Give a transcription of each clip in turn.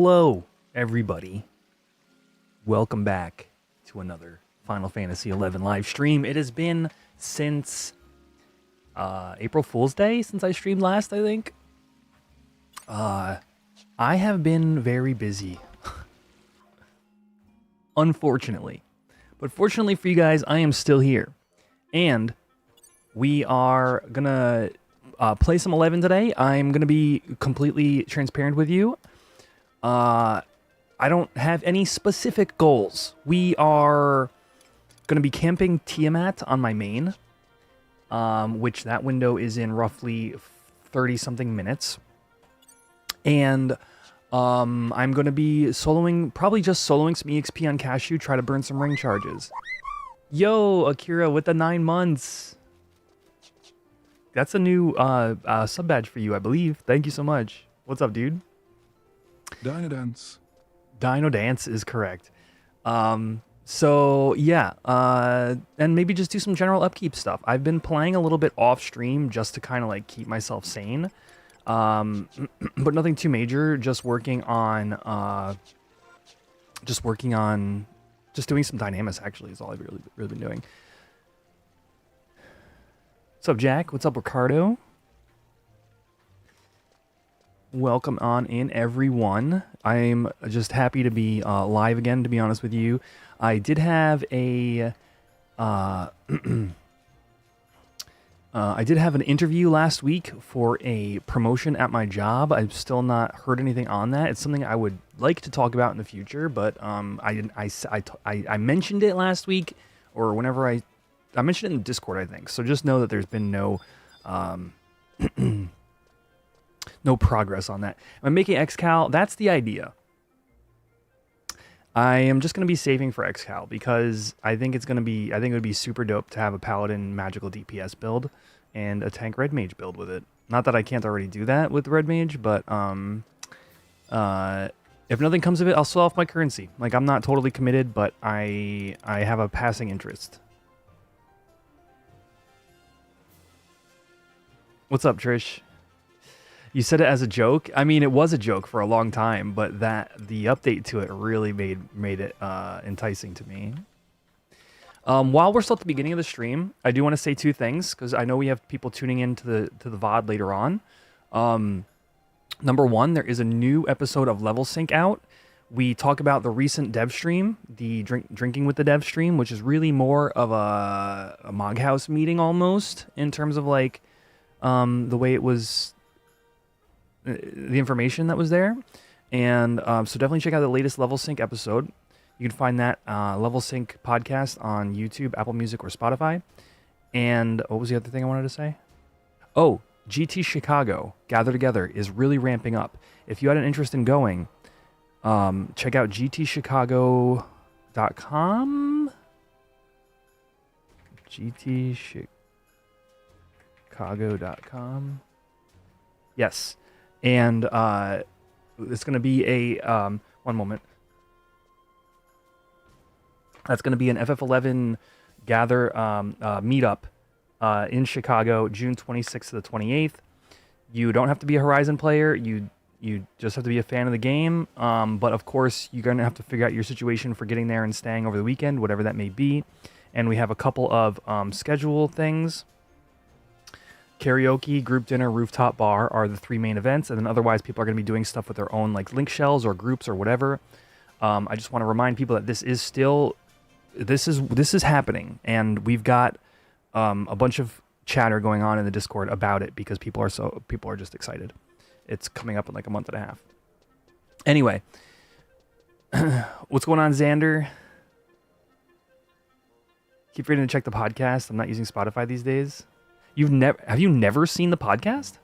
Hello, everybody. Welcome back to another Final Fantasy XI live stream. It has been since April Fool's Day since I streamed last, I think. I have been very busy, unfortunately. But fortunately for you guys, I am still here. And we are gonna play some 11 today. I'm gonna be completely transparent with you. I don't have any specific goals. We are going to be camping Tiamat on my main, which that window is in roughly 30-something minutes. And I'm going to be soloing, probably just soloing some EXP on Cashew, try to burn some ring charges. Yo, Akira with the 9 months. That's a new sub badge for you, I believe. Thank you so much. What's up, dude? Dino Dance. Dino Dance is correct. So yeah, and maybe just do some general upkeep stuff. I've been playing a little bit off stream just to kind of like keep myself sane, but nothing too major. Just working on doing some dynamics. Actually, is all I've really been doing. What's up, Jack? What's up, Ricardo? Welcome on in, everyone. I'm just happy to be live again, to be honest with you. I did have a I did have an interview last week for a promotion at my job. I've still not heard anything on that. It's something I would like to talk about in the future, but I mentioned it last week, or whenever I mentioned it in Discord, I think. So just know that there's been no no progress on that. I'm making XCal. That's the idea. I am just going to be saving for XCal because I think it would be super dope to have a Paladin magical DPS build and a tank Red Mage build with it. Not that I can't already do that with Red Mage, but if nothing comes of it, I'll sell off my currency. Like, I'm not totally committed, but I have a passing interest. What's up, Trish? You said it as a joke. I mean, it was a joke for a long time, but the update to it really made it enticing to me. While we're still at the beginning of the stream, I do want to say two things because I know we have people tuning in to the VOD later on. Number one, there is a new episode of Level Sync out. We talk about the recent dev stream, the drinking with the dev stream, which is really more of a Moghouse meeting almost in terms of like the way it was. The information that was there, and so definitely check out the latest Level Sync episode. You can find that Level Sync podcast on YouTube, Apple Music, or Spotify. And what was the other thing I wanted to say? Oh, GT Chicago Gather Together is really ramping up. If you had an interest in going, check out gtchicago.com. gtchicago.com. Yes. And it's going to be a, one moment. That's going to be an FF11 Gather meetup in Chicago, June 26th to the 28th. You don't have to be a Horizon player. You just have to be a fan of the game. But of course, you're going to have to figure out your situation for getting there and staying over the weekend, whatever that may be. And we have a couple of schedule things. Karaoke, group dinner, rooftop bar are the three main events, and then otherwise people are going to be doing stuff with their own like link shells or groups or whatever. I just want to remind people that this is happening, and we've got a bunch of chatter going on in the Discord about it because people are just excited. It's coming up in like a month and a half. Anyway, what's going on, Xander? Keep forgetting to check the podcast. I'm not using Spotify these days. Have you never seen the podcast?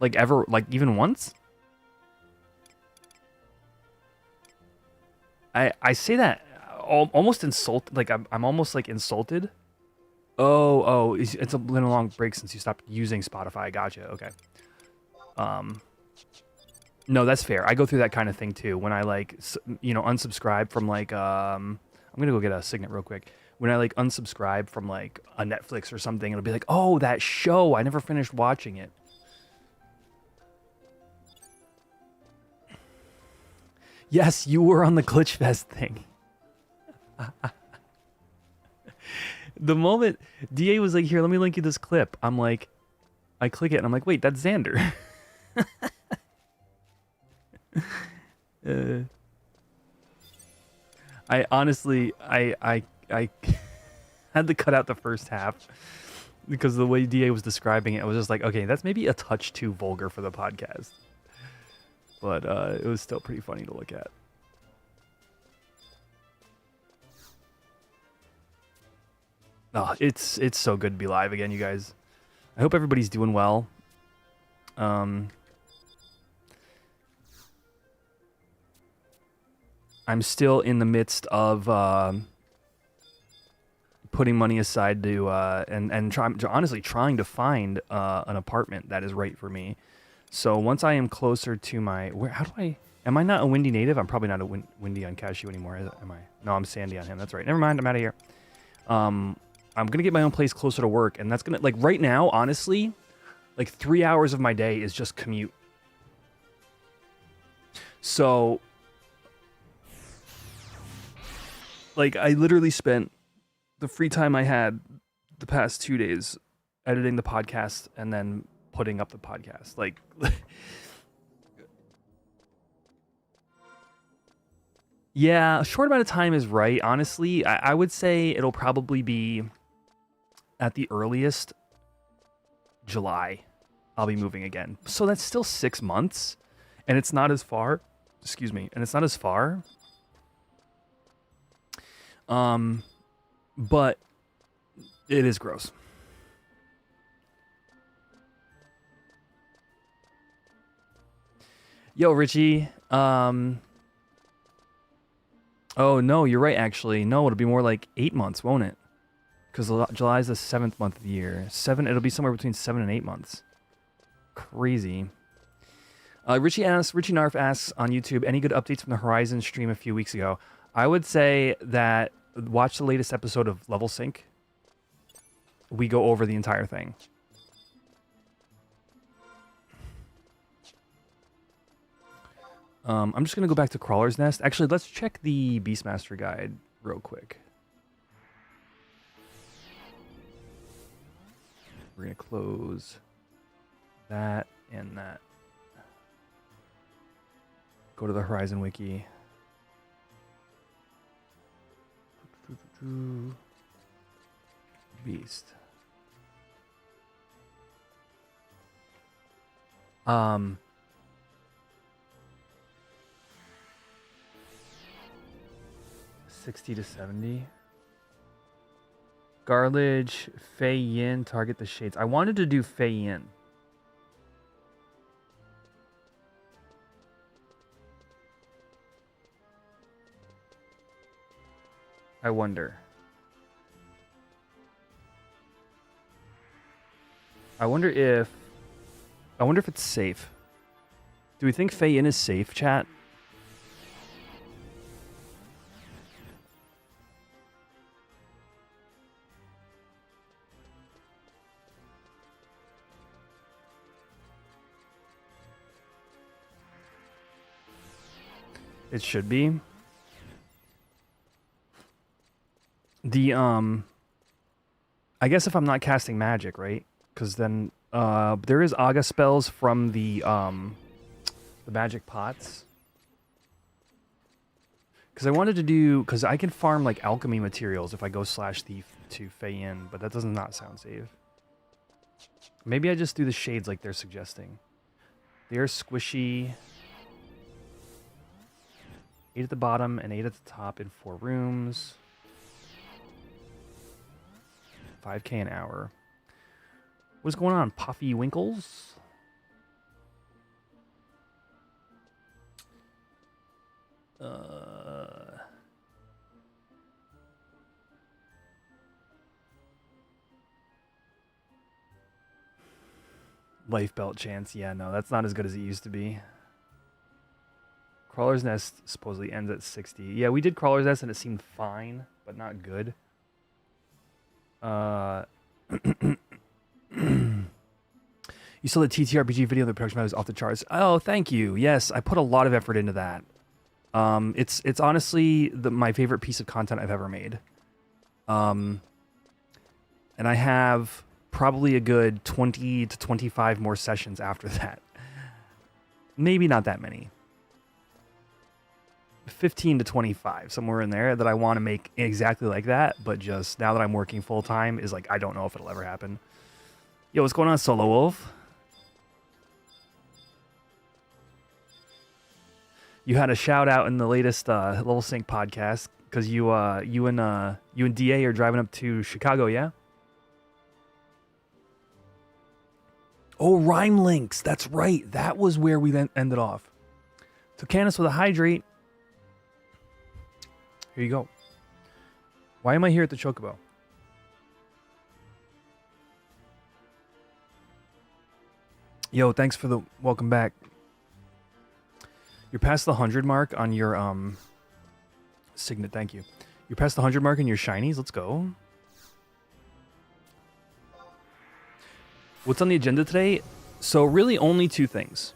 Like ever, like even once? I say that almost insulted, like I'm almost like insulted. Oh, it's been a long break since you stopped using Spotify. Gotcha. Okay. No, that's fair. I go through that kind of thing too when I like unsubscribe from like I'm going to go get a Signet real quick. When I like unsubscribe from like a Netflix or something, it'll be like, oh, that show, I never finished watching it. Yes, you were on the Glitch Fest thing. The moment DA was like, here, let me link you this clip. I'm like, I click it and I'm like, wait, that's Xander. I honestly, I had to cut out the first half because the way DA was describing it, I was just like, okay, that's maybe a touch too vulgar for the podcast. But it was still pretty funny to look at. Oh, it's so good to be live again, you guys. I hope everybody's doing well. I'm still in the midst of putting money aside to and honestly trying to find an apartment that is right for me. So once I am closer to my am I not a Windy native? I'm probably not a Windy on Cashew anymore, am I? No, I'm Sandy on him. That's right. Never mind. I'm out of here. I'm gonna get my own place closer to work, and that's gonna, like, right now, honestly, like 3 hours of my day is just commute. So, like, I literally spent the free time I had the past 2 days editing the podcast and then putting up the podcast. Like, yeah, a short amount of time is right. Honestly, I would say it'll probably be, at the earliest, July. I'll be moving again. So that's still 6 months, and it's not as far. Excuse me. And it's not as far. But it is gross. Yo, Richie. Oh, no, you're right, actually. No, it'll be more like 8 months, won't it? Because July is the 7th month of the year. It'll be somewhere between 7 and 8 months. Crazy. Richie Narf asks on YouTube, any good updates from the Horizon stream a few weeks ago? I would say that watch the latest episode of Level Sync. We go over the entire thing. I'm just going to go back to Crawler's Nest. Actually, let's check the Beastmaster guide real quick. We're going to close that and that. Go to the Horizon Wiki. Beast. Um, 60 to 70. Garlage, Fei Yin, target the shades. I wanted to do Fei Yin. I wonder. I wonder if it's safe. Do we think Fei Yin is safe, chat? It should be. I guess if I'm not casting magic, right? Because then there is Aga spells from the magic pots. Because I wanted to do, because I can farm like alchemy materials if I go /thief to Fei Yin, but that does not sound safe. Maybe I just do the shades like they're suggesting. They're squishy. 8 at the bottom and 8 at the top in 4 rooms. 5K an hour. What's going on, Puffy Winkles? Life belt chance. Yeah, no, that's not as good as it used to be. Crawler's Nest supposedly ends at 60. Yeah, we did Crawler's Nest and it seemed fine, but not good. You saw the TTRPG video, the production value was off the charts. Oh, thank you. Yes, I put a lot of effort into that. It's honestly my favorite piece of content I've ever made. And I have probably a good 20 to 25 more sessions after that. Maybe not that many. 15 to 25, somewhere in there, that I want to make exactly like that, but just now that I'm working full time is like, I don't know if it'll ever happen. Yo, what's going on, Solo Wolf? You had a shout out in the latest Level Sync podcast because you and DA are driving up to Chicago, yeah? Oh, Rhyme Links. That's right. That was where we then ended off. So Canis with a hydrate. Here you go. Why am I here at the Chocobo? Yo, thanks for the welcome back. You're past the 100 mark on your Signet. Thank you. You're past the 100 mark in your shinies. Let's go. What's on the agenda today? So really only two things.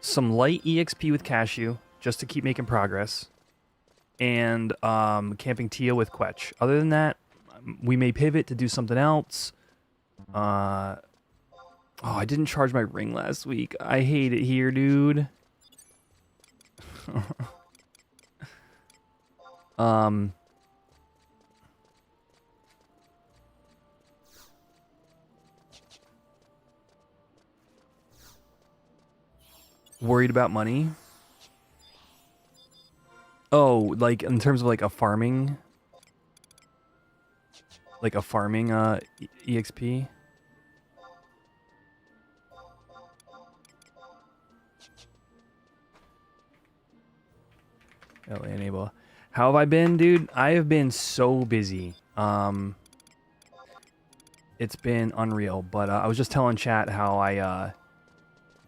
Some light EXP with Cashew, just to keep making progress. And camping Tia with Quetch. Other than that, we may pivot to do something else. Oh, I didn't charge my ring last week. I hate it here, dude. Worried about money? Oh, like in terms of like a farming EXP? LA enable. How have I been, dude? I have been so busy. It's been unreal, but I was just telling chat how I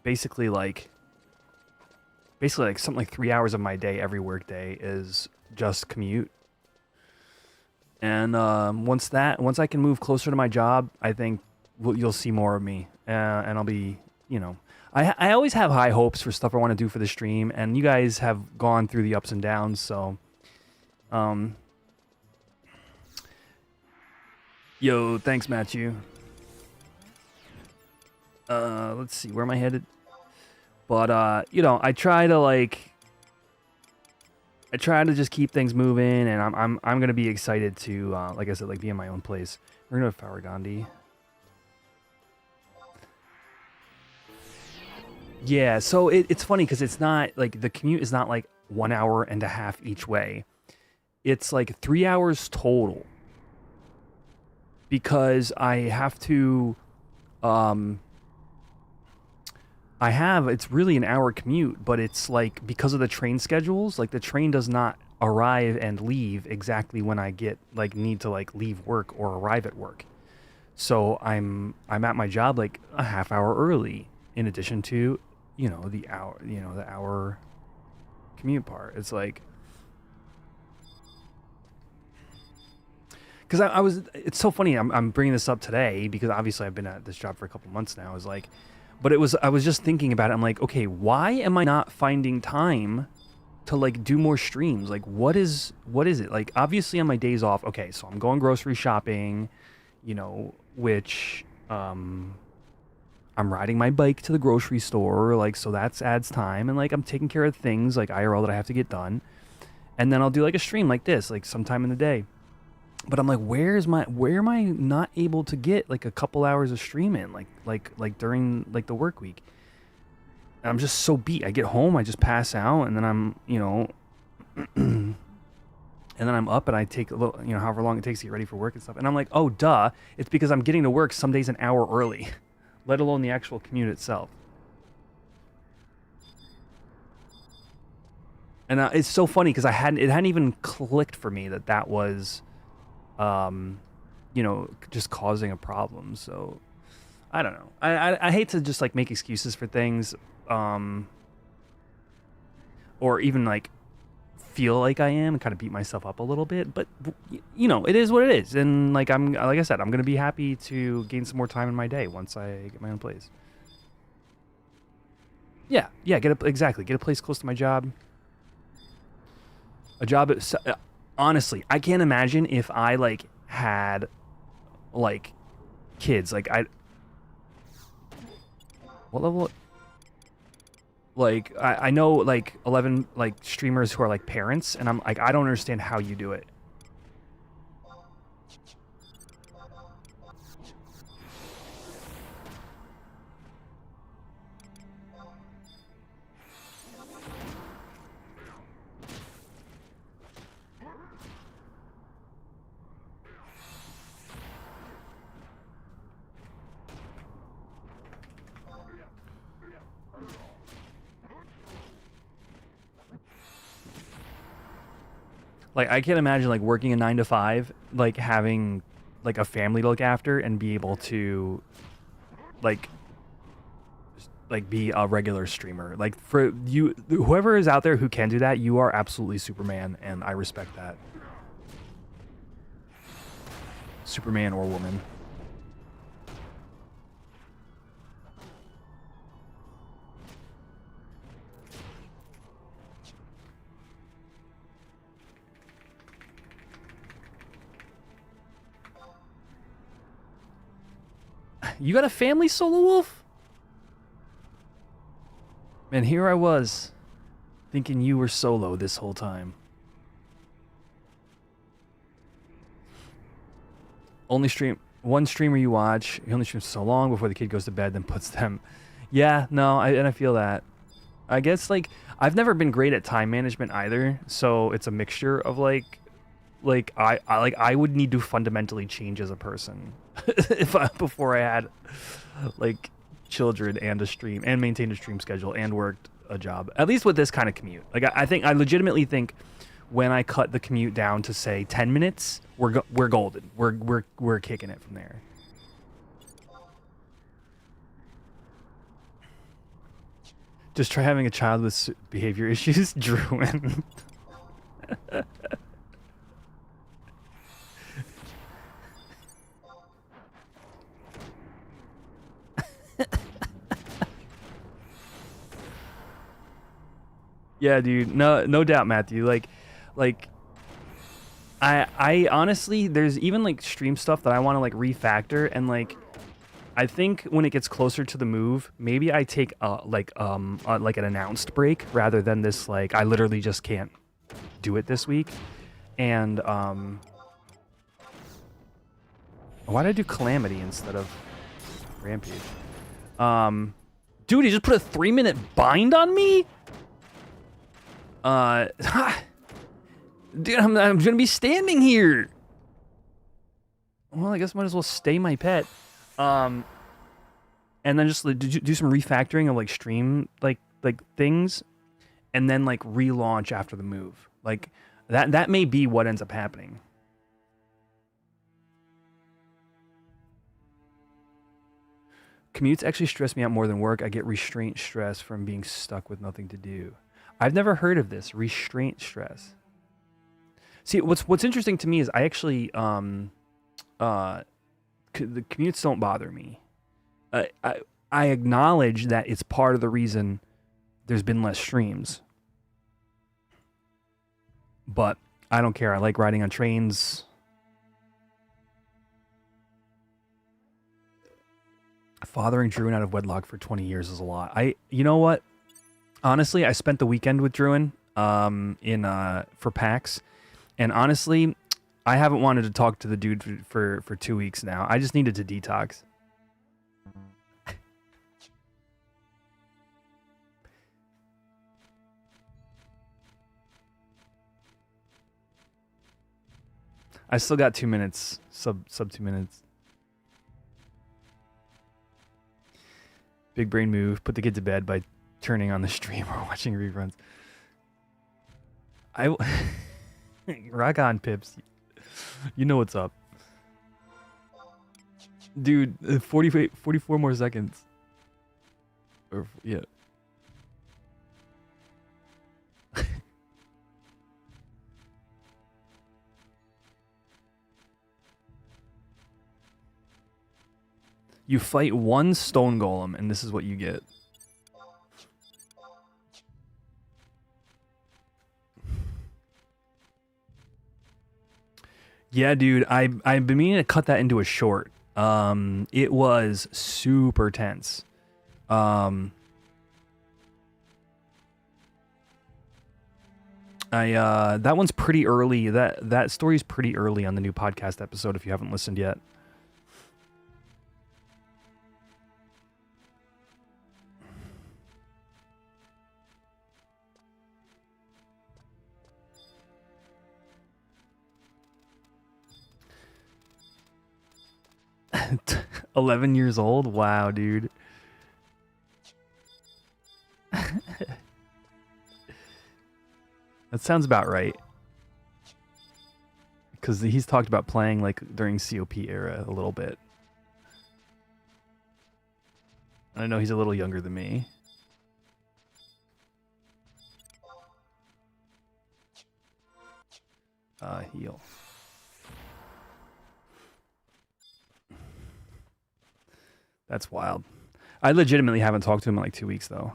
basically like something like 3 hours of my day every work day is just commute. And once I can move closer to my job, I think you'll see more of me, and I'll be, you know, I always have high hopes for stuff I want to do for the stream, and you guys have gone through the ups and downs, so yo, thanks, Matthew. Let's see, where am I headed? But you know, I try to just keep things moving, and I'm gonna be excited to like I said, like be in my own place. We're gonna have Farragondi. Yeah, so it's funny because it's not like the commute is not like 1 hour and a half each way. It's like 3 hours total because I have to it's really an hour commute, but it's like because of the train schedules, like the train does not arrive and leave exactly when I need to like leave work or arrive at work. So I'm at my job like a half hour early in addition to, the hour commute part. It's like, because it's so funny. I'm bringing this up today because obviously I've been at this job for a couple months now. I was just thinking about it. I'm like, okay, why am I not finding time to like do more streams? Like, what is it? Like, obviously on my days off, okay, so I'm going grocery shopping, which, I'm riding my bike to the grocery store, like, so that adds time, and like I'm taking care of things like IRL that I have to get done, and then I'll do like a stream like this, like sometime in the day. But I'm like, where am I not able to get like a couple hours of stream in, like during like the work week? And I'm just so beat. I get home, I just pass out, and then I'm, and then I'm up and I take a little, however long it takes to get ready for work and stuff. And I'm like, oh, duh. It's because I'm getting to work some days an hour early, let alone the actual commute itself. And it's so funny because it hadn't even clicked for me that was, just causing a problem. So I don't know. I hate to just like make excuses for things, or even like feel like I am and kind of beat myself up a little bit, but it is what it is. And like I said, I'm gonna be happy to gain some more time in my day once I get my own place. Yeah, get a place close to my job. A job honestly, I can't imagine if I like had like kids. Like what level? Like I know like 11 like streamers who are like parents, and I'm like, I don't understand how you do it. Like I can't imagine like working a 9 to 5, like having like a family to look after and be able to like be a regular streamer. Like for you, whoever is out there who can do that, you are absolutely Superman, and I respect that. Superman or woman. You got a family, Solo Wolf? And here I was, thinking you were solo this whole time. One streamer you watch, he only streams so long before the kid goes to bed, then puts them. Yeah, no, and I feel that. I guess like I've never been great at time management either, so it's a mixture of like I would need to fundamentally change as a person before I had like children and a stream and maintained a stream schedule and worked a job. At least with this kind of commute. Like I legitimately think when I cut the commute down to say 10 minutes, we're golden. We're kicking it from there. Just try having a child with behavior issues, Druin. Yeah, dude. No doubt, Matthew. Like I honestly, there's even like stream stuff that I want to like refactor, and like I think when it gets closer to the move, maybe I take like an announced break rather than this like I literally just can't do it this week. And why did I do Calamity instead of Rampage? Dude, he just put a 3-minute bind on me? Dude, I'm gonna be standing here. Well, I guess I might as well stay my pet. And then just like, do some refactoring of like stream like things, and then like relaunch after the move. Like that may be what ends up happening. Commutes actually stress me out more than work. I get restraint stress from being stuck with nothing to do. I've never heard of this, restraint stress. See, what's interesting to me is I actually the commutes don't bother me. I acknowledge that it's part of the reason there's been less streams. But I don't care. I like riding on trains. Fathering Druin out of wedlock for 20 years is a lot. You know what? Honestly, I spent the weekend with Druin for PAX, and honestly, I haven't wanted to talk to the dude for 2 weeks now. I just needed to detox. I still got 2 minutes, sub 2 minutes. Big brain move. Put the kid to bed by turning on the stream or watching reruns. Rock on, Pips. You know what's up. Dude, 44 more seconds. Or, yeah. You fight one stone golem, and this is what you get. Yeah, dude, I've been meaning to cut that into a short. It was super tense. Um, that one's pretty early. That story's pretty early on the new podcast episode. If you haven't listened yet. 11 years old? Wow, dude. That sounds about right. Because he's talked about playing like during COP era a little bit. I know he's a little younger than me. Heal. That's wild. I legitimately haven't talked to him in like 2 weeks though.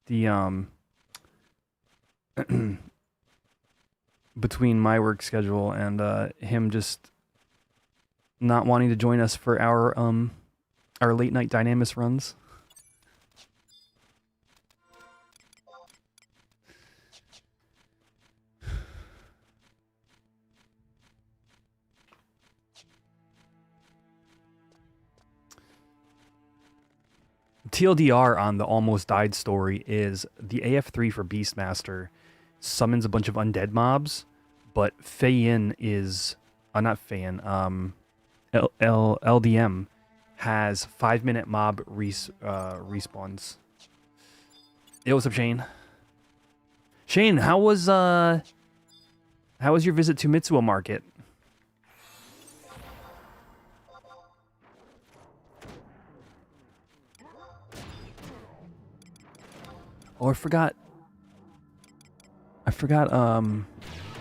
The between my work schedule and him just not wanting to join us for our late night Dynamis runs. TLDR on the almost died story is the AF3 for Beastmaster summons a bunch of undead mobs, but Feyin is not Feyin, LDM has 5-minute mob respawns. Yo, what's up, Shane? Shane, how was your visit to Mitsuo Market? Oh, I forgot,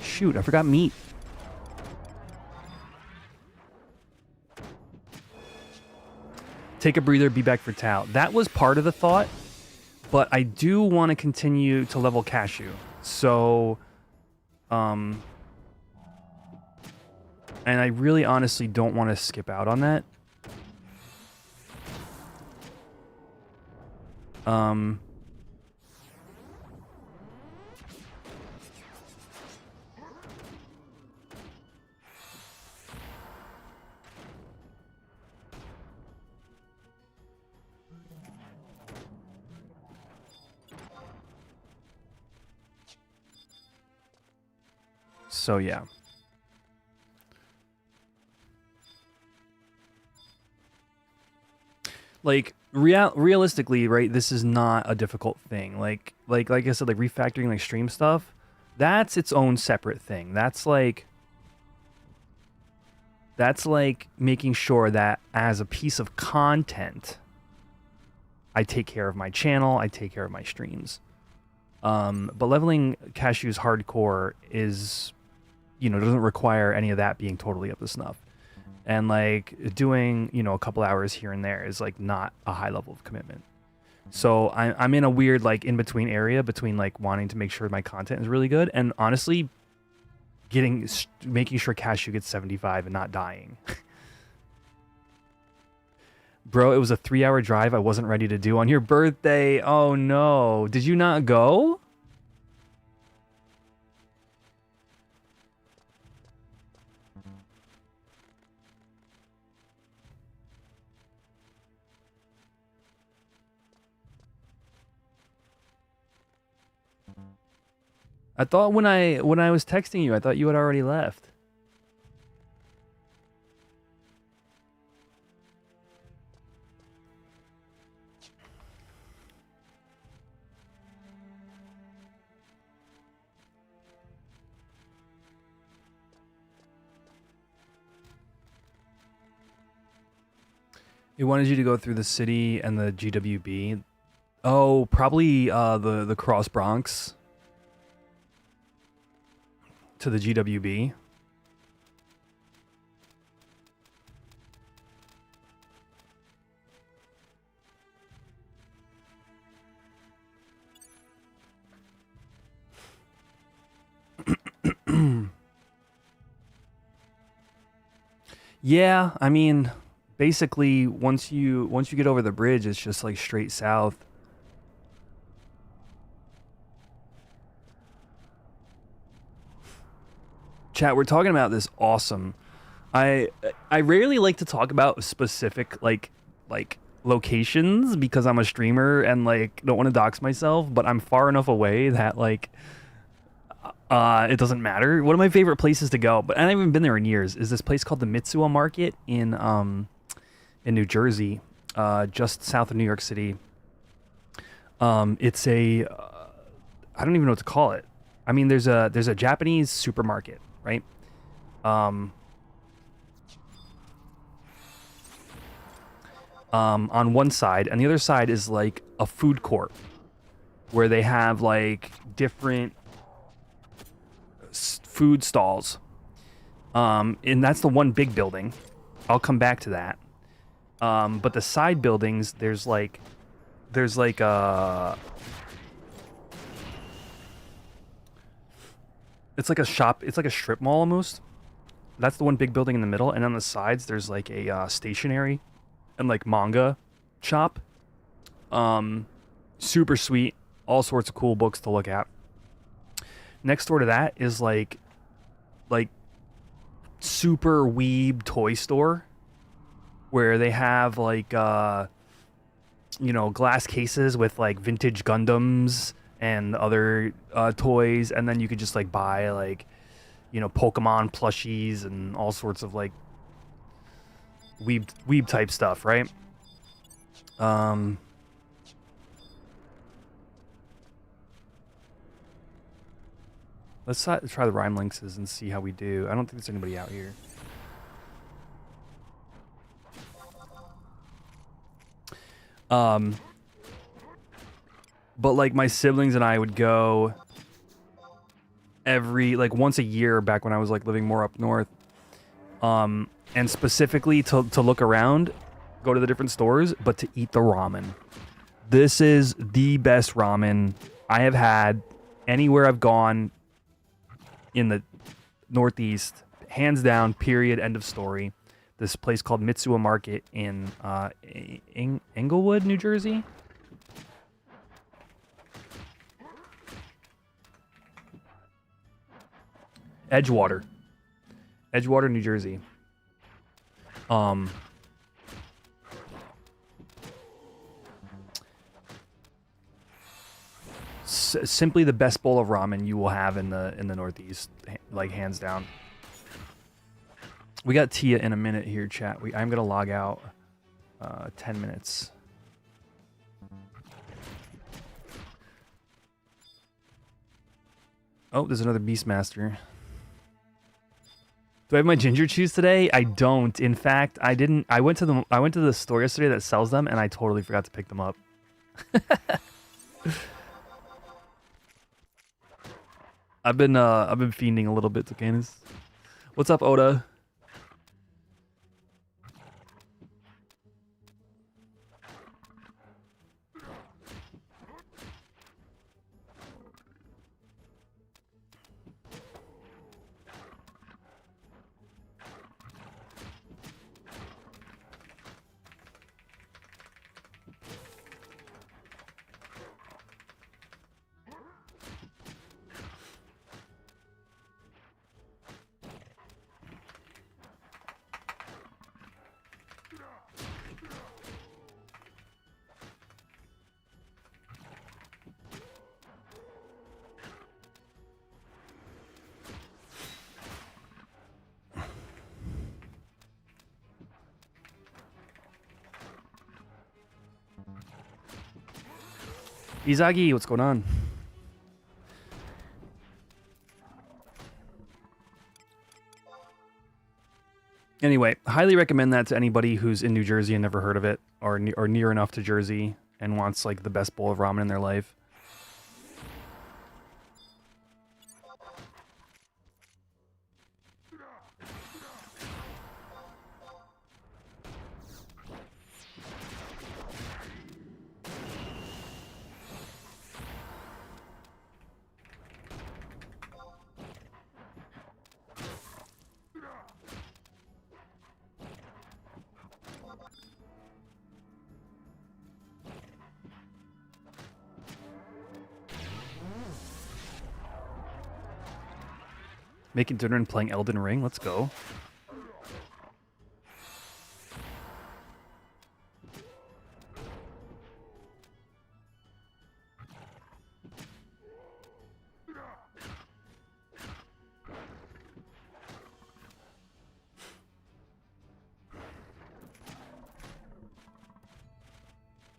shoot, I forgot meat. Take a breather, be back for Tao. That was part of the thought, but I do want to continue to level Cashew. So, and I really honestly don't want to skip out on that. So yeah. Like realistically, right, this is not a difficult thing. Like I said, like refactoring like stream stuff, that's its own separate thing. That's like making sure that as a piece of content, I take care of my channel, I take care of my streams. But leveling Cashew's hardcore is, doesn't require any of that being totally up to snuff. And like doing, a couple hours here and there is like not a high level of commitment. So I'm in a weird like in between area between like wanting to make sure my content is really good and honestly making sure Cashew gets 75 and not dying. Bro, it was a 3-hour drive I wasn't ready to do on your birthday. Oh no. Did you not go? I thought when I was texting you, I thought you had already left. He wanted you to go through the city and the GWB. Oh, probably the Cross Bronx to the GWB. Yeah, I mean, basically once you get over the bridge, it's just like straight south. Chat, we're talking about this awesome. I I rarely like to talk about specific like locations because I'm a streamer and like don't want to dox myself, but I'm far enough away that like it doesn't matter. One of my favorite places to go, but I haven't even been there in years, is this place called the Mitsuo Market in New Jersey, just south of New York City. It's a I don't even know what to call it. I mean, there's a Japanese supermarket, right? Um, on one side, and the other side is like a food court where they have like different food stalls. And that's the one big building. I'll come back to that. But the side buildings, there's like it's like a shop. It's like a strip mall almost. That's the one big building in the middle, and on the sides there's like a stationery and like manga shop. Super sweet. All sorts of cool books to look at. Next door to that is like super weeb toy store where they have like glass cases with like vintage Gundams and other toys, and then you could just like buy like Pokemon plushies and all sorts of like weeb type stuff, right? Um let's try the rhyme links and see how we do. I don't think there's anybody out here. But like my siblings and I would go like once a year back when I was like living more up north. And specifically to look around, go to the different stores, but to eat the ramen. This is the best ramen I have had anywhere I've gone in the Northeast. Hands down, period, end of story. This place called Mitsuo Market in Englewood, New Jersey. Edgewater, New Jersey. Simply the best bowl of ramen you will have in the Northeast, like hands down. We got Tia in a minute here, chat. I'm gonna log out. 10 minutes. Oh, there's another Beastmaster. Do I have my ginger chews today? I don't. In fact, I didn't. I went to the store yesterday that sells them, and I totally forgot to pick them up. I've been fiending a little bit to Canis. What's up, Oda? Izagi, what's going on? Anyway, highly recommend that to anybody who's in New Jersey and never heard of it, or near enough to Jersey and wants like the best bowl of ramen in their life. Making dinner and playing Elden Ring. Let's go.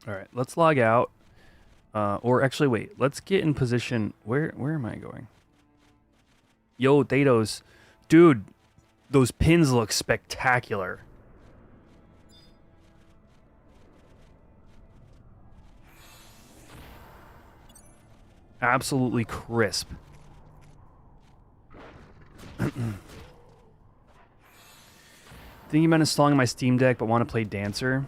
All right, let's log out. Or actually, wait. Let's get in position. Where am I going? Yo, Thanos. Dude, those pins look spectacular. Absolutely crisp. Thinking about installing my Steam Deck, but want to play Dancer.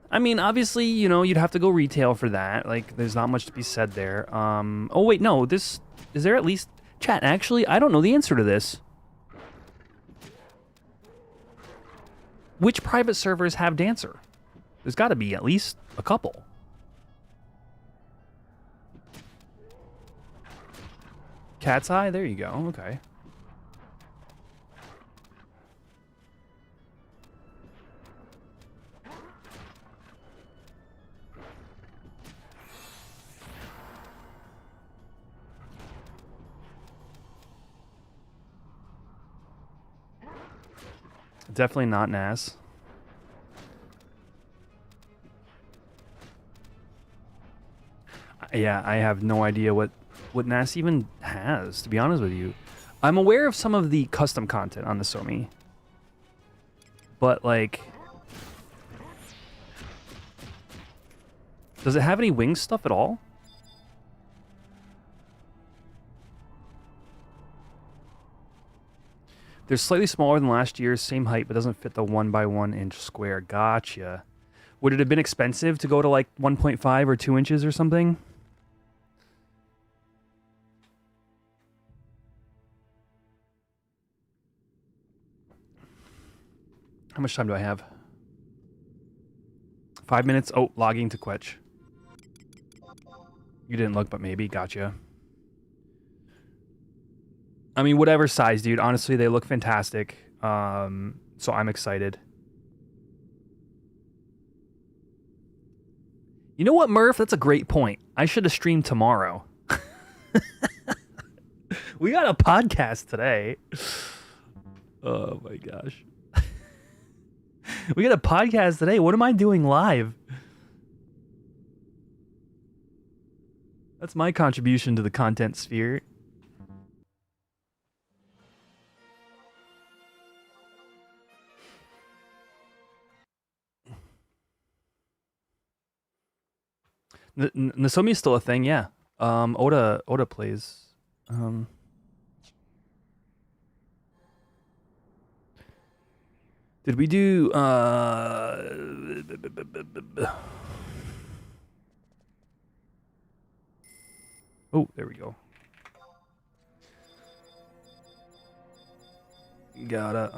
I mean, obviously, you know, you'd have to go retail for that. Like, there's not much to be said there. Oh, wait, no. This... Is there at least... Chat, actually, I don't know the answer to this. Which private servers have Dancer? There's got to be at least a couple. Cat's Eye? There you go. Okay. Definitely not NAS. Yeah, I have no idea what NAS even has, to be honest with you. I'm aware of some of the custom content on the Somi. But, like... Does it have any Wings stuff at all? They're slightly smaller than last year's, same height, but doesn't fit the 1x1 inch square. Gotcha. Would it have been expensive to go to like 1.5 or 2 inches or something? How much time do I have? 5 minutes. Oh, logging to Quetch. You didn't look, but maybe. Gotcha. I mean, whatever size, dude. Honestly, they look fantastic. So I'm excited. You know what, Murph? That's a great point. I should have streamed tomorrow. We got a podcast today. Oh my gosh. We got a podcast today. What am I doing live? That's my contribution to the content sphere. Nasomi is still a thing, yeah. Oda plays. Did we do Oh, there we go. Gotta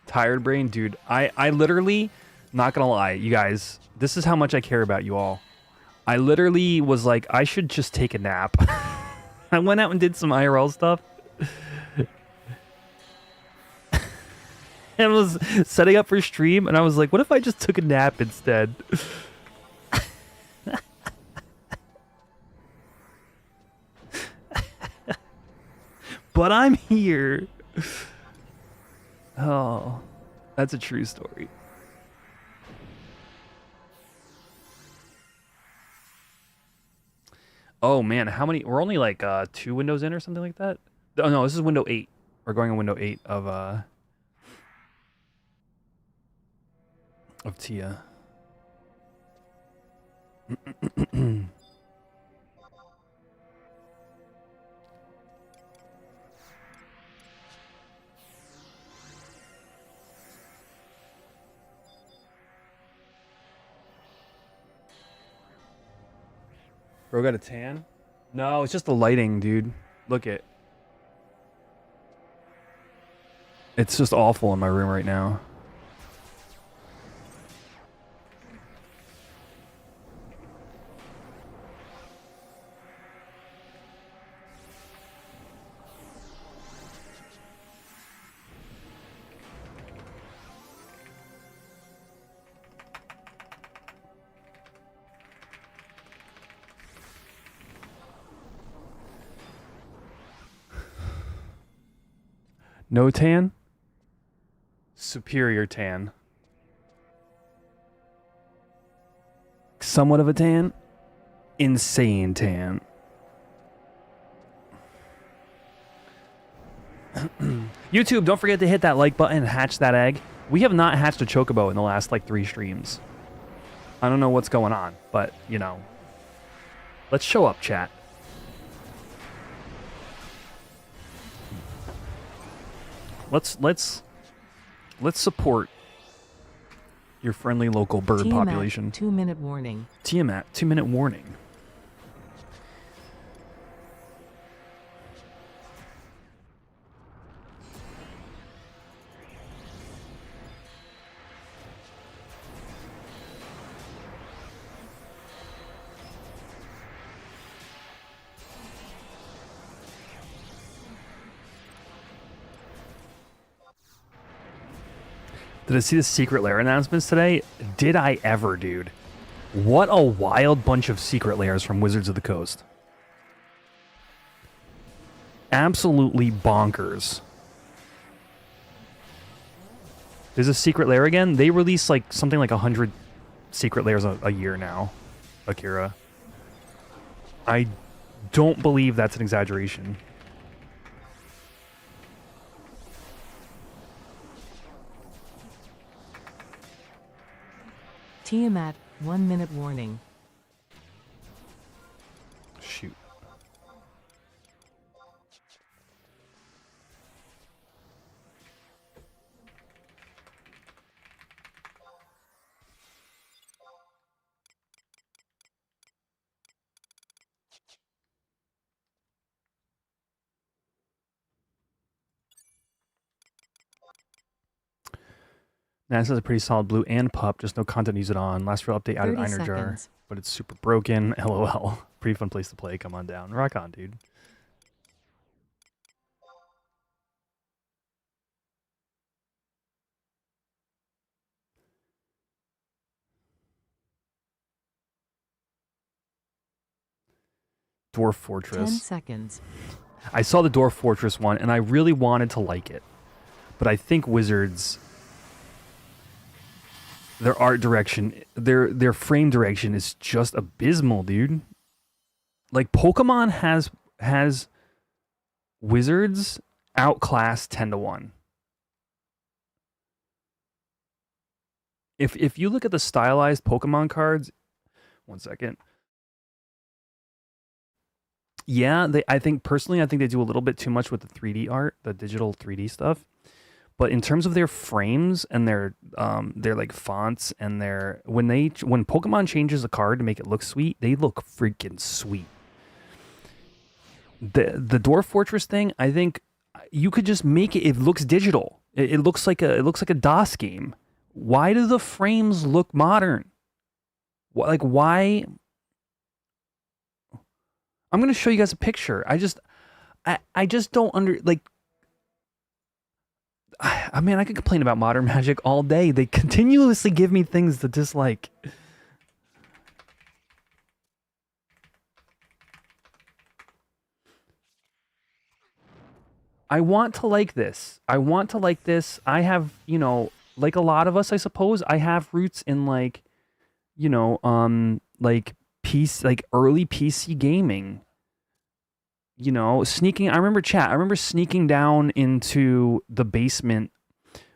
Tired brain, dude. I literally, not gonna lie, you guys, this is how much I care about you all. I literally was like, I should just take a nap. I went out and did some IRL stuff. And was setting up for stream, and I was like, what if I just took a nap instead? But I'm here. Oh, that's a true story. Oh man, how many? We're only like 2 windows in or something like that. Oh no, this is window 8. We're going on window 8 of Tia. Bro got a tan? No, it's just the lighting, dude. Look it. It's just awful in my room right now. No tan? Superior tan. Somewhat of a tan? Insane tan. YouTube, don't forget to hit that like button and hatch that egg. We have not hatched a chocobo in the last like 3 streams. I don't know what's going on, but you know. Let's show up, chat. Let's support your friendly local bird population. 2-minute warning. Tiamat, 2-minute warning. Did I see the secret lair announcements today? Did I ever, dude? What a wild bunch of secret lairs from Wizards of the Coast. Absolutely bonkers. There's a secret lair again? They release like something like 100 secret lairs a year now, Akira. I don't believe that's an exaggeration. Tiamat, 1-minute warning. Shoot. Nah, this is a pretty solid blue and pup, just no content to use it on. Last real update added 30 Einer Jar, seconds. but it's super broken. LOL. Pretty fun place to play. Come on down. Rock on, dude. Dwarf 10 Fortress. seconds. I saw the Dwarf Fortress one, and I really wanted to like it. But I think Wizards, their art direction, their frame direction is just abysmal, dude. Like, Pokemon has Wizards outclassed 10-1. If you look at the stylized Pokemon cards, one second. Yeah, I think they do a little bit too much with the 3D art, the digital 3D stuff. But in terms of their frames and their like fonts and when Pokemon changes a card to make it look sweet, they look freaking sweet. The Dwarf Fortress thing, I think you could just make it looks digital. It looks like a DOS game. Why do the frames look modern? Why? I'm gonna show you guys a picture. I just don't I mean, I could complain about Modern Magic all day. They continuously give me things to dislike. I want to like this. I have, like a lot of us, I suppose, I have roots in like early PC gaming. I remember sneaking down into the basement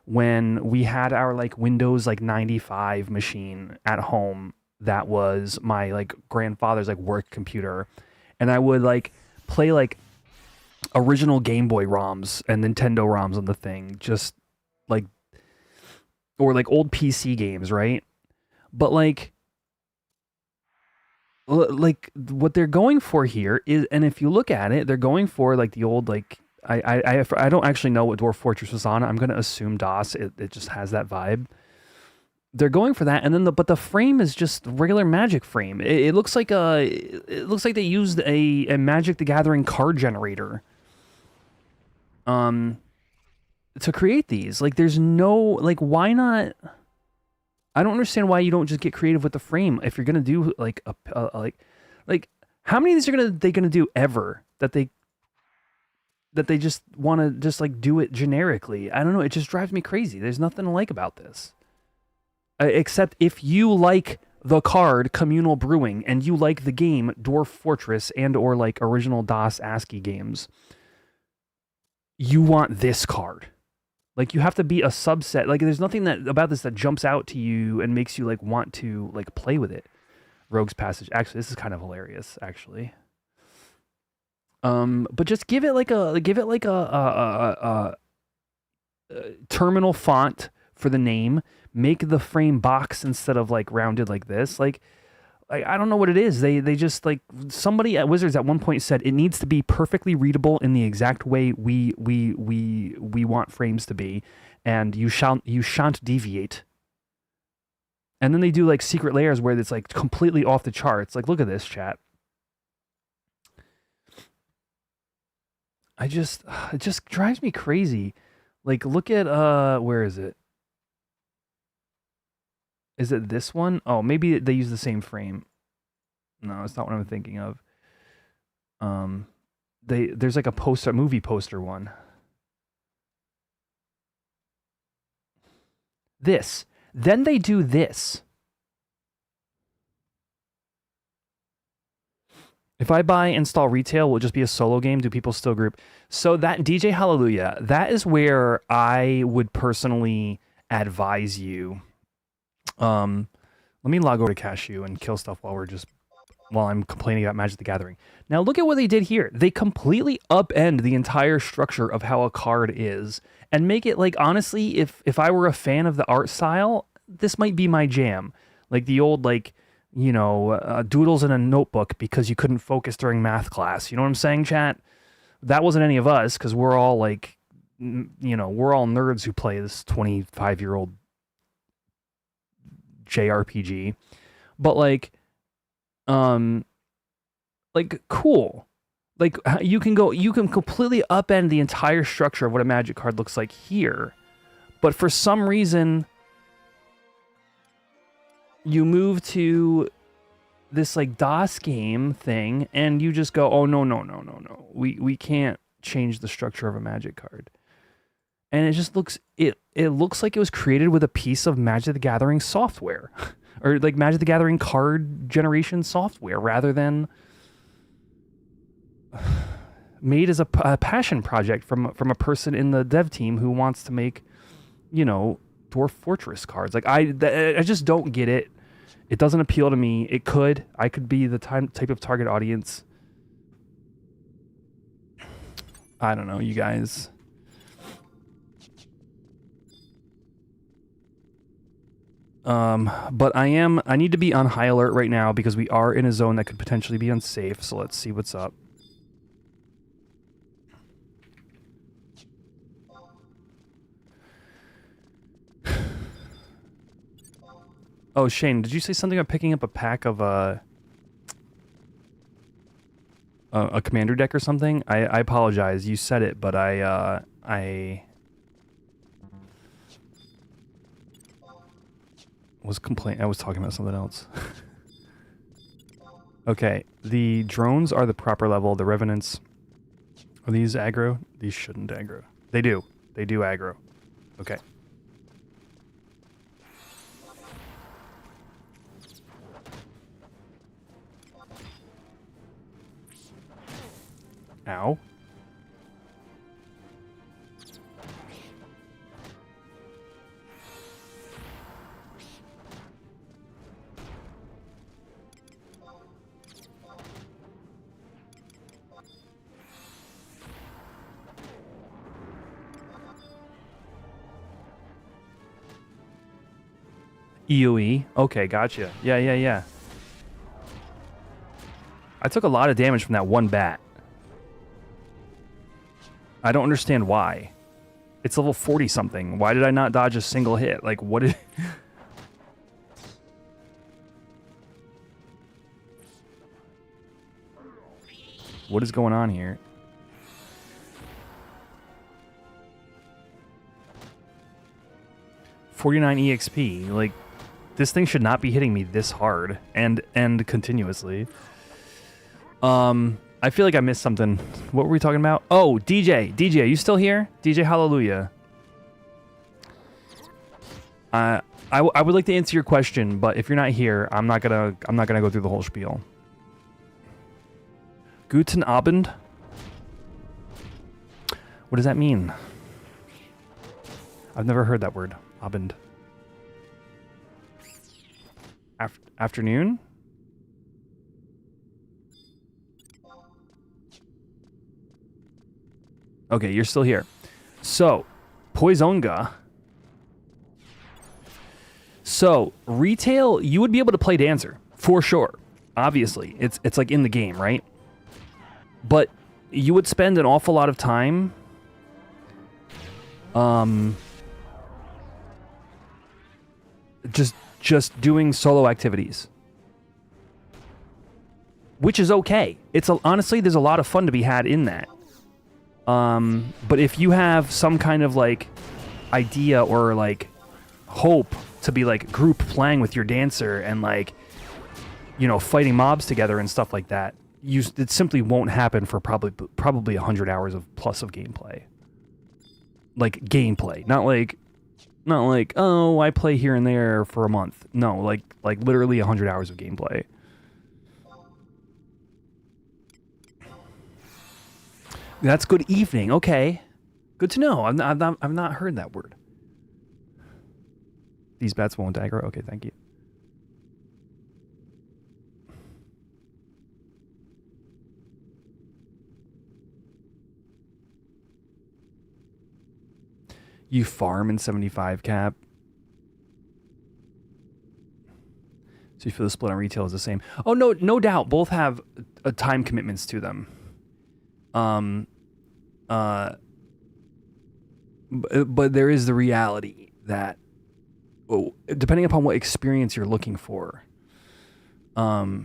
when we had our like Windows like 95 machine at home that was my like grandfather's like work computer, and I would like play like original Game Boy ROMs and Nintendo ROMs on the thing, just like, or like old PC games, right? But like what they're going for here is, and if you look at it, they're going for like the old like I don't actually know what Dwarf Fortress was on. I'm gonna assume DOS. It just has that vibe. They're going for that, and then but the frame is just regular Magic frame. It looks like they used a Magic the Gathering card generator to create these. Like, there's no like, why not? I don't understand why you don't just get creative with the frame if you're gonna do like like how many of these are they gonna do ever that that they just want to just like do it generically. I don't know. It just drives me crazy. There's nothing to like about this. Except if you like the card Communal Brewing and you like the game Dwarf Fortress and or like original DOS ASCII games, you want this card. Like you have to be a subset. Like there's nothing that about this that jumps out to you and makes you like want to like play with it. Rogue's Passage. Actually, this is kind of hilarious. Actually, but just give it like a terminal font for the name. Make the frame box instead of like rounded like this. Like I don't know what it is. They just like somebody at Wizards at one point said it needs to be perfectly readable in the exact way we want frames to be, and you shan't deviate. And then they do like secret layers where it's like completely off the charts. Like look at this, chat. It just drives me crazy. Like look at where is it? Is it this one? Oh, maybe they use the same frame. No, it's not what I'm thinking of. There's like a movie poster one. This. Then they do this. If I buy install retail, will it just be a solo game? Do people still group? So that DJ Hallelujah, that is where I would personally advise you. Let me log over to Cashew and kill stuff while I'm complaining about Magic the Gathering. Now look at what they did here. They completely upend the entire structure of how a card is and make it like, honestly, if I were a fan of the art style, this might be my jam. Like the old, like, you know, doodles in a notebook because you couldn't focus during math class. You know what I'm saying, chat? That wasn't any of us because we're all like, you know, we're all nerds who play this 25-year-old JRPG, but like cool. Like you can completely upend the entire structure of what a Magic card looks like here, but for some reason you move to this like DOS game thing and you just go, oh no, we can't change the structure of a Magic card. And it just looks, it looks like it was created with a piece of Magic the Gathering software. Or like Magic the Gathering card generation software rather than made as a passion project from a person in the dev team who wants to make, you know, Dwarf Fortress cards. Like I just don't get it. It doesn't appeal to me. I could be the type of target audience. I don't know, you guys. But I need to be on high alert right now because we are in a zone that could potentially be unsafe. So let's see what's up. Oh, Shane, did you say something about picking up a pack of a commander deck or something? I apologize. You said it, but I was talking about something else. Okay, the drones are the proper level. The revenants, are these aggro? These shouldn't aggro. They do aggro. Okay. Ow. EOE. Okay, gotcha. Yeah. I took a lot of damage from that one bat. I don't understand why. It's level 40 something. Why did I not dodge a single hit? Like, what did... What is going on here? $49 EXP. Like, this thing should not be hitting me this hard and continuously. I feel like I missed something. What were we talking about? Oh, DJ. DJ, are you still here? DJ Hallelujah. I would like to answer your question, but if you're not here, I'm not gonna go through the whole spiel. Guten Abend. What does that mean? I've never heard that word. Abend. Afternoon? Okay, you're still here. So, Poisonga. So, retail, you would be able to play Dancer, for sure. Obviously, it's like in the game, right? But you would spend an awful lot of time just doing solo activities. Which is okay. Honestly, there's a lot of fun to be had in that. But if you have some kind of like idea or like hope to be like group playing with your dancer and like, you know, fighting mobs together and stuff like that, it simply won't happen for probably 100 hours of plus of gameplay. Like gameplay, not like oh, I play here and there for a month. No, like literally 100 hours of gameplay. That's good evening. Okay, good to know. I've not heard that word. These bats won't aggro. Okay, thank you. You farm in 75 cap. So you feel the split on retail is the same. Oh no doubt. Both have time commitments to them. But there is the reality that, depending upon what experience you're looking for, I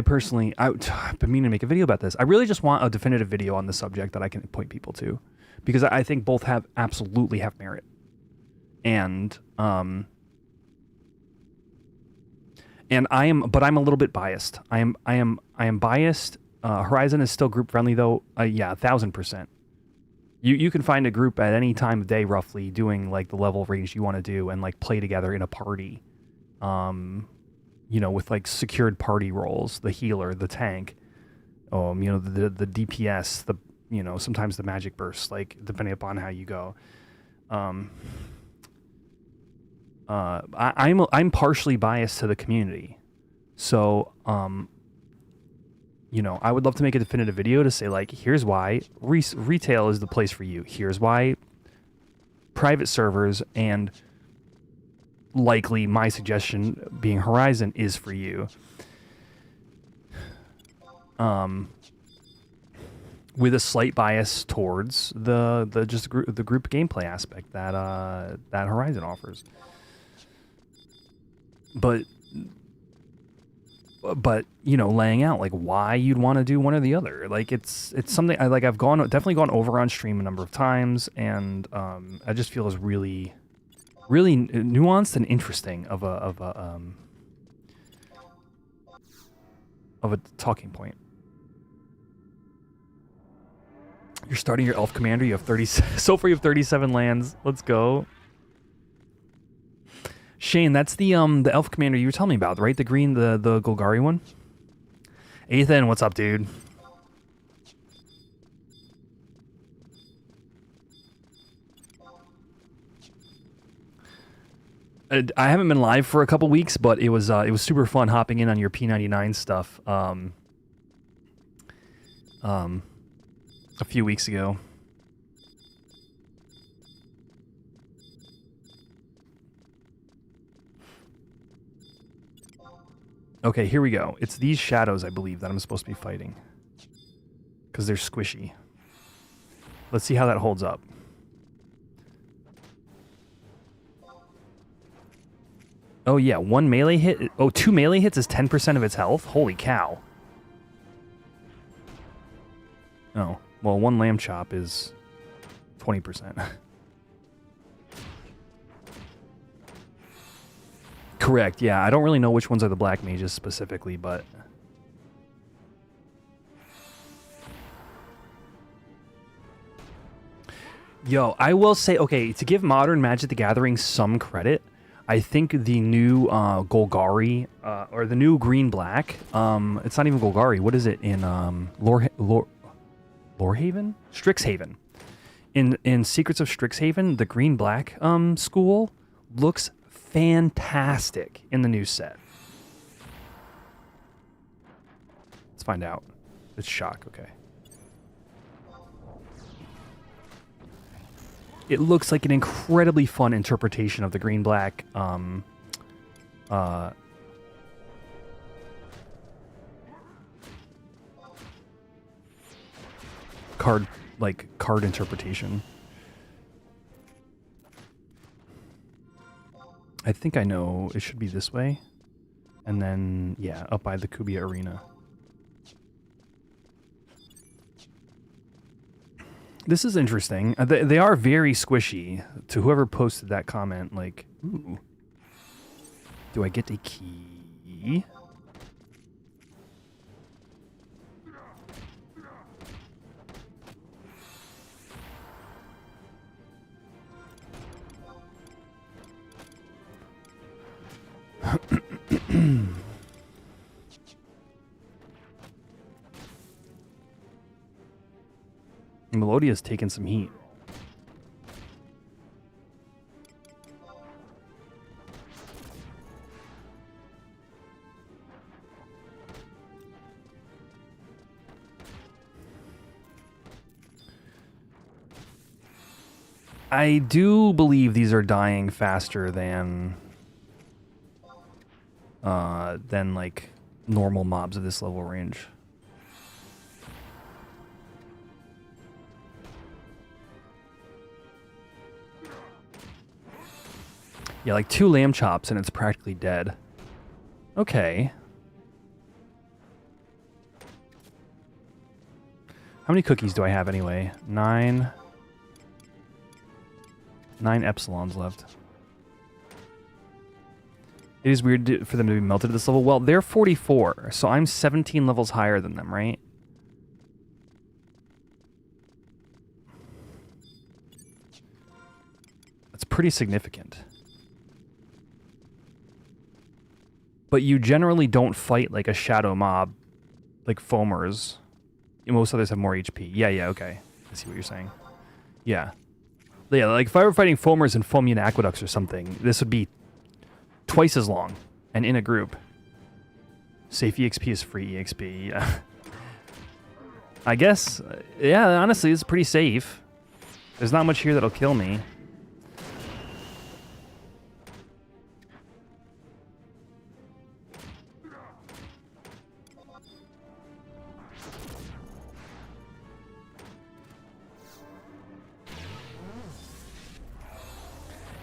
personally, I've been meaning to make a video about this. I really just want a definitive video on the subject that I can point people to, because I think both absolutely have merit. And I'm a little bit biased. I am biased. Horizon is still group friendly though. Yeah, 1000%. You can find a group at any time of day roughly doing like the level range you want to do and like play together in a party. You know, with like secured party roles, the healer, the tank, you know, the DPS, you know, sometimes the magic burst, like depending upon how you go. I'm partially biased to the community, so you know, I would love to make a definitive video to say like, here's why retail is the place for you. Here's why private servers and likely my suggestion being Horizon is for you. With a slight bias towards the group gameplay aspect that Horizon offers. But you know, laying out like why you'd want to do one or the other, like it's something I've definitely gone over on stream a number of times, and I just feel is really nuanced and interesting of a talking point. You're starting your elf commander. You have 30 so far. You have 37 lands. Let's go. Shane, that's the elf commander you were telling me about, right? The green, the Golgari one. Ethan, what's up, dude? I haven't been live for a couple weeks, but it was super fun hopping in on your P99 stuff a few weeks ago. Okay, here we go. It's these shadows, I believe, that I'm supposed to be fighting. Because they're squishy. Let's see how that holds up. Oh, yeah, one melee hit. Oh, 2 melee hits is 10% of its health? Holy cow. Oh, well, 1 lamb chop is 20%. Correct, yeah. I don't really know which ones are the black mages specifically, but... Yo, I will say, okay, to give Modern Magic the Gathering some credit, I think the new Golgari, or the new green-black, it's not even Golgari, what is it in Lorehaven? Strixhaven. In Secrets of Strixhaven, the green-black school looks fantastic in the new set. Let's find out. It's shock, okay. It looks like an incredibly fun interpretation of the green-black card interpretation. I think I know it should be this way. And then, yeah, up by the Kubia Arena. This is interesting. They are very squishy. To whoever posted that comment, like, ooh. Do I get a key? Melodia's taking some heat. I do believe these are dying faster than like normal mobs of this level range. Yeah, like 2 lamb chops and it's practically dead. Okay. How many cookies do I have anyway? 9. 9 epsilons left. It is weird for them to be melted at this level. Well, they're 44, so I'm 17 levels higher than them, right? That's pretty significant. But you generally don't fight like a shadow mob, like foamers. Most others have more HP. Yeah, okay. I see what you're saying. Yeah. Yeah, like if I were fighting foamers and foamian aqueducts or something, this would be twice as long and in a group. Safe EXP is free EXP. Yeah. I guess, yeah, honestly, it's pretty safe. There's not much here that'll kill me.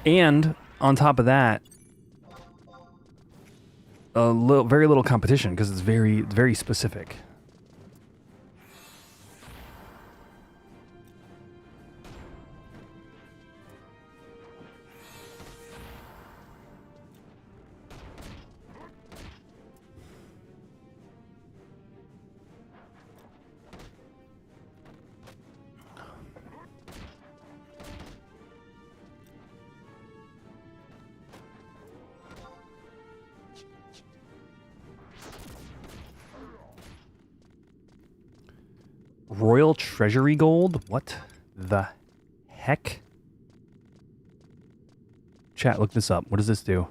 And on top of that, very little competition because it's very, very specific. Royal Treasury Gold? What the heck? Chat, look this up. What does this do?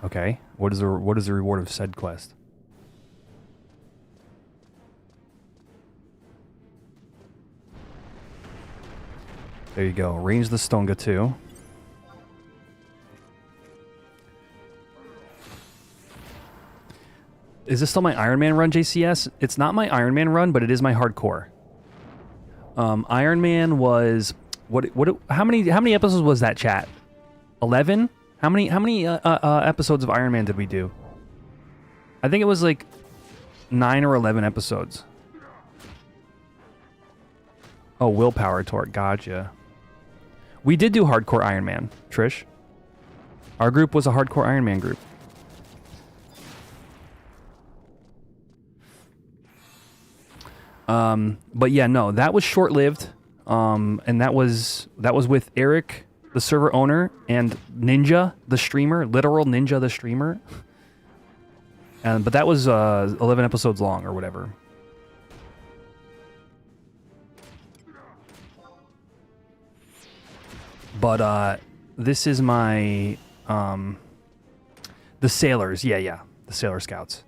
Okay. What is the reward of said quest? There you go. Range the Stonga too. Is this still my Iron Man run, JCS? It's not my Iron Man run, but it is my hardcore. Iron Man was how many episodes was that, chat? 11? How many episodes of Iron Man did we do? I think it was like 9 or 11 episodes. Oh, willpower torque. Gotcha. We did do hardcore Iron Man, Trish. Our group was a hardcore Iron Man group. But yeah, no, that was short-lived. And that was with Eric, the server owner, and Ninja, the streamer, literal Ninja, the streamer. But that was 11 episodes long or whatever. But this is my the sailors. Yeah, the Sailor Scouts.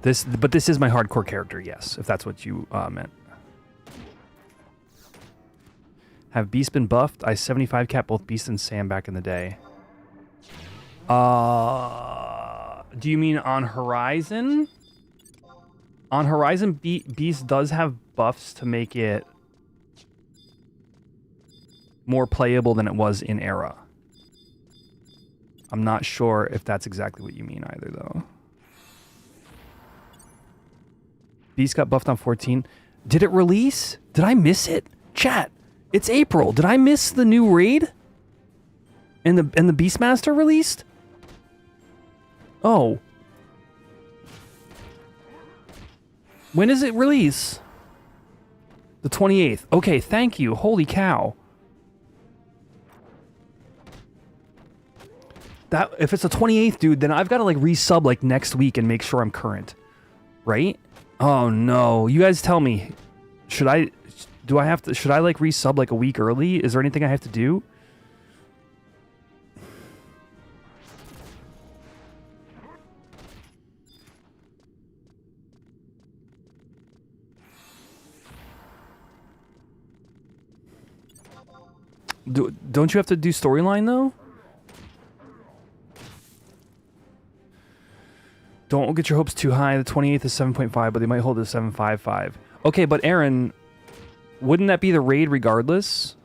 This is my hardcore character, yes, if that's what you meant. Have Beast been buffed? I 75 cap both Beast and Sam back in the day. Do you mean on Horizon? On Horizon, Beast does have buffs to make it more playable than it was in Era. I'm not sure if that's exactly what you mean either, though. Beast got buffed on 14. Did it release? Did I miss it? Chat, it's April. Did I miss the new raid? And the Beastmaster released? Oh. When does it release? The 28th. Okay, thank you. Holy cow. That if it's the 28th, dude, then I've got to like resub like next week and make sure I'm current. Right? Oh no. You guys tell me. Should I like resub like a week early? Is there anything I have to do? Don't you have to do storyline though? Don't get your hopes too high. The 28th is 7.5, but they might hold it 7.55. Okay, but Aaron, wouldn't that be the raid regardless?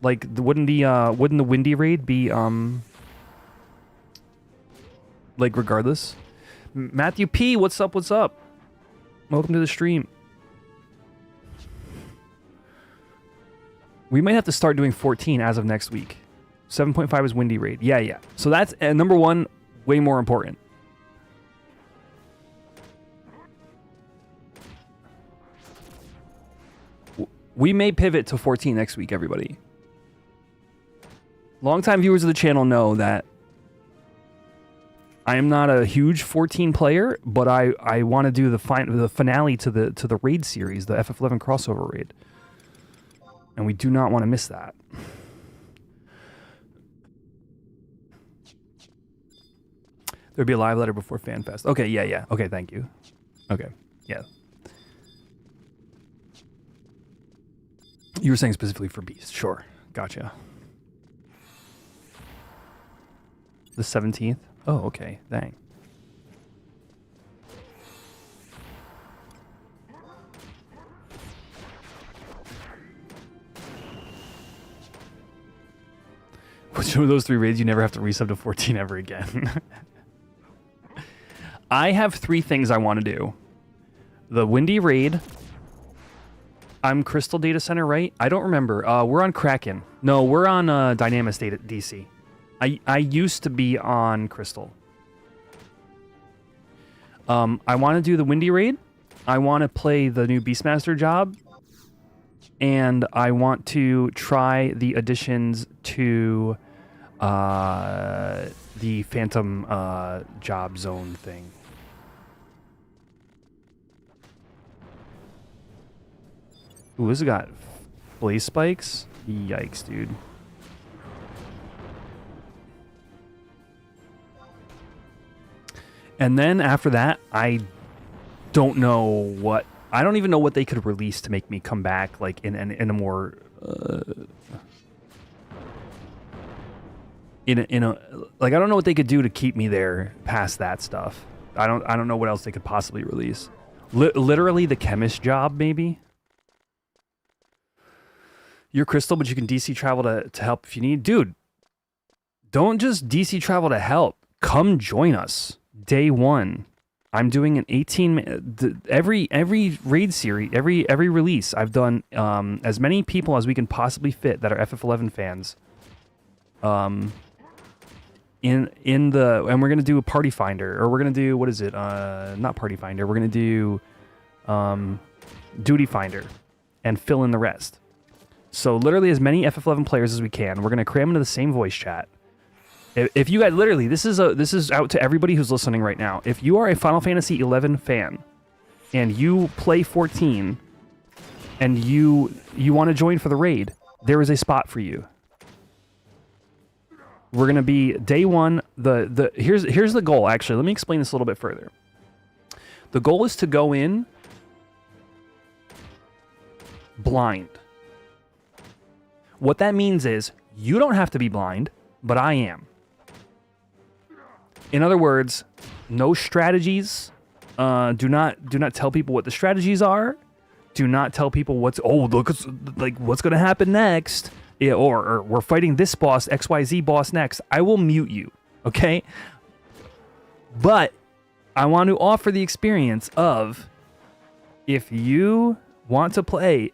Like, wouldn't the Windy raid be like regardless? Matthew P, what's up? What's up? Welcome to the stream. We might have to start doing 14 as of next week. 7.5 is Windy raid. Yeah. So that's number one. Way more important. We may pivot to 14 next week, everybody. Longtime viewers of the channel know that I am not a huge 14 player, but I want to do the finale to the raid series, the FF11 crossover raid. And we do not want to miss that. There'd be a live letter before FanFest. Okay, yeah. Okay, thank you. Okay, yeah. You were saying specifically for Beast. Sure, gotcha. The 17th? Oh, okay, dang. Which one of those 3 raids you never have to resub to 14 ever again? I have 3 things I want to do. The Windy raid. I'm Crystal Data Center, right? I don't remember. We're on Kraken. No, we're on Dynamis Data DC. I used to be on Crystal. I want to do the Windy raid. I want to play the new Beastmaster job. And I want to try the additions to the Phantom job zone thing. Ooh, this has got blaze spikes. Yikes, dude. And then after that, I don't know what... I don't even know what they could release to make me come back, like, in a more... like, I don't know what they could do to keep me there past that stuff. I don't know what else they could possibly release. Literally the chemist job, maybe? You're Crystal, but you can DC travel to help if you need. Dude, don't just DC travel to help. Come join us. Day 1. I'm doing an 18 every raid series, every release. I've done as many people as we can possibly fit that are FF11 fans. In the, and we're gonna do a party finder, or we're gonna do, what is it? Not party finder. We're gonna do duty finder, and fill in the rest. So literally as many FF11 players as we can. We're gonna cram into the same voice chat. If you guys, literally, this is out to everybody who's listening right now. If you are a Final Fantasy XI fan and you play 14 and you want to join for the raid, there is a spot for you. We're gonna be day one. Here's the goal. Actually, let me explain this a little bit further. The goal is to go in blind. What that means is you don't have to be blind, but I am. In other words, no strategies. Do not tell people what the strategies are. Do not tell people what's going to happen next. Yeah, or we're fighting this boss, XYZ boss next. I will mute you, okay? But I want to offer the experience of, if you want to play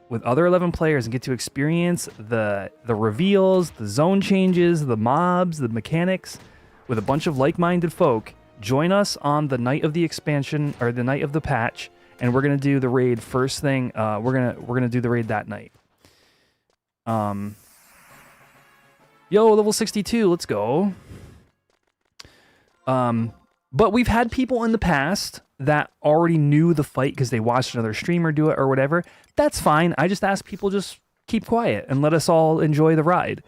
with other 11 players and get to experience the reveals, the zone changes, the mobs, the mechanics, with a bunch of like-minded folk, join us on the night of the expansion, or the night of the patch, and we're gonna do the raid first thing. We're gonna do the raid that night. Yo, level 62, let's go. But we've had people in the past that already knew the fight because they watched another streamer do it or whatever. That's fine. I just ask people just keep quiet and let us all enjoy the ride.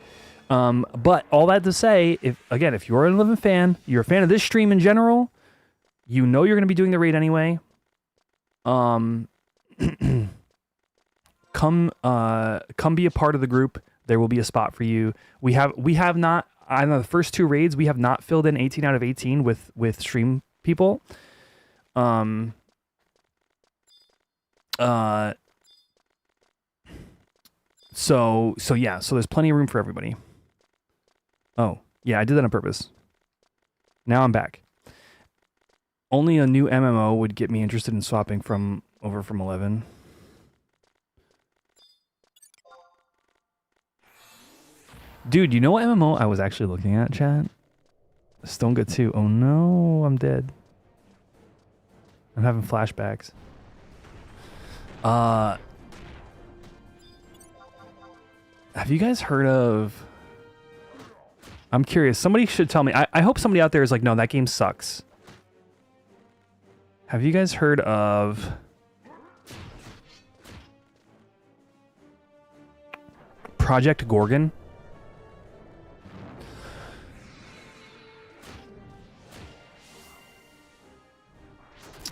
But all that to say, if you're an 11 fan, you're a fan of this stream in general, you know you're going to be doing the raid anyway. Come be a part of the group. There will be a spot for you. We have not, on the first two raids, we have not filled in 18 out of 18 with stream people. So there's plenty of room for everybody. Oh, yeah, I did that on purpose. Now I'm back. Only a new MMO would get me interested in swapping over from 11. Dude, you know what MMO I was actually looking at, chat? Stonega 2. Oh no, I'm dead. I'm having flashbacks. Have you guys heard of... I'm curious. Somebody should tell me. I hope somebody out there is like, no, that game sucks. Have you guys heard of... Project Gorgon?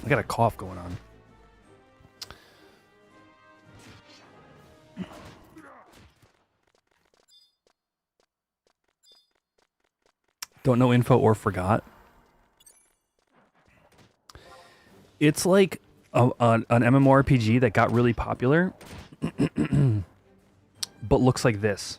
I got a cough going on. Don't know info or forgot. It's like an MMORPG that got really popular, but looks like this.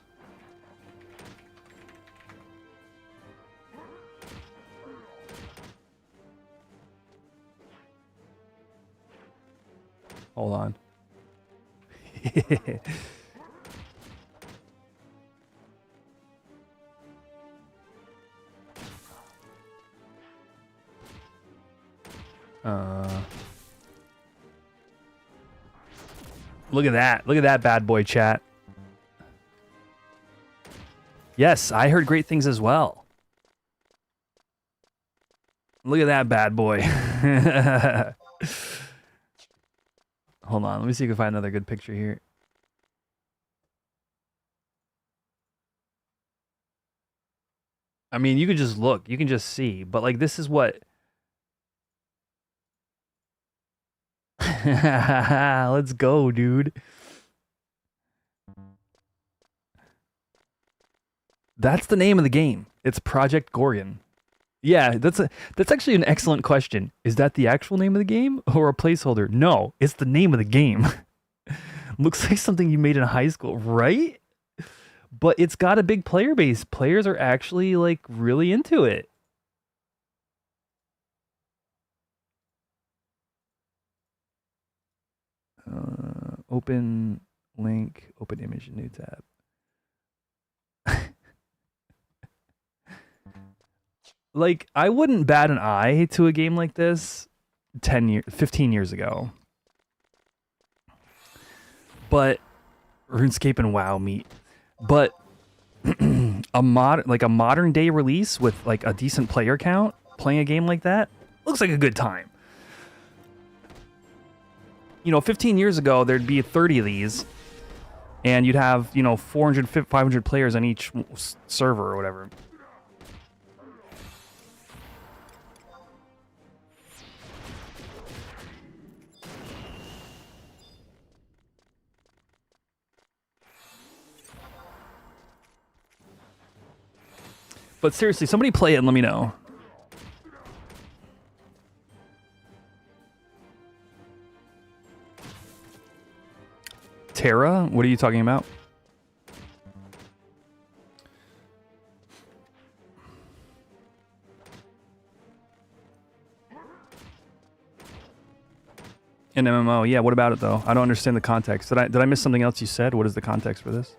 Hold on. Look at that. Look at that bad boy, chat. Yes, I heard great things as well. Look at that bad boy. Hold on, let me see if I can find another good picture here. I mean, you can just look, you can just see, but like this is what... Let's go, dude. That's the name of the game. It's Project Gorgon. Yeah, that's actually an excellent question. Is that the actual name of the game or a placeholder? No, it's the name of the game. Looks like something you made in high school, right? But it's got a big player base. Players are actually like really into it. Open link, open image, new tab. Like, I wouldn't bat an eye to a game like this 15 years ago. But RuneScape and WoW meet. But a modern day release with like a decent player count playing a game like that looks like a good time. You know, 15 years ago there'd be 30 of these and you'd have, you know, 400 500 players on each server or whatever. But seriously, somebody play it and let me know. Terra? What are you talking about? An MMO. Yeah, what about it though? I don't understand the context. Did I miss something else you said? What is the context for this?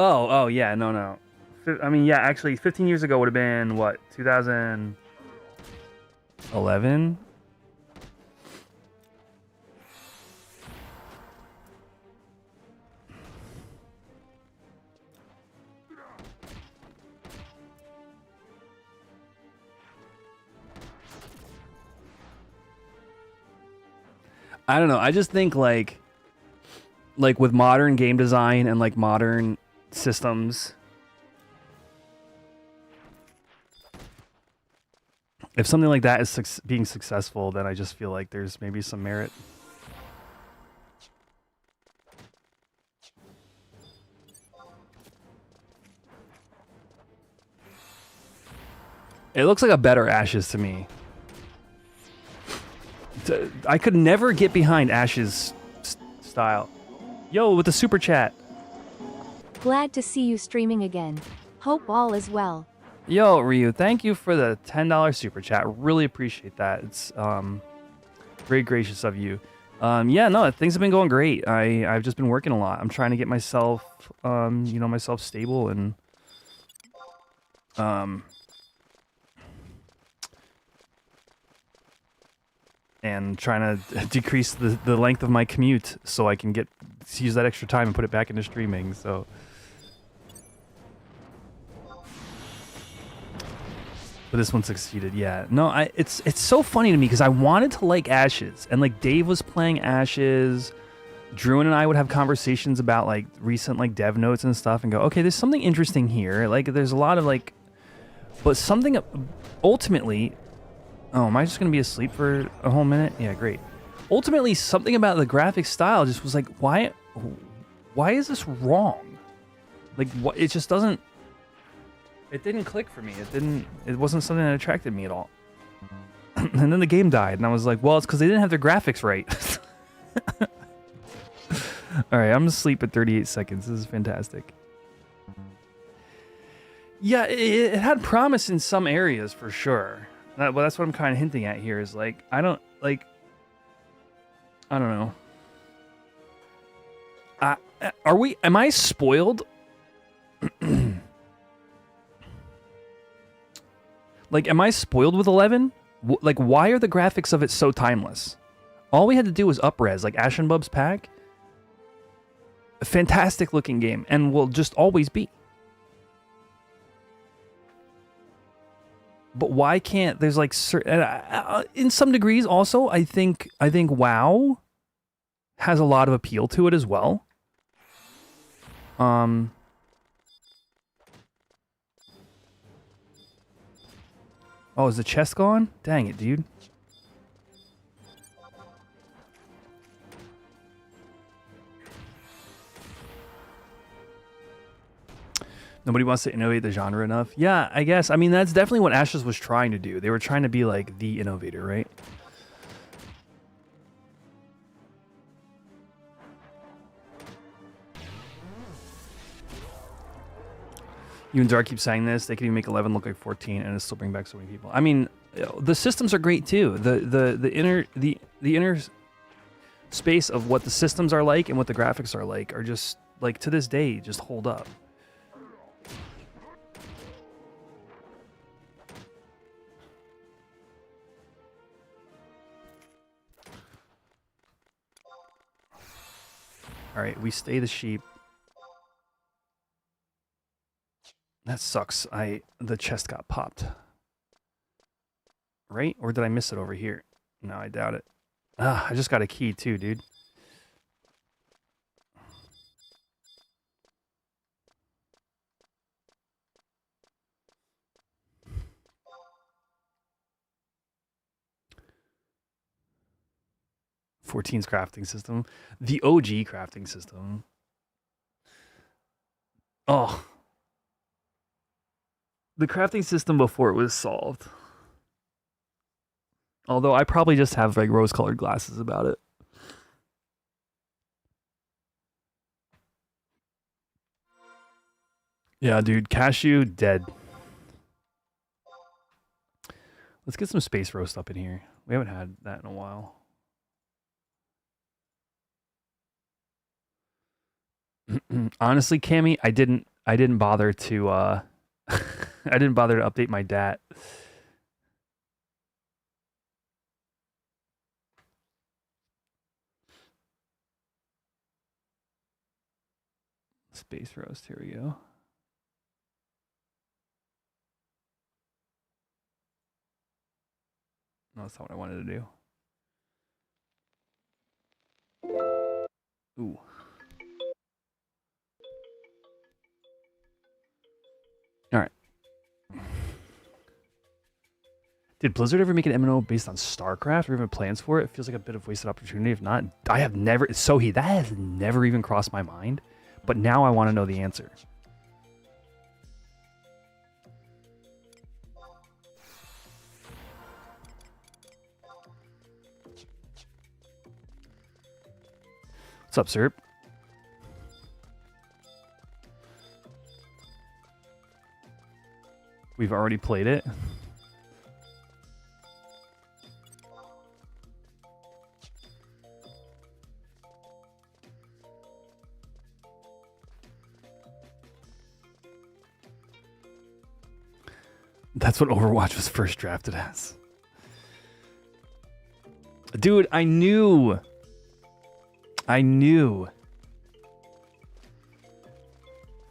Oh, yeah, no. I mean, yeah, actually, 15 years ago would have been, what, 2011? I don't know. I just think, like with modern game design and, like, modern systems, if something like that is being successful, then I just feel like there's maybe some merit. It looks like a better Ashes to me. I could never get behind Ash's style. Yo, with the super chat. Glad to see you streaming again. Hope all is well. Yo, Ryu, thank you for the $10 super chat. Really appreciate that. It's very gracious of you. Yeah, no, things have been going great. I've just been working a lot. I'm trying to get myself, you know, myself stable and trying to decrease the length of my commute so I can use that extra time and put it back into streaming. So. But this one succeeded, yeah. No, it's so funny to me because I wanted to like Ashes, and like Dave was playing Ashes, Drew and I would have conversations about like recent like dev notes and stuff, and go, okay, there's something interesting here. Like there's a lot of like, but something ultimately. Oh, am I just gonna be asleep for a whole minute? Yeah, great. Ultimately, something about the graphic style just was like, why is this wrong? Like, what? It just doesn't. It didn't click for me. It wasn't something that attracted me at all. And then the game died, and I was like, well, it's because they didn't have their graphics right. All right, I'm asleep at 38 seconds. This is fantastic. Yeah, it had promise in some areas for sure. Well, that's what I'm kind of hinting at here is like, I don't know. Am I spoiled? Like, am I spoiled with 11? Like, why are the graphics of it so timeless? All we had to do was up-res, like Ashenbub's pack. A fantastic looking game, and will just always be. But why can't there's like in some degrees also I think WoW has a lot of appeal to it as well. Oh, is the chest gone? Dang it, dude. Nobody wants to innovate the genre enough. Yeah, I guess. I mean, that's definitely what Ashes was trying to do. They were trying to be like the innovator, right? You and Dark keep saying this. They can even make 11 look like 14, and it'll still bring back so many people. I mean, the systems are great too. The inner space of what the systems are like and what the graphics are like are just like to this day just hold up. All right, we stay the sheep. That sucks. The chest got popped. Right? Or did I miss it over here? No, I doubt it. Ah, I just got a key too, dude. '14's crafting system. The OG crafting system. Oh. The crafting system before it was solved. Although I probably just have like rose-colored glasses about it. Yeah, dude, cashew dead. Let's get some space roast up in here. We haven't had that in a while. Honestly, Cammy, I didn't bother to I didn't bother to update my DAT. Space roast, here we go. No, that's not what I wanted to do. Ooh. All right. Did Blizzard ever make an MMO based on StarCraft or even plans for it? It feels like a bit of wasted opportunity. If not, I have never. That has never even crossed my mind. But now I want to know the answer. What's up, sir? We've already played it. That's what Overwatch was first drafted as. Dude, I knew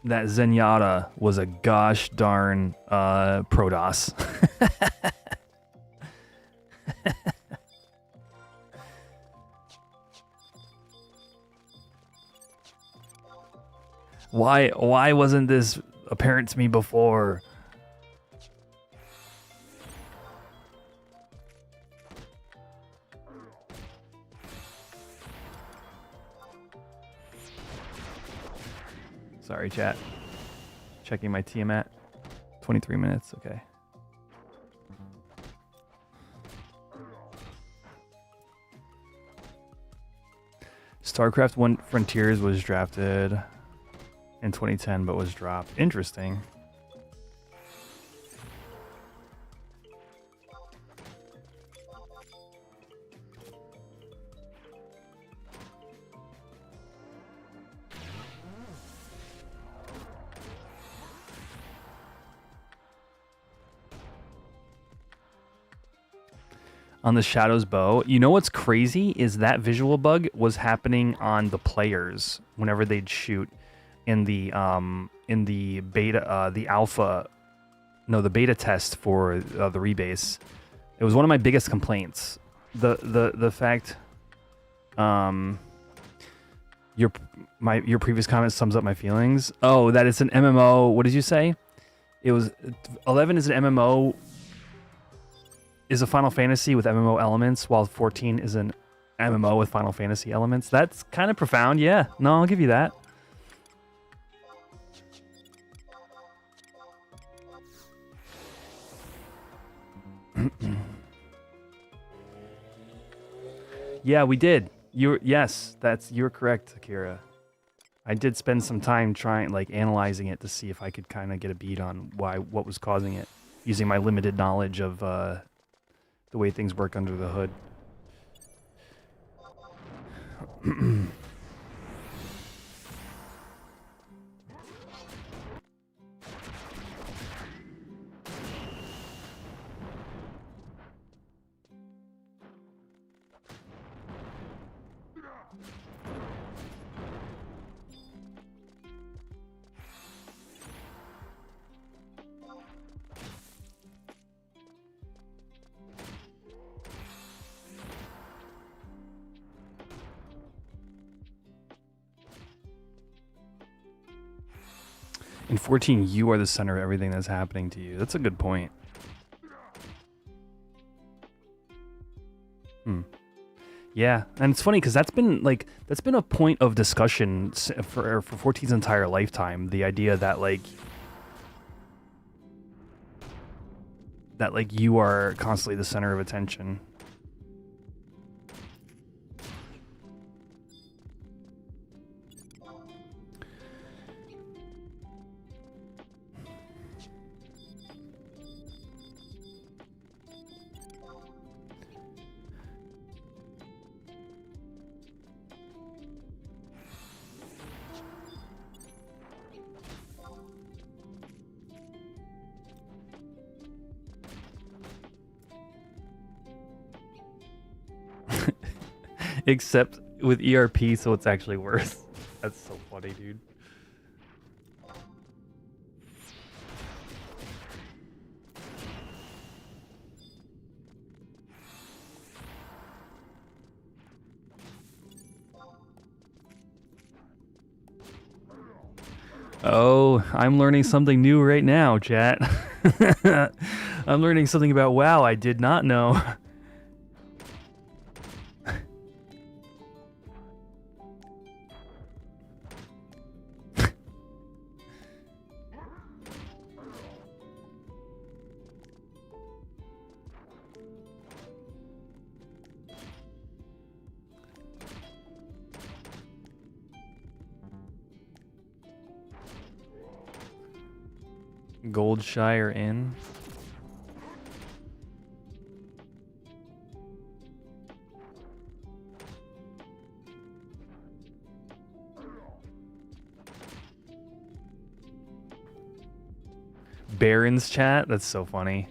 that Zenyatta was a gosh darn Protoss. Why wasn't this apparent to me before? Sorry, chat. Checking my Tiamat. 23 minutes, okay. StarCraft 1 Frontiers was drafted in 2010, but was dropped. Interesting. On the Shadow's bow. You know what's crazy is that visual bug was happening on the players whenever they'd shoot in the beta, the alpha, no, the beta test for the rebase. It was one of my biggest complaints. The fact, your previous comment sums up my feelings. Oh, that it's an MMO. What did you say? It was 11 is an MMO. Is a Final Fantasy with MMO elements, while 14 is an MMO with Final Fantasy elements. That's kind of profound, yeah. No, I'll give you that. Yeah, we did. You're correct, Akira. I did spend some time trying, like, analyzing it to see if I could kind of get a beat on what was causing it, using my limited knowledge of the way things work under the hood. 14, you are the center of everything that's happening to you. That's a good point. Yeah, and it's funny because that's been a point of discussion for 14's entire lifetime. The idea that you are constantly the center of attention. Except with ERP, so it's actually worse. That's so funny, dude. Oh, I'm learning something new right now, chat. I'm learning something about WoW I did not know. Goldshire Inn. Baron's chat? That's so funny.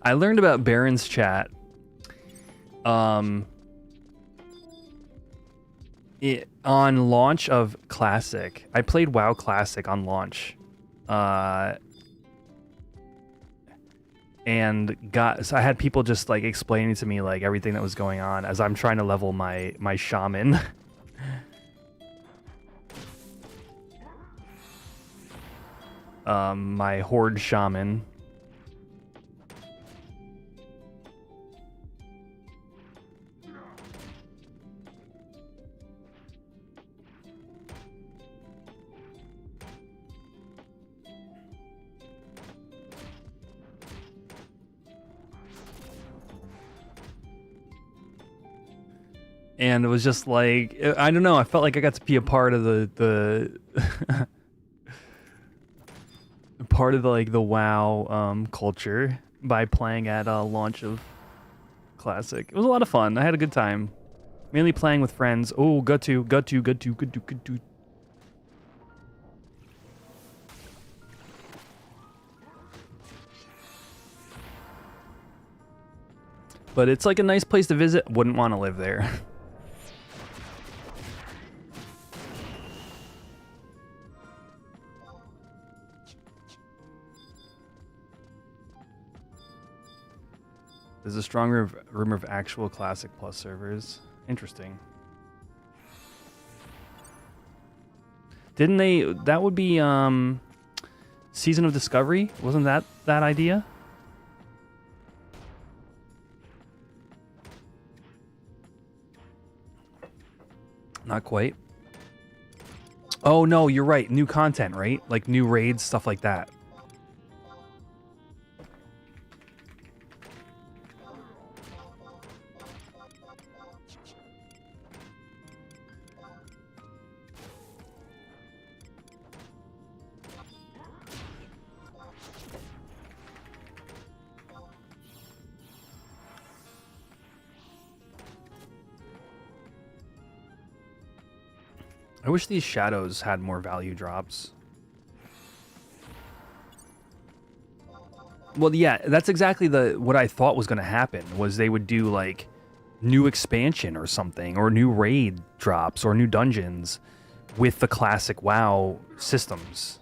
I learned about Baron's chat on launch of Classic. I played WoW Classic on launch. And so I had people just like explaining to me like everything that was going on as I'm trying to level my shaman. My horde shaman. And it was just like, I don't know, I felt like I got to be a part of the part of the WoW culture by playing at launch of Classic. It was a lot of fun. I had a good time. Mainly playing with friends. Oh, got to. But it's like a nice place to visit. Wouldn't want to live there. There's a strong rumor of actual Classic Plus servers. Interesting. Didn't they... That would be Season of Discovery? Wasn't that idea? Not quite. Oh, no, you're right. New content, right? Like new raids, stuff like that. I wish these shadows had more value drops. Well, yeah, that's exactly what I thought was going to happen, was they would do, like, new expansion or something, or new raid drops, or new dungeons with the classic WoW systems.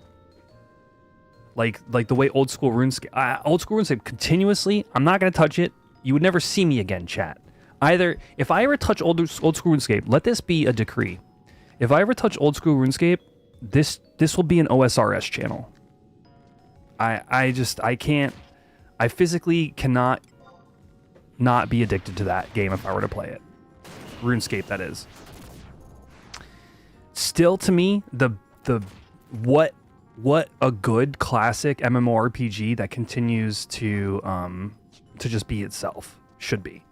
Like the way old school RuneScape continuously, I'm not going to touch it. You would never see me again, chat. Either, if I ever touch old school RuneScape, let this be a decree. If I ever touch old school RuneScape, this will be an OSRS channel. I can't, I physically cannot not be addicted to that game if I were to play it. RuneScape, that is. Still, to me, what a good classic MMORPG that continues to just be itself should be.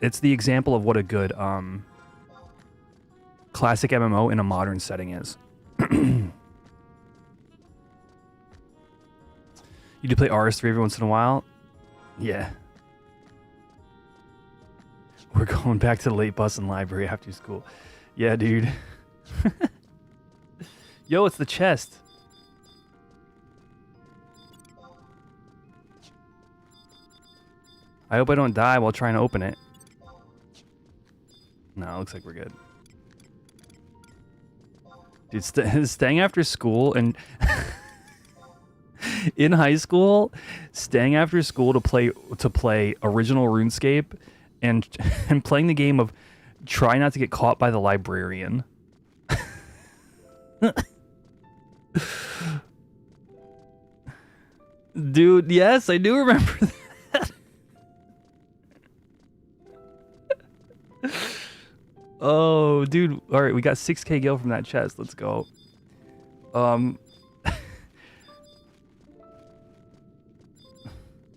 It's the example of what a good classic MMO in a modern setting is. You do play RS3 every once in a while? Yeah. We're going back to the late bus and library after school. Yeah, dude. Yo, it's the chest. I hope I don't die while trying to open it. No, it looks like we're good. Dude, staying after school and... in high school, staying after school to play original RuneScape and playing the game of try not to get caught by the librarian. Dude, yes, I do remember that. Oh, dude. All right, we got 6k gil from that chest. Let's go.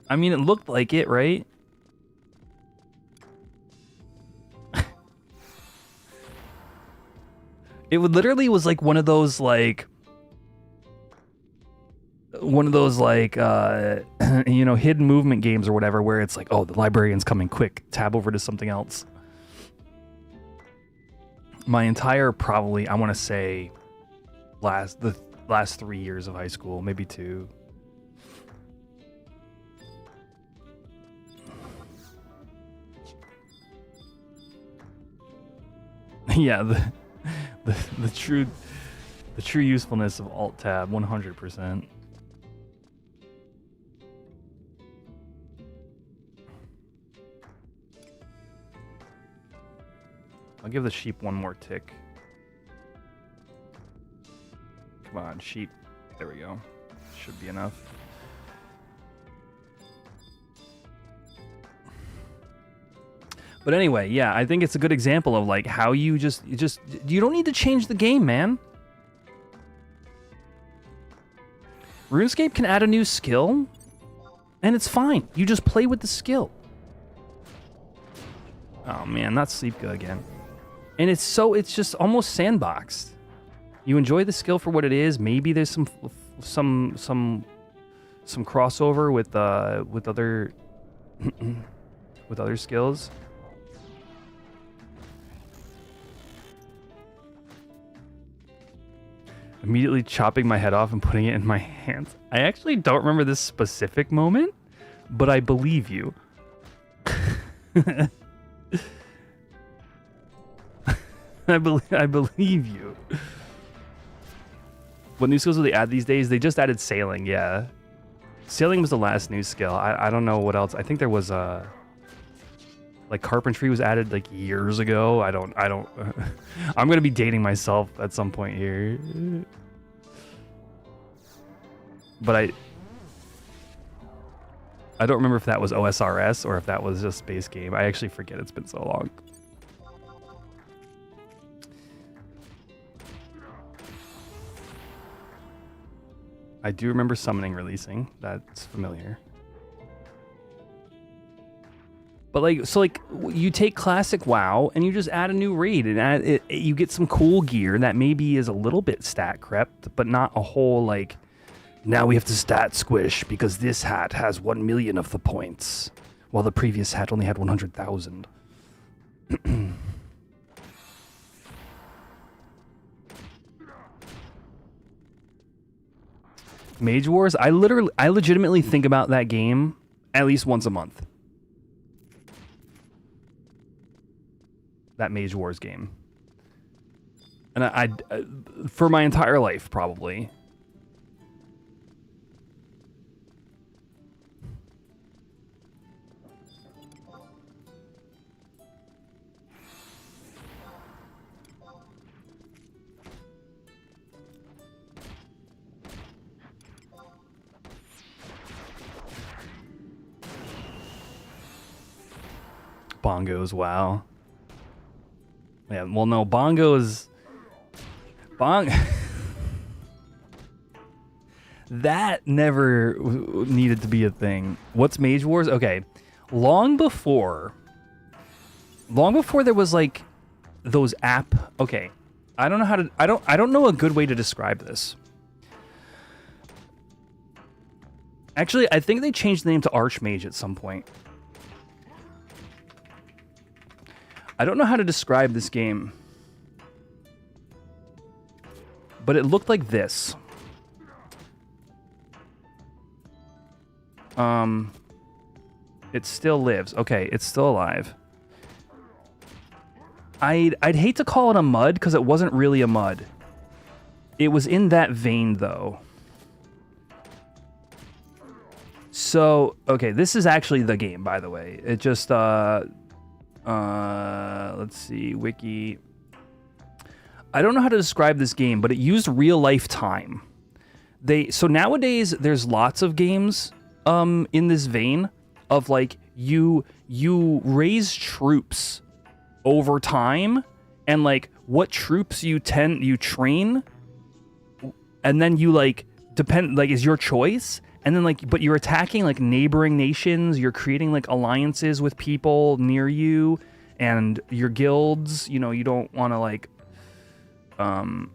I mean, it looked like it, right? It would literally was like one of those like you know, hidden movement games or whatever, where it's like, oh, the librarian's coming, quick, tab over to something else. My entire, probably, I want to say the last 3 years of high school, maybe 2. Yeah, the true usefulness of alt tab, 100%. I'll give the sheep one more tick. Come on, sheep. There we go. Should be enough. But anyway, yeah, I think it's a good example of like how you you don't need to change the game, man. RuneScape can add a new skill, and it's fine. You just play with the skill. Oh man, not Sleepka again. And it's just almost sandboxed. You enjoy the skill for what it is. Maybe there's some crossover with other with other skills. Immediately chopping my head off and putting it in my hands. I actually don't remember this specific moment, but I believe you. I believe you. What new skills do they add these days? They just added sailing, yeah. Sailing was the last new skill. I don't know what else. I think there was like carpentry was added like years ago. I don't I'm gonna be dating myself at some point here. But I don't remember if that was OSRS or if that was just base game. I actually forget, it's been so long. I do remember summoning releasing. That's familiar. But like, so like, you take classic WoW and you just add a new raid and you get some cool gear that maybe is a little bit stat crept, but not a whole like, now we have to stat squish because this hat has 1 million of the points, while the previous hat only had 100,000. Mage Wars. I legitimately think about that game at least once a month. That Mage Wars game. And I for my entire life, probably. Bongos, wow. Yeah, well, no, bongos... That never needed to be a thing. What's Mage Wars? Okay, long before there was like those app. Okay, I don't know how to. I don't know a good way to describe this. Actually, I think they changed the name to Archmage at some point. I don't know how to describe this game, but it looked like this. It still lives. Okay, it's still alive. I'd hate to call it a mud because it wasn't really a mud. It was in that vein though. So, okay, this is actually the game, by the way. It just let's see, wiki. I don't know how to describe this game, but it used real life time. So nowadays there's lots of games in this vein of like you raise troops over time, and like what troops you train, and then you like depend like is your choice, and then like but you're attacking like neighboring nations, you're creating like alliances with people near you and your guilds. You know, you don't want to like you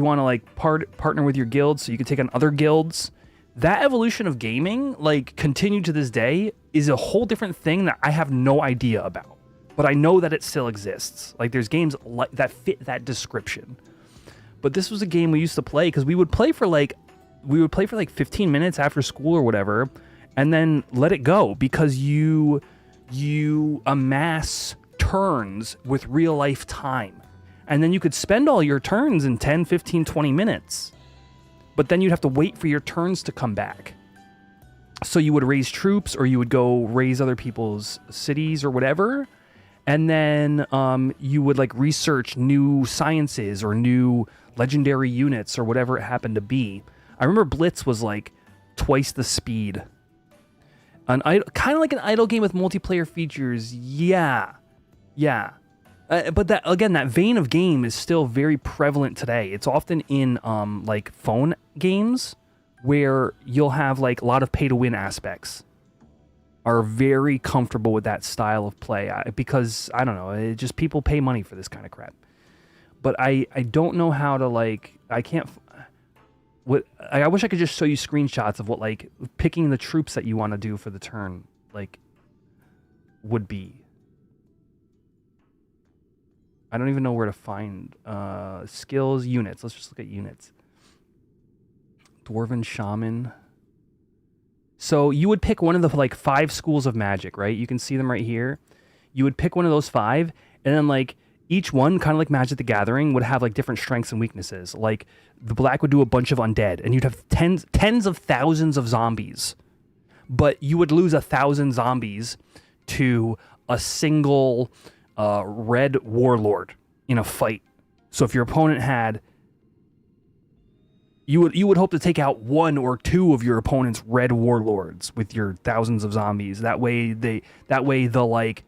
want to like partner with your guild so you can take on other guilds. That evolution of gaming, like, continued to this day, is a whole different thing that I have no idea about. But I know that it still exists. Like, there's games that fit that description. But this was a game we used to play because we would play for like 15 minutes after school or whatever, and then let it go because you amass turns with real life time. And then you could spend all your turns in 10, 15, 20 minutes. But then you'd have to wait for your turns to come back. So you would raise troops, or you would go raise other people's cities or whatever. And then you would like research new sciences or new legendary units or whatever it happened to be. I remember Blitz was like twice the speed. Kind of like an idle game with multiplayer features. Yeah. But that, again, that vein of game is still very prevalent today. It's often in like phone games where you'll have like a lot of pay to win aspects. Are very comfortable with that style of play because I don't know, it just people pay money for this kind of crap. But I don't know how to like I wish I could just show you screenshots of what like picking the troops that you want to do for the turn like would be. I don't even know where to find skills, units. Let's just look at units. Dwarven Shaman. So you would pick one of the like 5 schools of magic, right? You can see them right here. You would pick one of those 5, and then like each one, kind of like Magic the Gathering, would have like different strengths and weaknesses. Like the black would do a bunch of undead, and you'd have tens of thousands of zombies. But you would lose 1,000 zombies to a single red warlord in a fight. So if your opponent had, you would hope to take out 1 or 2 of your opponent's red warlords with your thousands of zombies. That way the like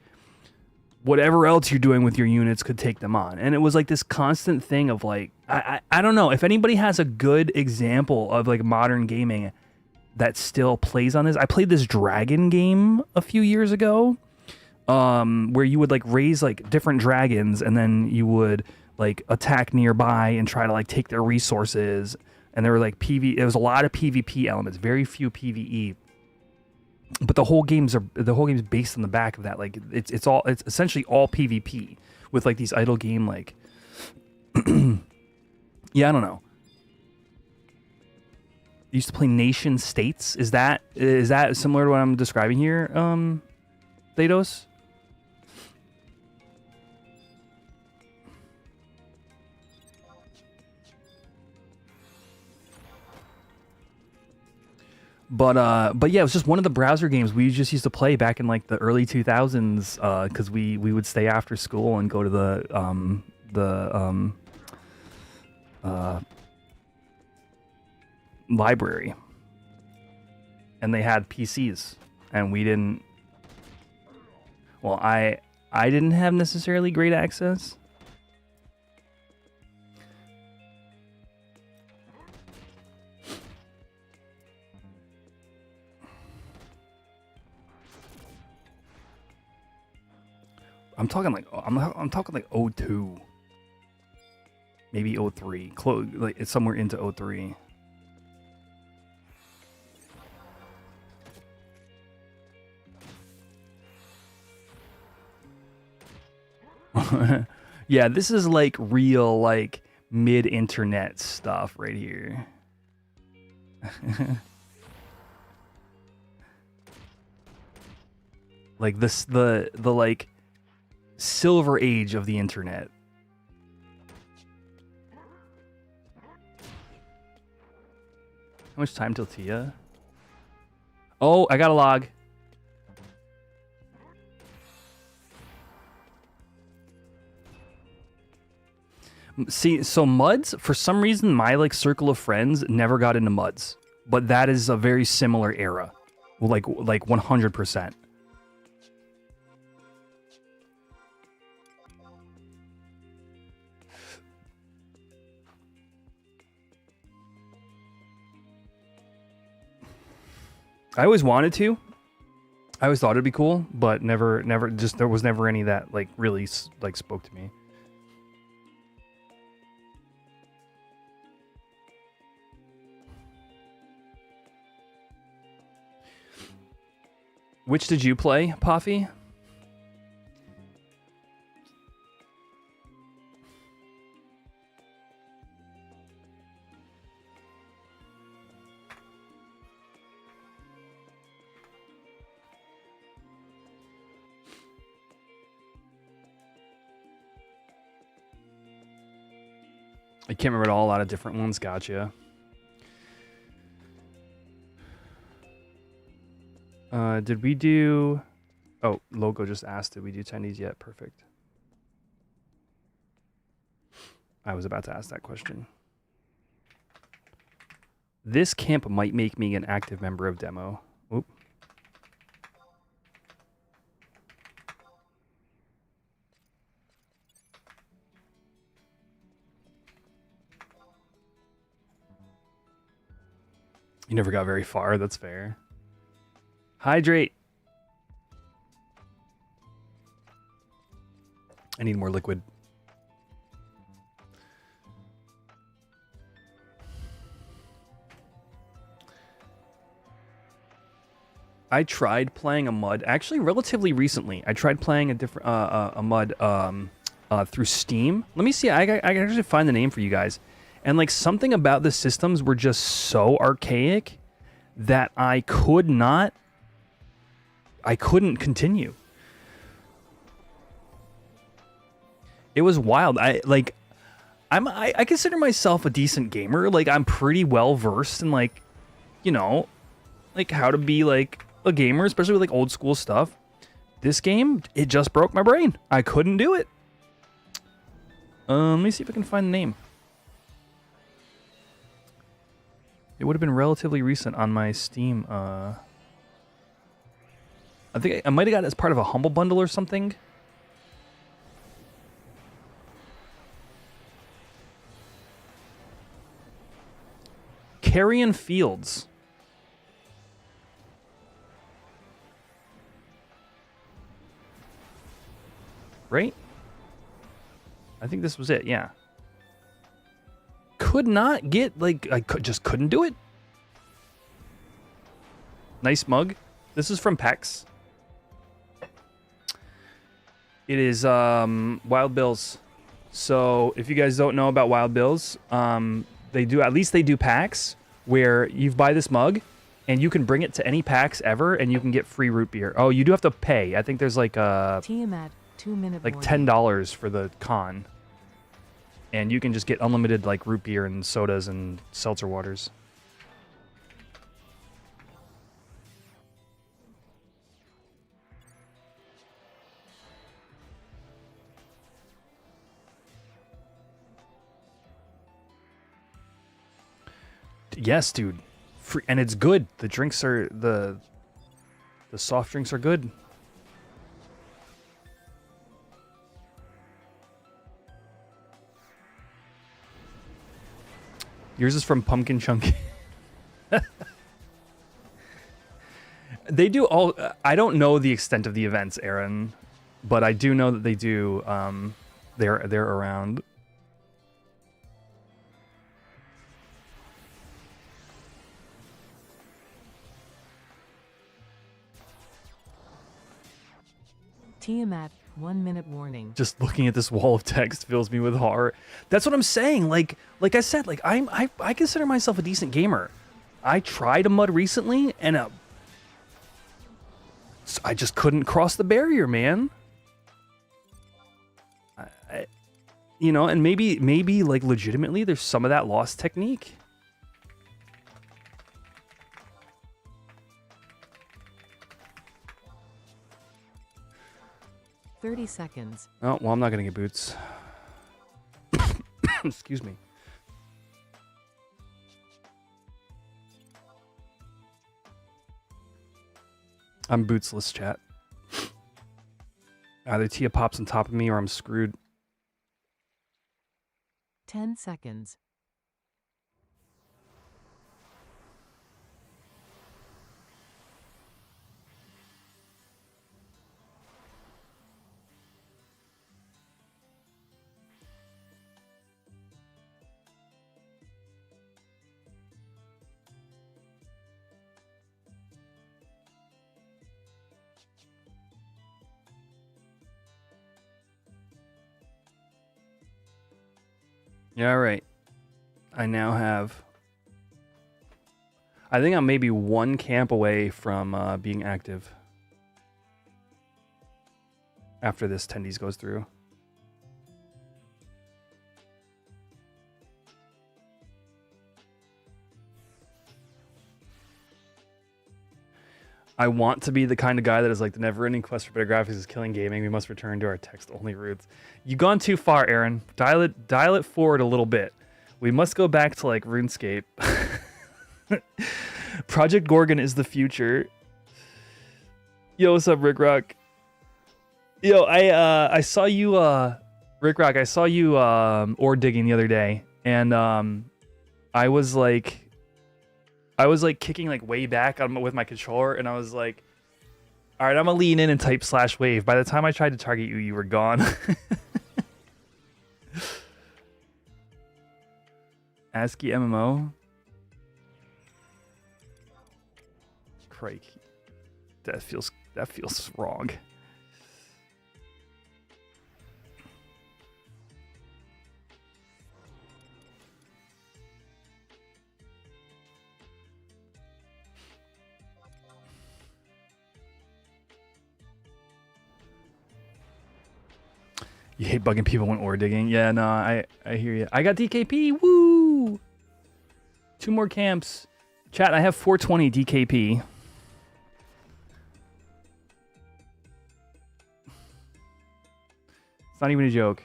whatever else you're doing with your units could take them on. And it was like this constant thing of like I don't know if anybody has a good example of like modern gaming that still plays on this. I played this dragon game a few years ago. Where you would like raise like different dragons, and then you would like attack nearby and try to like take their resources. And there were like it was a lot of PvP elements, very few PvE. But the whole game's based on the back of that. Like it's essentially all PvP with like these idle game like yeah, I don't know. used to play nation states. Is that similar to what I'm describing here, Thados? But yeah, it was just one of the browser games we just used to play back in like the early 2000s, because we would stay after school and go to the library, and they had PCs, and we didn't. Well, I didn't have necessarily great access. I'm talking like I'm talking like '02, maybe '03, close, like it's somewhere into '03. Yeah, this is like real like mid-internet stuff right here. Like this, the like silver age of the internet. How much time till Tia? Oh, I got a log. See, so MUDs, for some reason, my like circle of friends never got into MUDs, but that is a very similar era, like 100%. I always wanted to. I always thought it'd be cool, but never, just there was never any that like really like spoke to me. Which did you play, Poffy? I can't remember at all. A lot of different ones. Gotcha. Did we do... Oh, Logo just asked, did we do tendies yet? Perfect. I was about to ask that question. This camp might make me an active member of demo. Oop. You never got very far, that's fair. Hydrate. I need more liquid. I tried playing a MUD actually relatively recently. I tried playing a different a MUD through Steam. Let me see. I can actually find the name for you guys. And like something about the systems were just so archaic that I couldn't continue. It was wild. I consider myself a decent gamer. Like I'm pretty well versed in like, you know, like how to be like a gamer, especially with like old school stuff. This game, it just broke my brain. I couldn't do it. Let me see if I can find the name. It would have been relatively recent on my Steam. I think I might have got it as part of a Humble Bundle or something. Carrion Fields. Right? I think this was it, yeah. Could not get, like, just couldn't do it. Nice mug. This is from PEX. It is Wild Bills. So if you guys don't know about Wild Bills, they do, at least they do packs where you buy this mug, and you can bring it to any PAX ever, and you can get free root beer. Oh, you do have to pay. I think there's like Tiamat, 2-minute like warning. $10 for the con, and you can just get unlimited like root beer and sodas and seltzer waters. Yes, dude. Free, and it's good. The drinks are the soft drinks are good. Yours is from Pumpkin Chunky. They do all. I don't know the extent of the events, Aaron, but I do know that they do. They're around. Tiamat, 1-minute warning. Just looking at this wall of text fills me with horror. That's what I'm saying. Like I said, like I consider myself a decent gamer. I tried a mud recently, and I just couldn't cross the barrier, man. You know, and maybe like legitimately, there's some of that lost technique. 30 seconds. Oh, well, I'm not going to get boots. Excuse me. I'm bootsless, chat. Either Tia pops on top of me or I'm screwed. 10 seconds. Yeah, all right. I now have... I think I'm maybe one camp away from being active. After this Tendies goes through. I want to be the kind of guy that is like, the never-ending quest for better graphics is killing gaming. We must return to our text-only roots. You've gone too far, Aaron. Dial it forward a little bit. We must go back to like RuneScape. Project Gorgon is the future. Yo, what's up, Rick Rock? Yo, I saw you, Rick Rock. I saw you ore digging the other day, and I was like kicking like way back with my controller, and I was like, all right, I'm gonna lean in and type /wave. By the time I tried to target you, you were gone. ASCII MMO. Crike. That feels wrong. You hate bugging people when ore digging. Yeah, no, I hear you. I got DKP. Woo! 2 more camps. Chat, I have 420 DKP. It's not even a joke.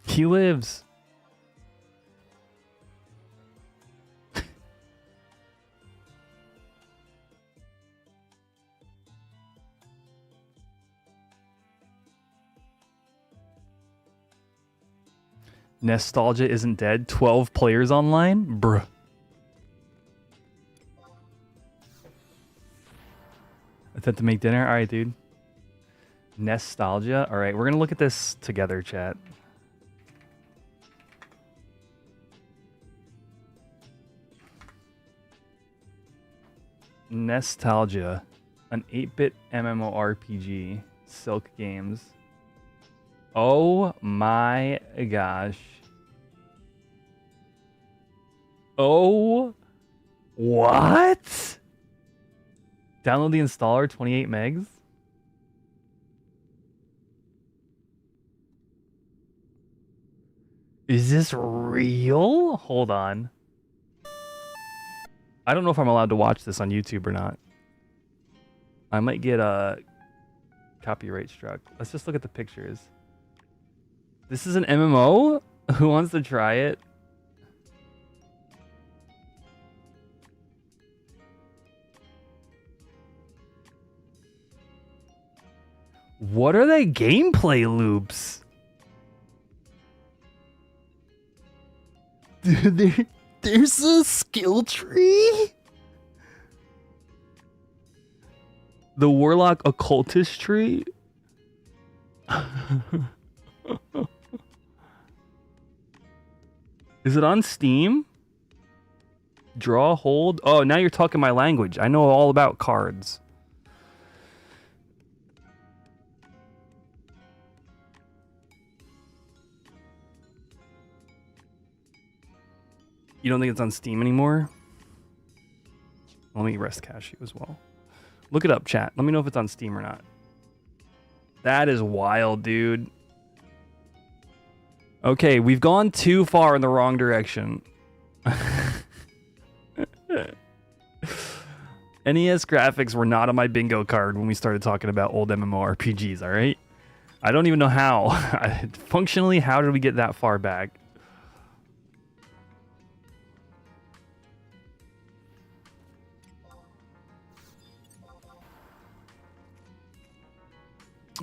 He lives. Nostalgia isn't dead. 12 players online? Bruh. Attempt to make dinner? Alright, dude. Nostalgia? Alright, we're gonna look at this together, chat. Nostalgia, an 8-bit MMORPG, Silk Games. Oh my gosh. Oh, what? Download the installer, 28 megs. Is this real? Hold on. I don't know if I'm allowed to watch this on YouTube or not. I might get a copyright struck. Let's just look at the pictures. This is an MMO? Who wants to try it? What are they gameplay loops? There's a skill tree? The Warlock Occultist tree? Is it on Steam? Draw, hold. Oh, now you're talking my language. I know all about cards. You don't think it's on Steam anymore? Let me rest cache you as well. Look it up, chat. Let me know if it's on Steam or not. That is wild, dude. Okay, we've gone too far in the wrong direction. NES graphics were not on my bingo card when we started talking about old MMORPGs, all right? I don't even know how. Functionally, how did we get that far back?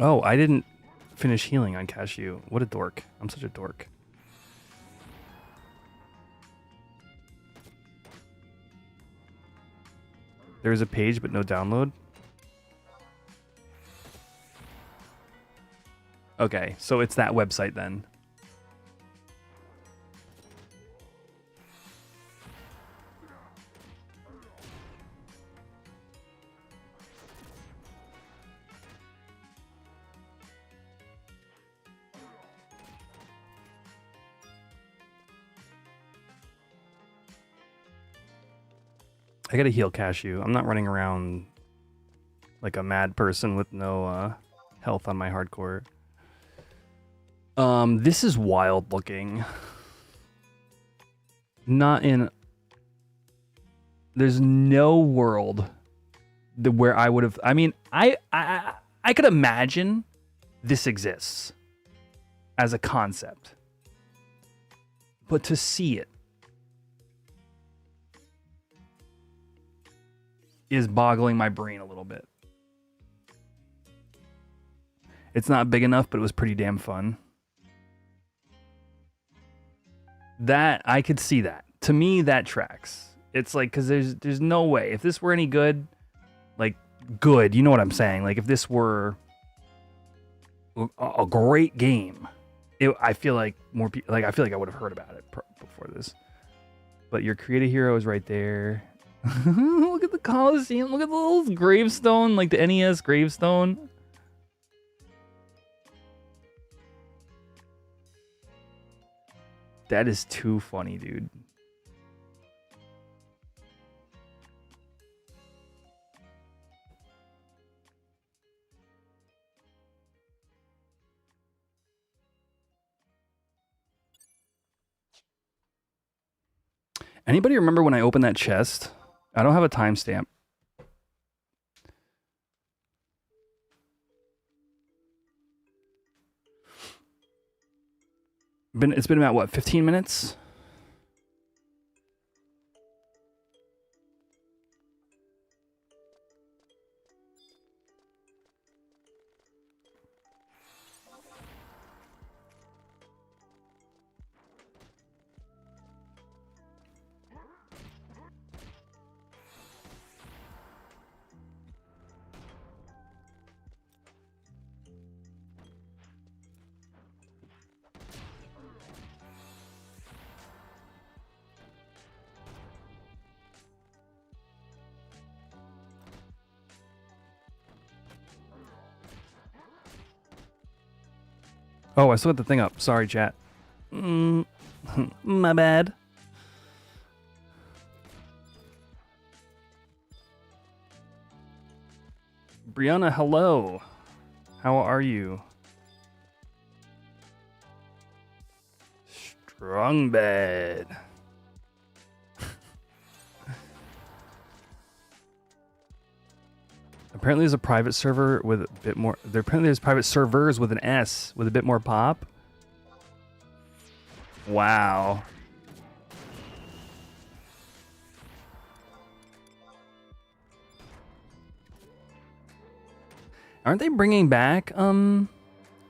Oh, I didn't finish healing on Cashew. What a dork. I'm such a dork. There's a page, but no download. Okay, so it's that website then. I gotta heal Cashew. I'm not running around like a mad person with no health on my hardcore. This is wild looking. Not in... There's no world where I would have... I mean, I could imagine this exists as a concept. But to see it is boggling my brain a little bit. It's not big enough, but it was pretty damn fun. That, I could see that. To me, that tracks. It's like, because there's no way. If this were any good, like, good, you know what I'm saying? Like, if this were a great game, I feel like more people, like, I feel like I would have heard about it before this. But your creative hero is right there. Look at the Coliseum. Look at the little gravestone, like the NES gravestone. That is too funny, dude. Anybody remember when I opened that chest? I don't have a timestamp. It's been about, what, 15 minutes? Oh, I still got the thing up. Sorry, chat. My bad. Brianna, hello. How are you? Strong bed. Apparently, there's a private server with a bit more. Apparently, there's private servers with an S with a bit more pop. Wow. Aren't they bringing back? Wasn't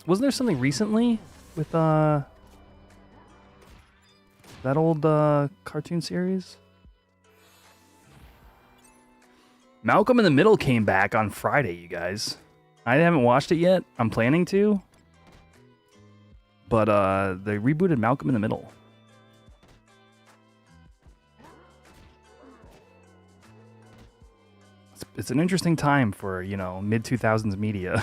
there something recently with that old cartoon series? Malcolm in the Middle came back on Friday, you guys. I haven't watched it yet. I'm planning to. But they rebooted Malcolm in the Middle. It's an interesting time for, you know, mid-2000s media.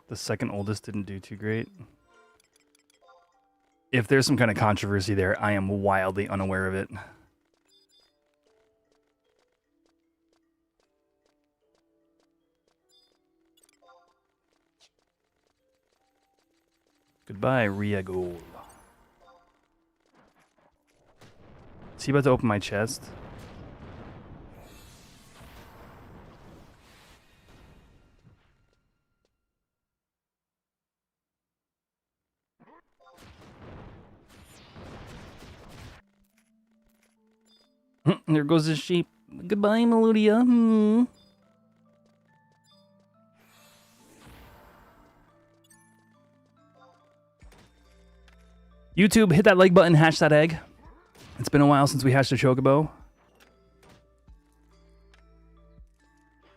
The second oldest didn't do too great. If there's some kind of controversy there, I am wildly unaware of it. Goodbye, Riagol. Is he about to open my chest? There goes the sheep. Goodbye, Melodia. YouTube, hit that like button, hash that egg. It's been a while since we hashed a chocobo.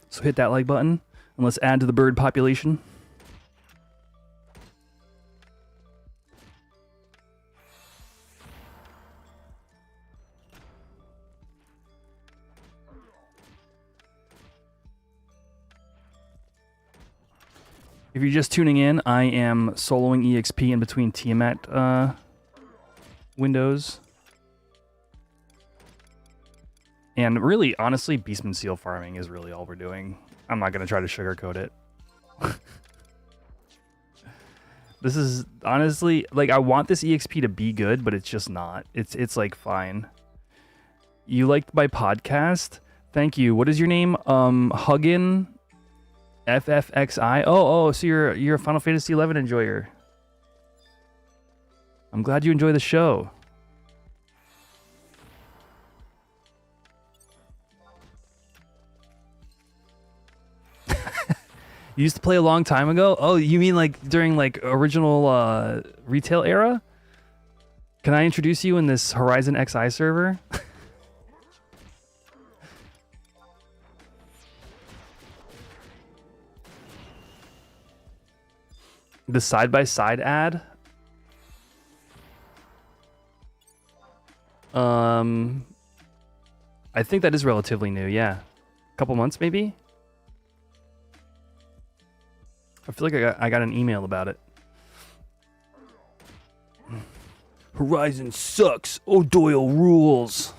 So hit that like button, and let's add to the bird population. If you're just tuning in, I am soloing EXP in between Tiamat windows. And really, honestly, Beastman Seal farming is really all we're doing. I'm not going to try to sugarcoat it. This is, honestly, like, I want this EXP to be good, but it's just not. It's like, fine. You liked my podcast? Thank you. What is your name? Huggin FFXI. Oh, so you're a Final Fantasy XI enjoyer. I'm glad you enjoy the show. You used to play a long time ago? Oh, you mean like during like original retail era? Can I introduce you in this Horizon XI server? The side-by-side ad? I think that is relatively new, yeah. A couple months, maybe? I feel like I got an email about it. Horizon sucks. O'Doyle rules.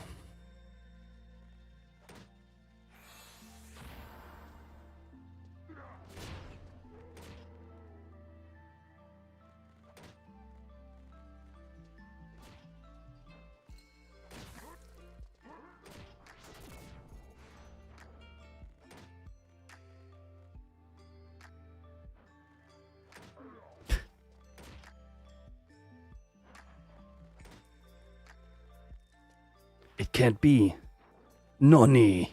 It can't be. Noni.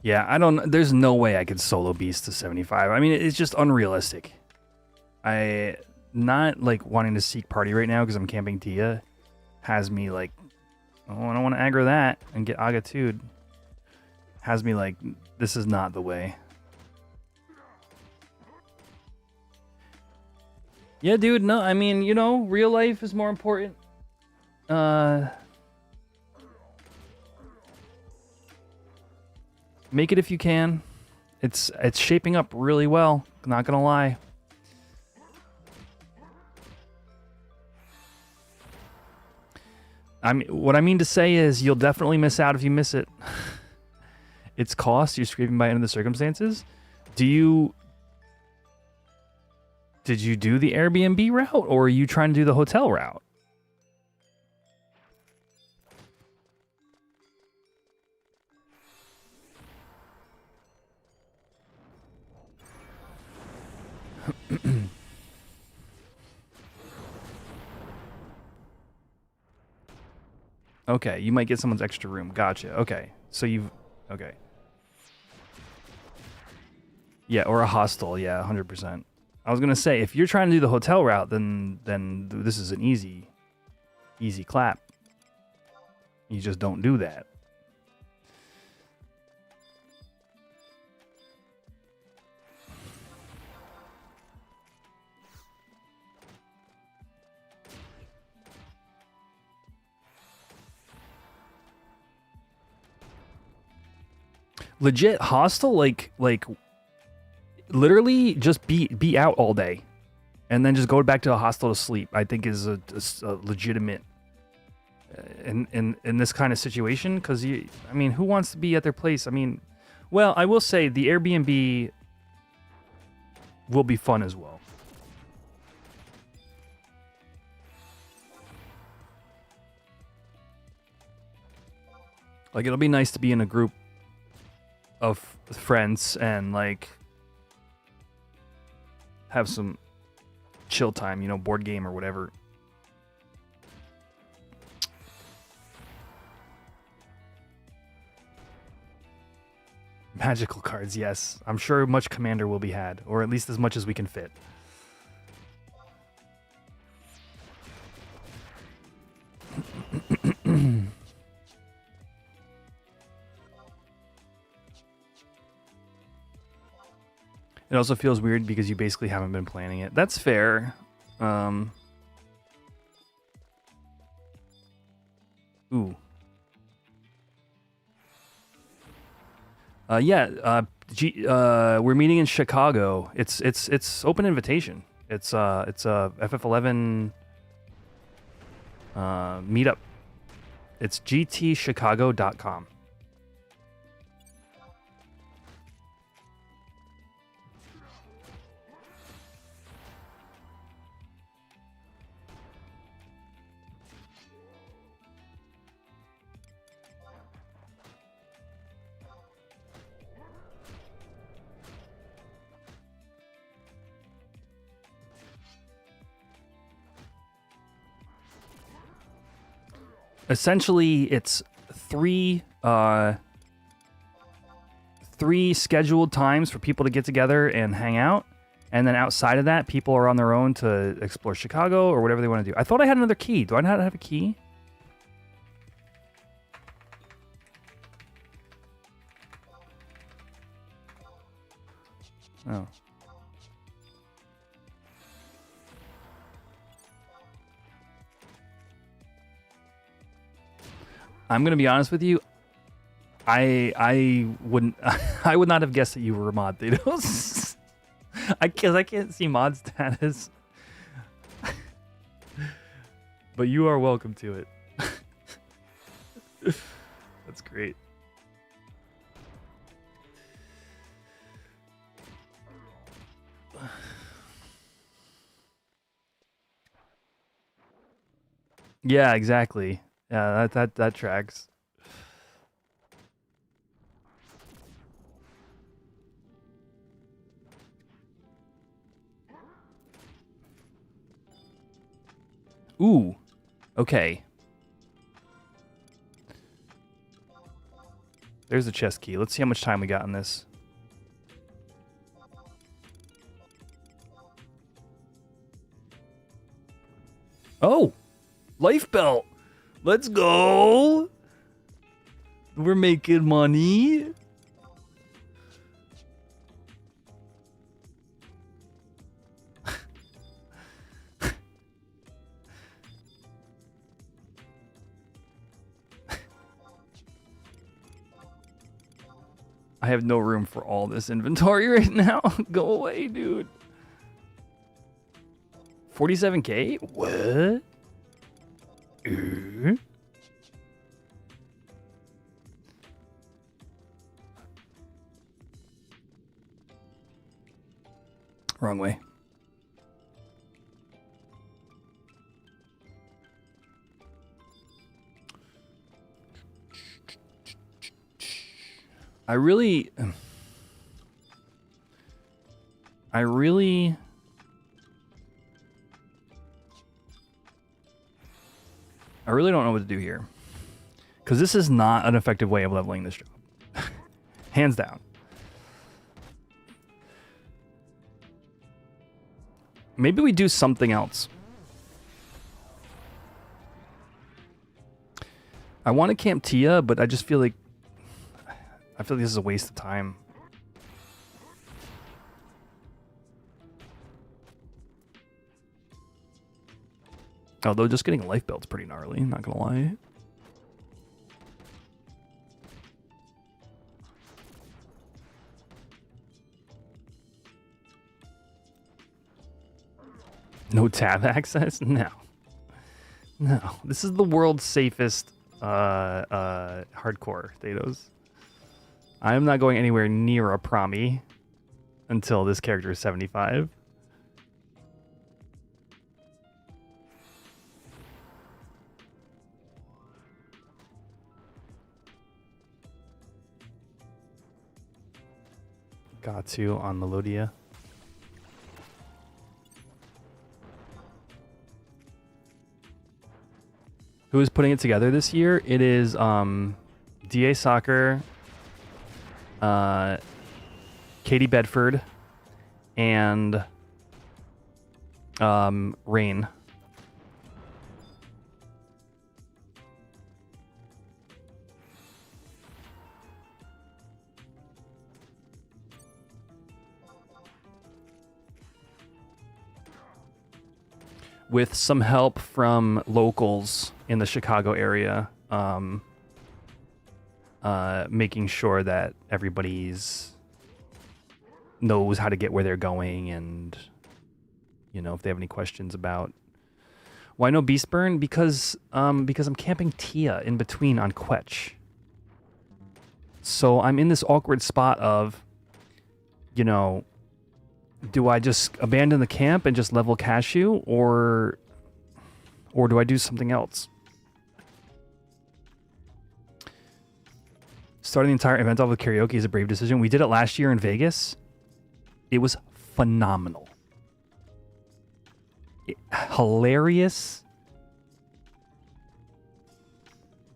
Yeah, I don't. There's no way I could solo beast to 75. I mean, it's just unrealistic. I not like wanting to seek party right now because I'm camping Tia has me like, oh, I don't want to aggro that and get Agatude. Has me like, this is not the way. Yeah, dude. No, I mean, you know, real life is more important. Make it if you can. It's shaping up really well. Not gonna lie. What I mean to say is you'll definitely miss out if you miss it. It's cost. You're scraping by under the circumstances. Did you do the Airbnb route or are you trying to do the hotel route? Okay, you might get someone's extra room. Gotcha. Okay. So you've... Okay. Yeah, or a hostel. Yeah, 100%. I was going to say, if you're trying to do the hotel route, then this is an easy clap. You just don't do that. Legit hostel, like literally just be out all day and then just go back to a hostel to sleep, I think is a legitimate in this kind of situation. Because I mean, who wants to be at their place? I mean, well, I will say the Airbnb will be fun as well. Like, it'll be nice to be in a group of friends and like have some chill time, you know, board game or whatever. Magical cards, yes. I'm sure much commander will be had, or at least as much as we can fit. It also feels weird because you basically haven't been planning it. That's fair. Ooh. Yeah. We're meeting in Chicago. It's open invitation. It's a FF11 meetup. It's gtchicago.com. Essentially, it's three scheduled times for people to get together and hang out, and then outside of that, people are on their own to explore Chicago or whatever they want to do. I thought I had another key. Do I not have a key? Oh. I'm gonna be honest with you. I wouldn't. I would not have guessed that you were a mod, Thanos. I can't see mod status. But you are welcome to it. That's great. Yeah, exactly. Yeah, that tracks. Ooh. Okay. There's the chest key. Let's see how much time we got on this. Oh, life belt. Let's go. We're making money. I have no room for all this inventory right now. Go away, dude. 47K? What? Wrong way. I really don't know what to do here. Because this is not an effective way of leveling this job. Hands down. Maybe we do something else. I want to camp Tia, but I just feel like this is a waste of time. Although just getting a life belt's pretty gnarly, not gonna lie. No tab access? No. No. This is the world's safest hardcore, Thanos. I am not going anywhere near a Promi until this character is 75. Got to on Melodia. Who is putting it together this year? It is DA Soccer, Katie Bedford, and Rain. With some help from locals in the Chicago area, making sure that everybody's knows how to get where they're going, and if they have any questions about why no Beastburn, because I'm camping Tia in between on Quetch, so I'm in this awkward spot of, do I just abandon the camp and just level Cashew, or do I do something else? Starting the entire event off with karaoke is a brave decision. We did it last year in Vegas. It was phenomenal. Hilarious.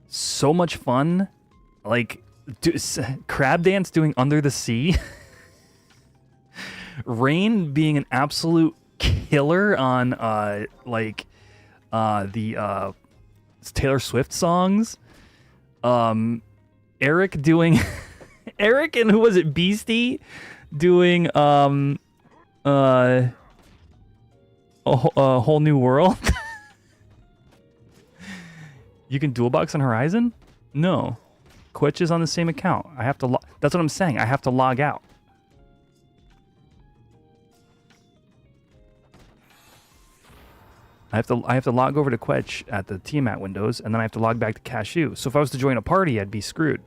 So much fun. Like, crab dance doing Under the Sea. Rain being an absolute killer on the Taylor Swift songs. Eric doing Eric and who was it? Beastie doing a whole new world. You can dual box on Horizon? No. Quitch is on the same account. I have to that's what I'm saying. I have to log out. I have to log over to Quetch at the Tiamat windows, and then I have to log back to Cashew. So if I was to join a party, I'd be screwed.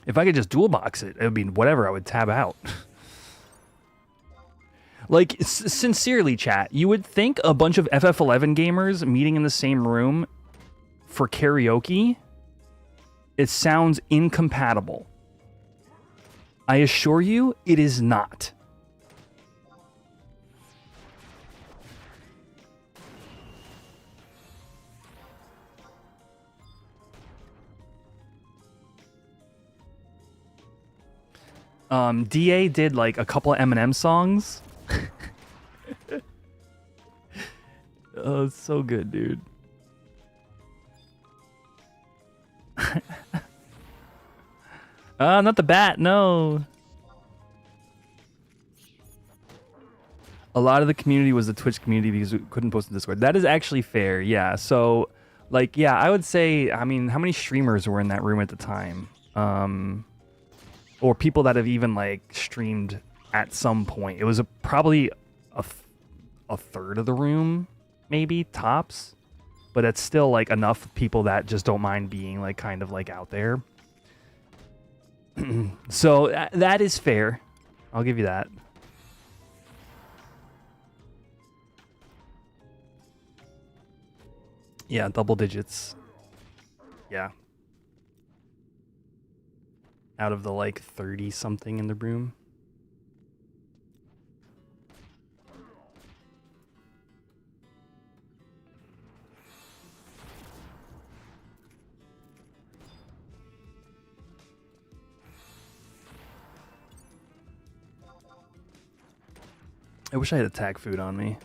If I could just dual box it, it would be whatever. I would tab out. Like, sincerely, chat, you would think a bunch of FF11 gamers meeting in the same room for karaoke, it sounds incompatible. I assure you, it is not. DA did like a couple of Eminem songs. Oh, it's so good, dude. Not the bat, no. A lot of the community was the Twitch community because we couldn't post in Discord. That is actually fair, yeah. So, like, yeah, I would say, I mean, how many streamers were in that room at the time? Or people that have even, like, streamed at some point. It was probably a third of the room, maybe, tops. But it's still, like, enough people that just don't mind being, like, kind of, like, out there. So, that is fair. I'll give you that. Yeah, double digits. Yeah. Out of the, like, 30-something in the room. I wish I had attack food on me.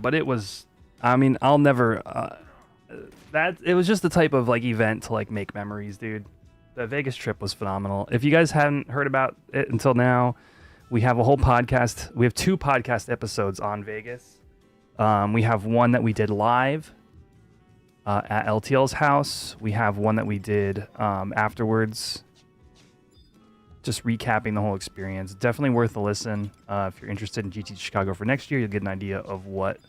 But it was, I mean, I'll never, it was just the type of, like, event to, like, make memories, dude. The Vegas trip was phenomenal. If you guys hadn't heard about it until now, we have a whole podcast. We have 2 podcast episodes on Vegas. We have one that we did live at LTL's house. We have one that we did afterwards, just recapping the whole experience. Definitely worth a listen. If you're interested in GT Chicago for next year, you'll get an idea of what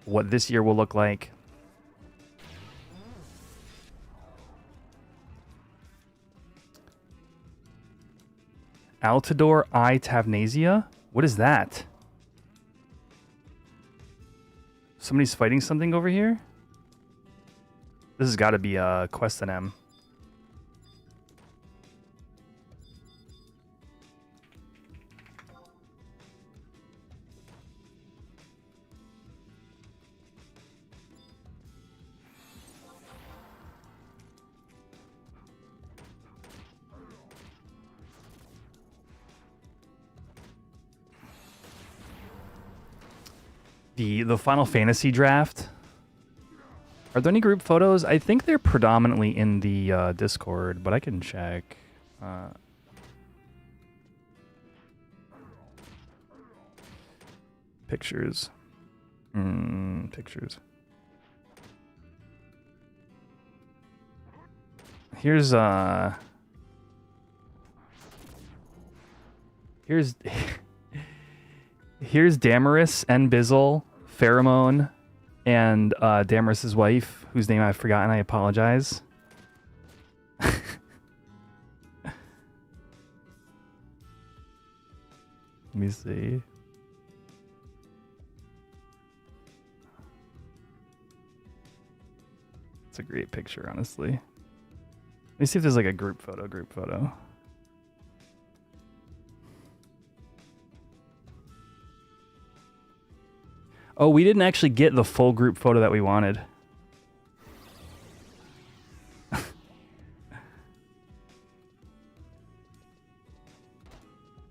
this year will look like. Altador I Tavnasia? What is that? Somebody's fighting something over here? This has got to be Quest and M. The Final Fantasy draft. Are there any group photos? I think they're predominantly in the Discord, but I can check. Pictures. Pictures. Here's here's Damaris and Bizzle, Pheromone, and Damaris's wife, whose name I've forgotten. I apologize. Let me see. It's a great picture, honestly. Let me see if there's like a group photo. Oh, we didn't actually get the full group photo that we wanted.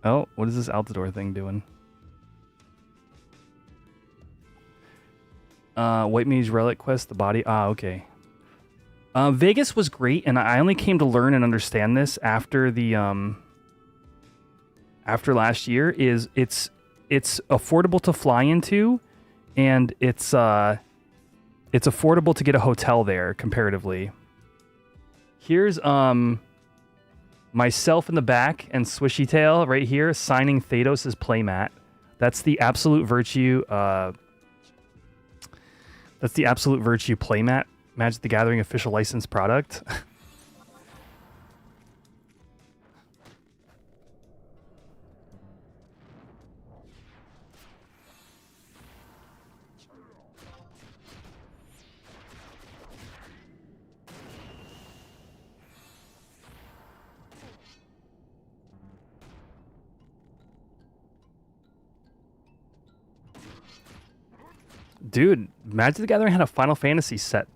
Oh, what is this Altador thing doing? White Mage Relic Quest, the body. Ah, okay. Vegas was great, and I only came to learn and understand this after the after last year. Is it's affordable to fly into, and it's affordable to get a hotel there comparatively. Here's myself in the back and Swishy Tail right here signing Thanos' playmat. That's the Absolute Virtue. That's the Absolute Virtue playmat. Magic the Gathering official licensed product. Dude, Magic the Gathering had a Final Fantasy set.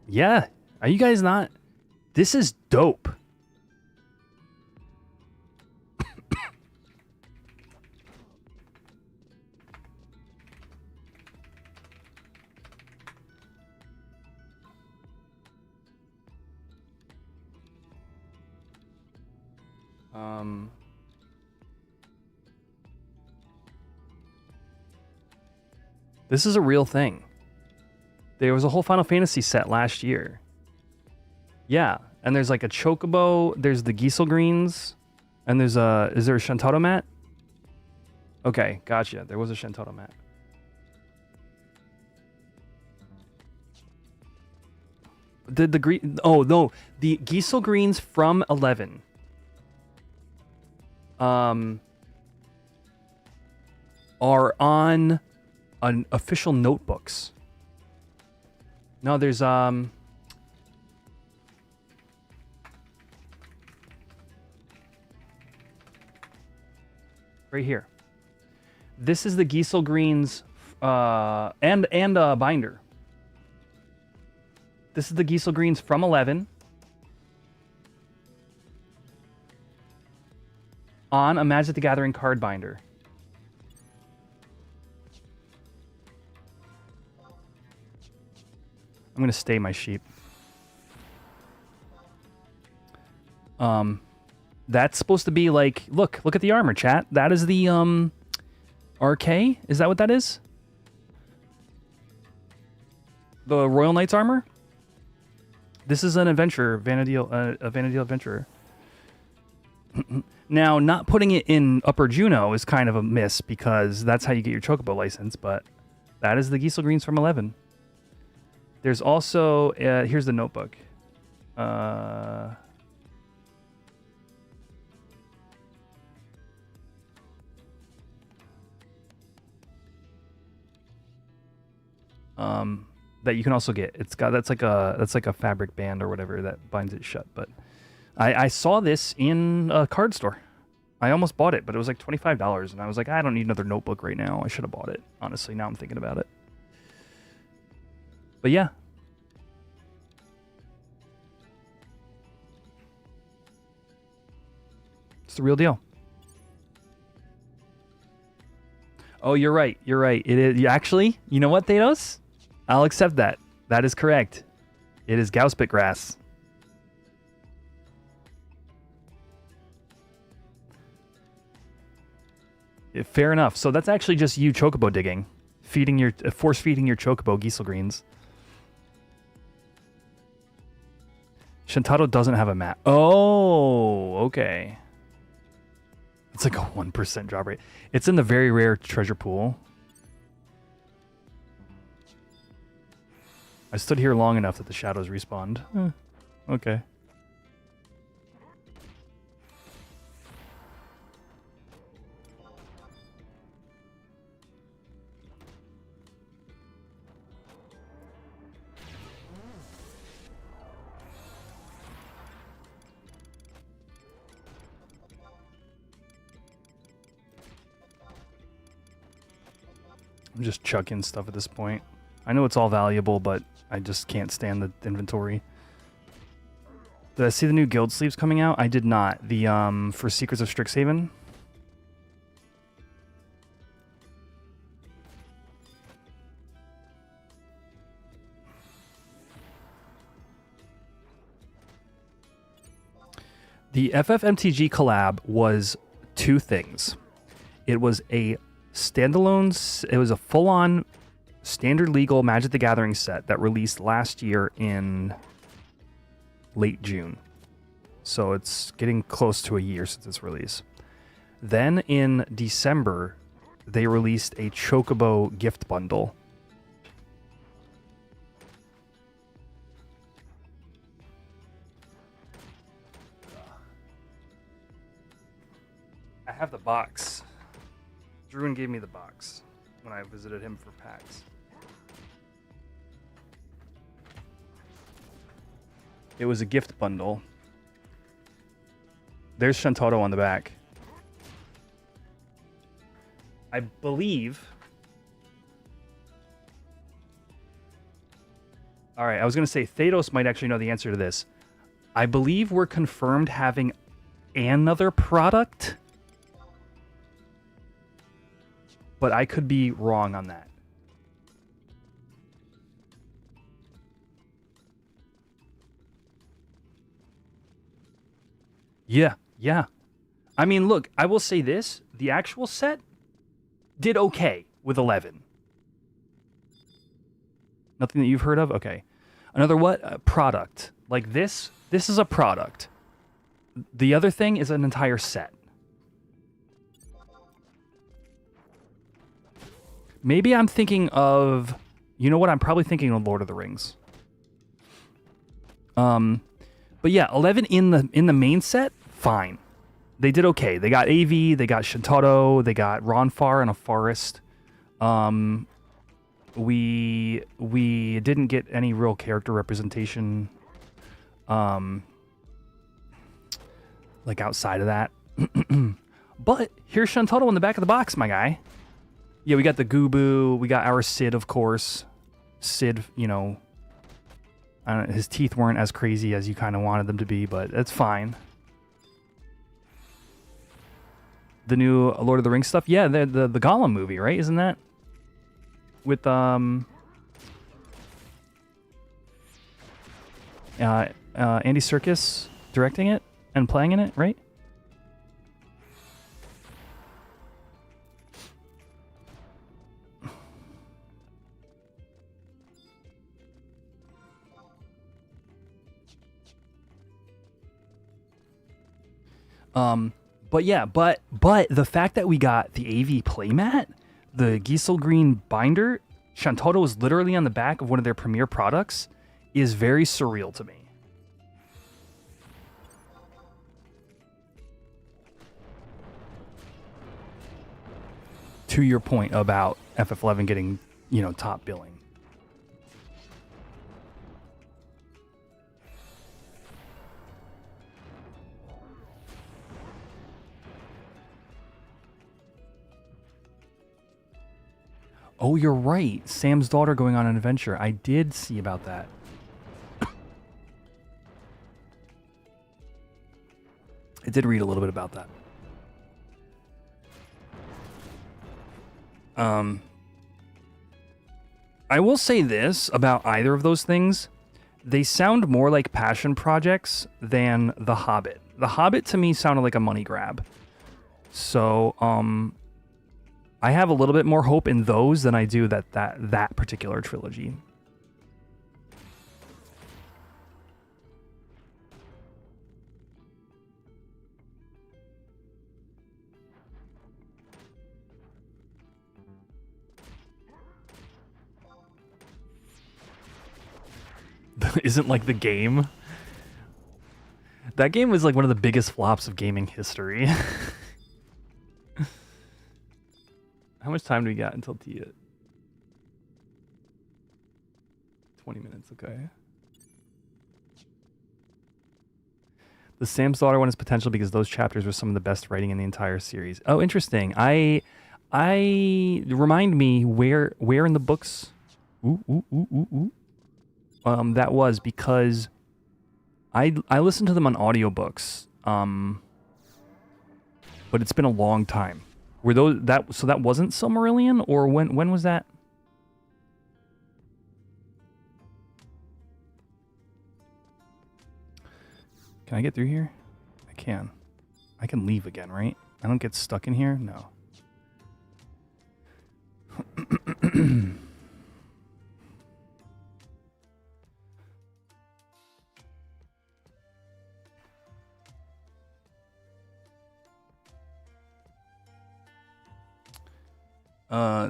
Yeah. Are you guys not? This is dope. This is a real thing. There was a whole Final Fantasy set last year. Yeah, and there's like a Chocobo, there's the Giesel Greens, and there's a... Is there a Shantaro mat? Okay, gotcha. There was a Shantaro mat. Did the green... Oh, no. The Giesel Greens from 11. Are on official notebooks. No, there's right here. This is the Giesel Greens and a binder. This is the Giesel Greens from 11 on a Magic the Gathering card binder. I'm gonna stay my sheep. That's supposed to be like, look at the armor, chat. That is the RK. Is that what that is? The Royal Knight's armor. This is an adventurer, Vana'diel, a Vana'diel adventurer. Now, not putting it in Upper Juno is kind of a miss because that's how you get your Chocobo license. But that is the Giesel Greens from 11. There's also, here's the notebook. That you can also get. It's got that's like a fabric band or whatever that binds it shut. But I saw this in a card store. I almost bought it, but it was like $25, and I was like, I don't need another notebook right now. I should have bought it. Honestly, now I'm thinking about it. But yeah. It's the real deal. Oh, you're right. You're right. It is actually, you know what, Thanos? I'll accept that. That is correct. It is Gauspit grass. Fair enough. So that's actually just you Chocobo digging. Feeding your force feeding your Chocobo Giesel Greens. Shantaro doesn't have a map. Oh, okay. It's like a 1% drop rate. It's in the very rare treasure pool. I stood here long enough that the shadows respawned. Okay. I'm just chucking stuff at this point. I know it's all valuable, but I just can't stand the inventory. Did I see the new guild sleeves coming out? I did not. The for Secrets of Strixhaven. The FFMTG collab was two things. It was a standalone, it was a full-on standard legal Magic the Gathering set that released last year in late June. So it's getting close to a year since its release. Then in December, they released a Chocobo gift bundle. I have the box. Druin gave me the box when I visited him for PAX. It was a gift bundle. There's Shantaro on the back. I believe All right, I was going to say Thados might actually know the answer to this. I believe we're confirmed having another product, but I could be wrong on that. Yeah, yeah. I mean, look, I will say this. The actual set did okay with 11. Nothing that you've heard of? Okay. Another what? Product. Like this is a product. The other thing is an entire set. Maybe I'm thinking of... You know what? I'm probably thinking of Lord of the Rings. But yeah, 11 in the main set, fine. They did okay. They got AV, they got Shintaro, they got Ronfar in a forest. We didn't get any real character representation, like outside of that. But here's Shintaro in the back of the box, my guy. Yeah, we got the Gubu, we got our Sid, of course. Sid, you know, his teeth weren't as crazy as you kind of wanted them to be, but that's fine. The new Lord of the Rings stuff, yeah, the Gollum movie, right? Isn't that with Andy Serkis directing it and playing in it, right? But yeah, but the fact that we got the AV playmat, the Giesel Green binder, Shantaro is literally on the back of one of their premier products, is very surreal to me. To your point about FF11 getting, you know, top billing. Oh, you're right. Sam's daughter going on an adventure. I did see about that. I did read a little bit about that. I will say this about either of those things. They sound more like passion projects than The Hobbit. The Hobbit to me sounded like a money grab. So, I have a little bit more hope in those than I do that particular trilogy. Isn't like the game. That game was like one of the biggest flops of gaming history. How much time do we got until tea? 20 minutes, okay. The Sam's daughter one is potential because those chapters were some of the best writing in the entire series. Oh, interesting. I remind me where in the books that was, because I listened to them on audiobooks. But it's been a long time. Were those so that wasn't Silmarillion, or when was that? Can I get through here? I can. I can leave again, right? I don't get stuck in here? No.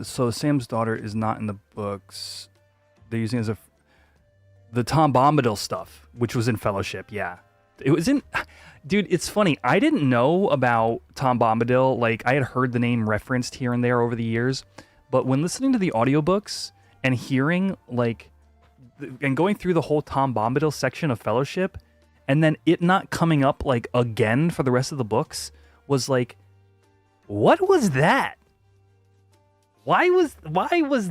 So Sam's daughter is not in the books. They're using it as the Tom Bombadil stuff, which was in Fellowship. Yeah, it was in. Dude, it's funny. I didn't know about Tom Bombadil. Like, I had heard the name referenced here and there over the years, but when listening to the audiobooks and hearing and going through the whole Tom Bombadil section of Fellowship, and then it not coming up like again for the rest of the books, was like, what was that? Why was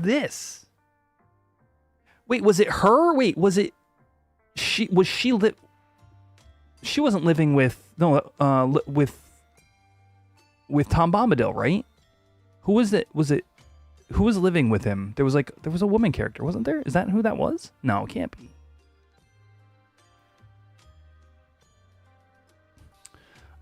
this? Wait, was it her? Wait, was it she? Was she She wasn't living with with Tom Bombadil, right? Who was it? Was it who was living with him? There was a woman character, wasn't there? Is that who that was? No, it can't be.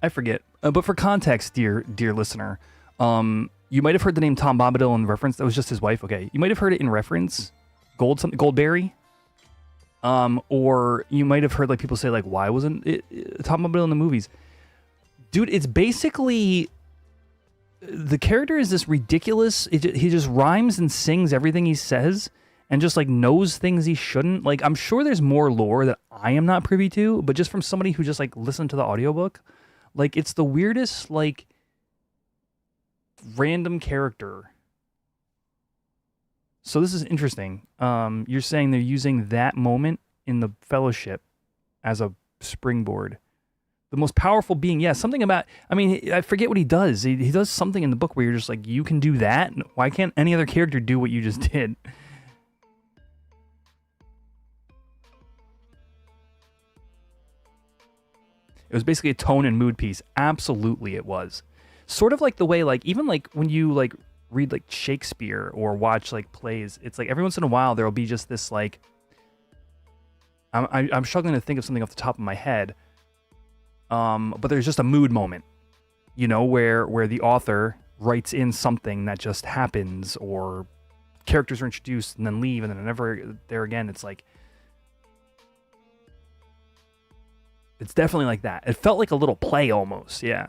I forget. But for context, dear listener, you might have heard the name Tom Bombadil in reference. That was just his wife. Okay, you might have heard it in reference. Goldberry. Or you might have heard like people say like, why wasn't it Tom Bombadil in the movies? Dude, it's basically the character is this ridiculous. He just rhymes and sings everything he says and just like knows things he shouldn't. Like, I'm sure there's more lore that I am not privy to, but just from somebody who just like listened to the audiobook, like it's the weirdest like random character. So this is interesting. You're saying they're using that moment in the Fellowship as a springboard. The most powerful being, yeah, something about, I mean, I forget what he does. He does something in the book where you're just like, you can do that? Why can't any other character do what you just did? It was basically a tone and mood piece. Absolutely it was. Sort of like the way, like, even like when you like read like Shakespeare or watch like plays, it's like every once in a while there'll be just this like, I'm struggling to think of something off the top of my head. But there's just a mood moment, you know, where the author writes in something that just happens, or characters are introduced and then leave and then they're never there again. It's like, it's definitely like that. It felt like a little play almost, yeah.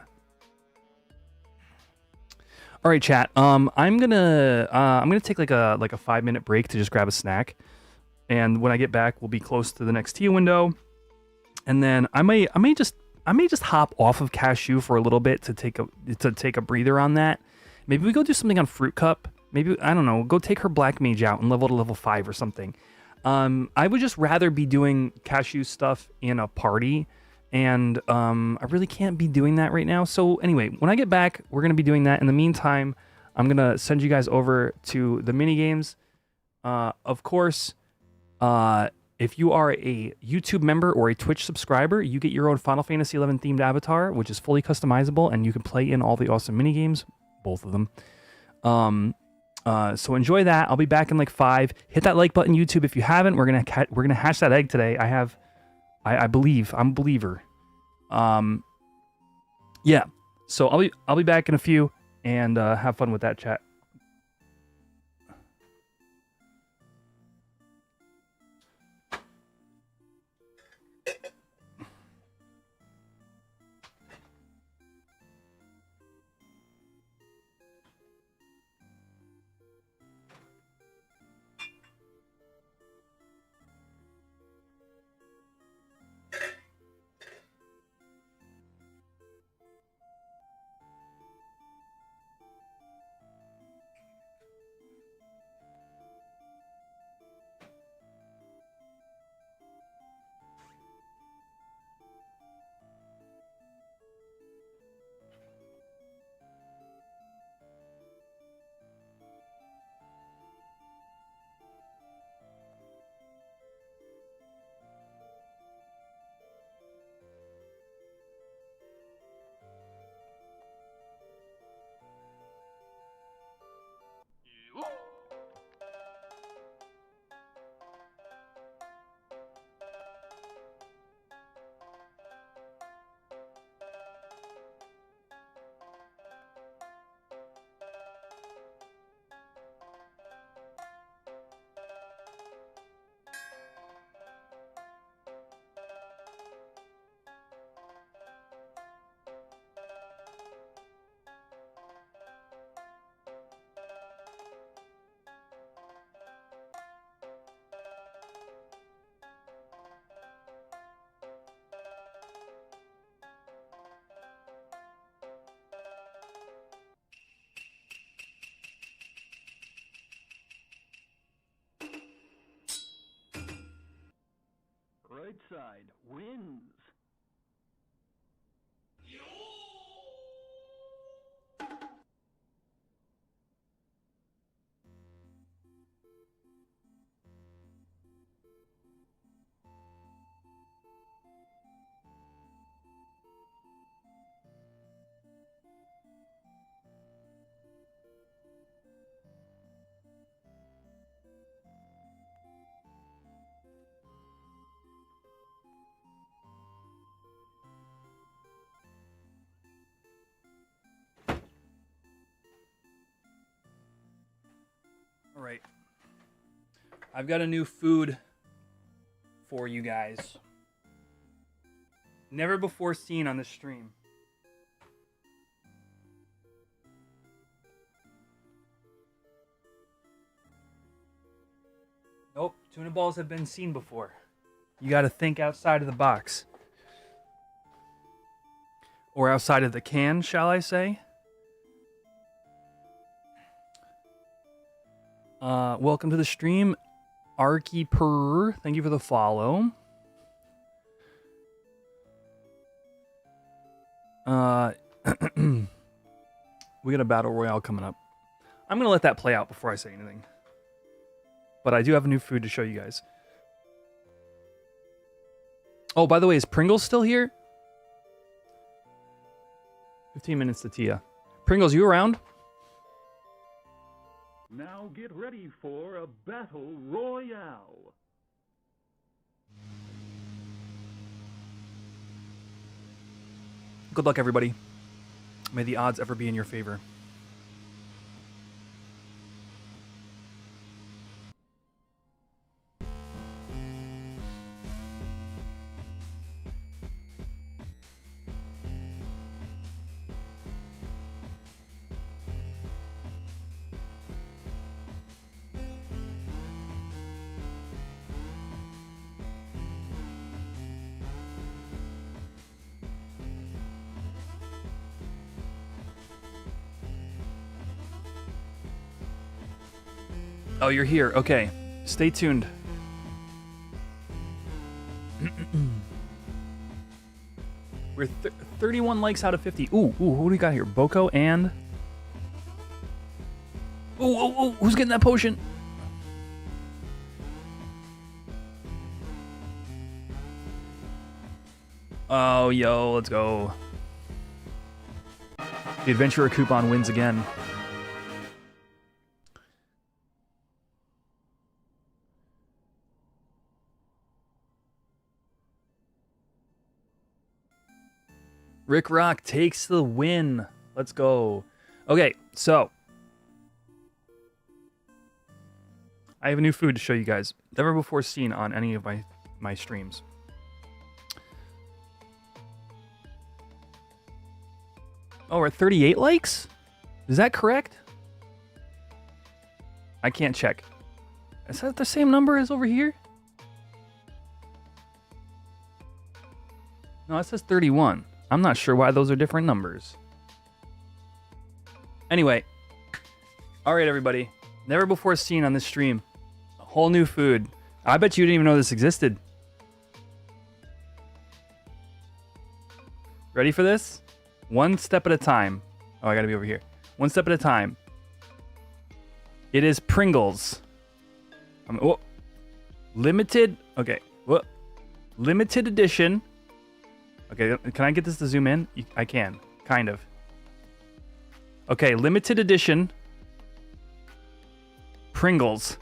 All right, chat. I'm gonna take like a 5-minute break to just grab a snack, and when I get back, we'll be close to the next tea window, and then I may just hop off of Cashew for a little bit to take a breather on that. Maybe we go do something on Fruit Cup. Maybe, I don't know, go take her Black Mage out and level to level 5 or something. I would just rather be doing Cashew stuff in a party, and I really can't be doing that right now. So anyway, when I get back, we're going to be doing that. In the meantime, I'm going to send you guys over to the minigames. Of course, if you are a YouTube member or a Twitch subscriber, you get your own Final Fantasy XI themed avatar, which is fully customizable, and you can play in all the awesome minigames, both of them. So enjoy that. I'll be back in like 5. Hit that like button, YouTube, if you haven't. We're gonna hash that egg today. I believe. I'm a believer. Yeah. So I'll be back in a few, and have fun with that, chat. Right side wins. I've got a new food for you guys. Never before seen on this stream. Nope, tuna balls have been seen before. You got to think outside of the box. Or outside of the can, shall I say? Welcome to the stream, Arkyper. Thank you for the follow. We got a battle royale coming up. I'm gonna let that play out before I say anything. But I do have a new food to show you guys. Oh, by the way, is Pringles still here? 15 minutes to Tia. Pringles, you around? Now get ready for a battle royale. Good luck, everybody. May the odds ever be in your favor. Oh, you're here. Okay. Stay tuned. We're 31 likes out of 50. Ooh, who do we got here? Boko and... Ooh, who's getting that potion? Oh, yo, let's go. The Adventurer coupon wins again. Rick Rock takes the win. Let's go. Okay, so I have a new food to show you guys. Never before seen on any of my streams. Oh, we're at 38 likes? Is that correct? I can't check. Is that the same number as over here? No, it says 31. I'm not sure why those are different numbers. Anyway. Alright, everybody. Never before seen on this stream. A whole new food. I bet you didn't even know this existed. Ready for this? One step at a time. Oh, I gotta be over here. One step at a time. It is Pringles. Limited. Okay. Limited edition. Okay, can I get this to zoom in? I can. Kind of. Okay, limited edition. Pringles.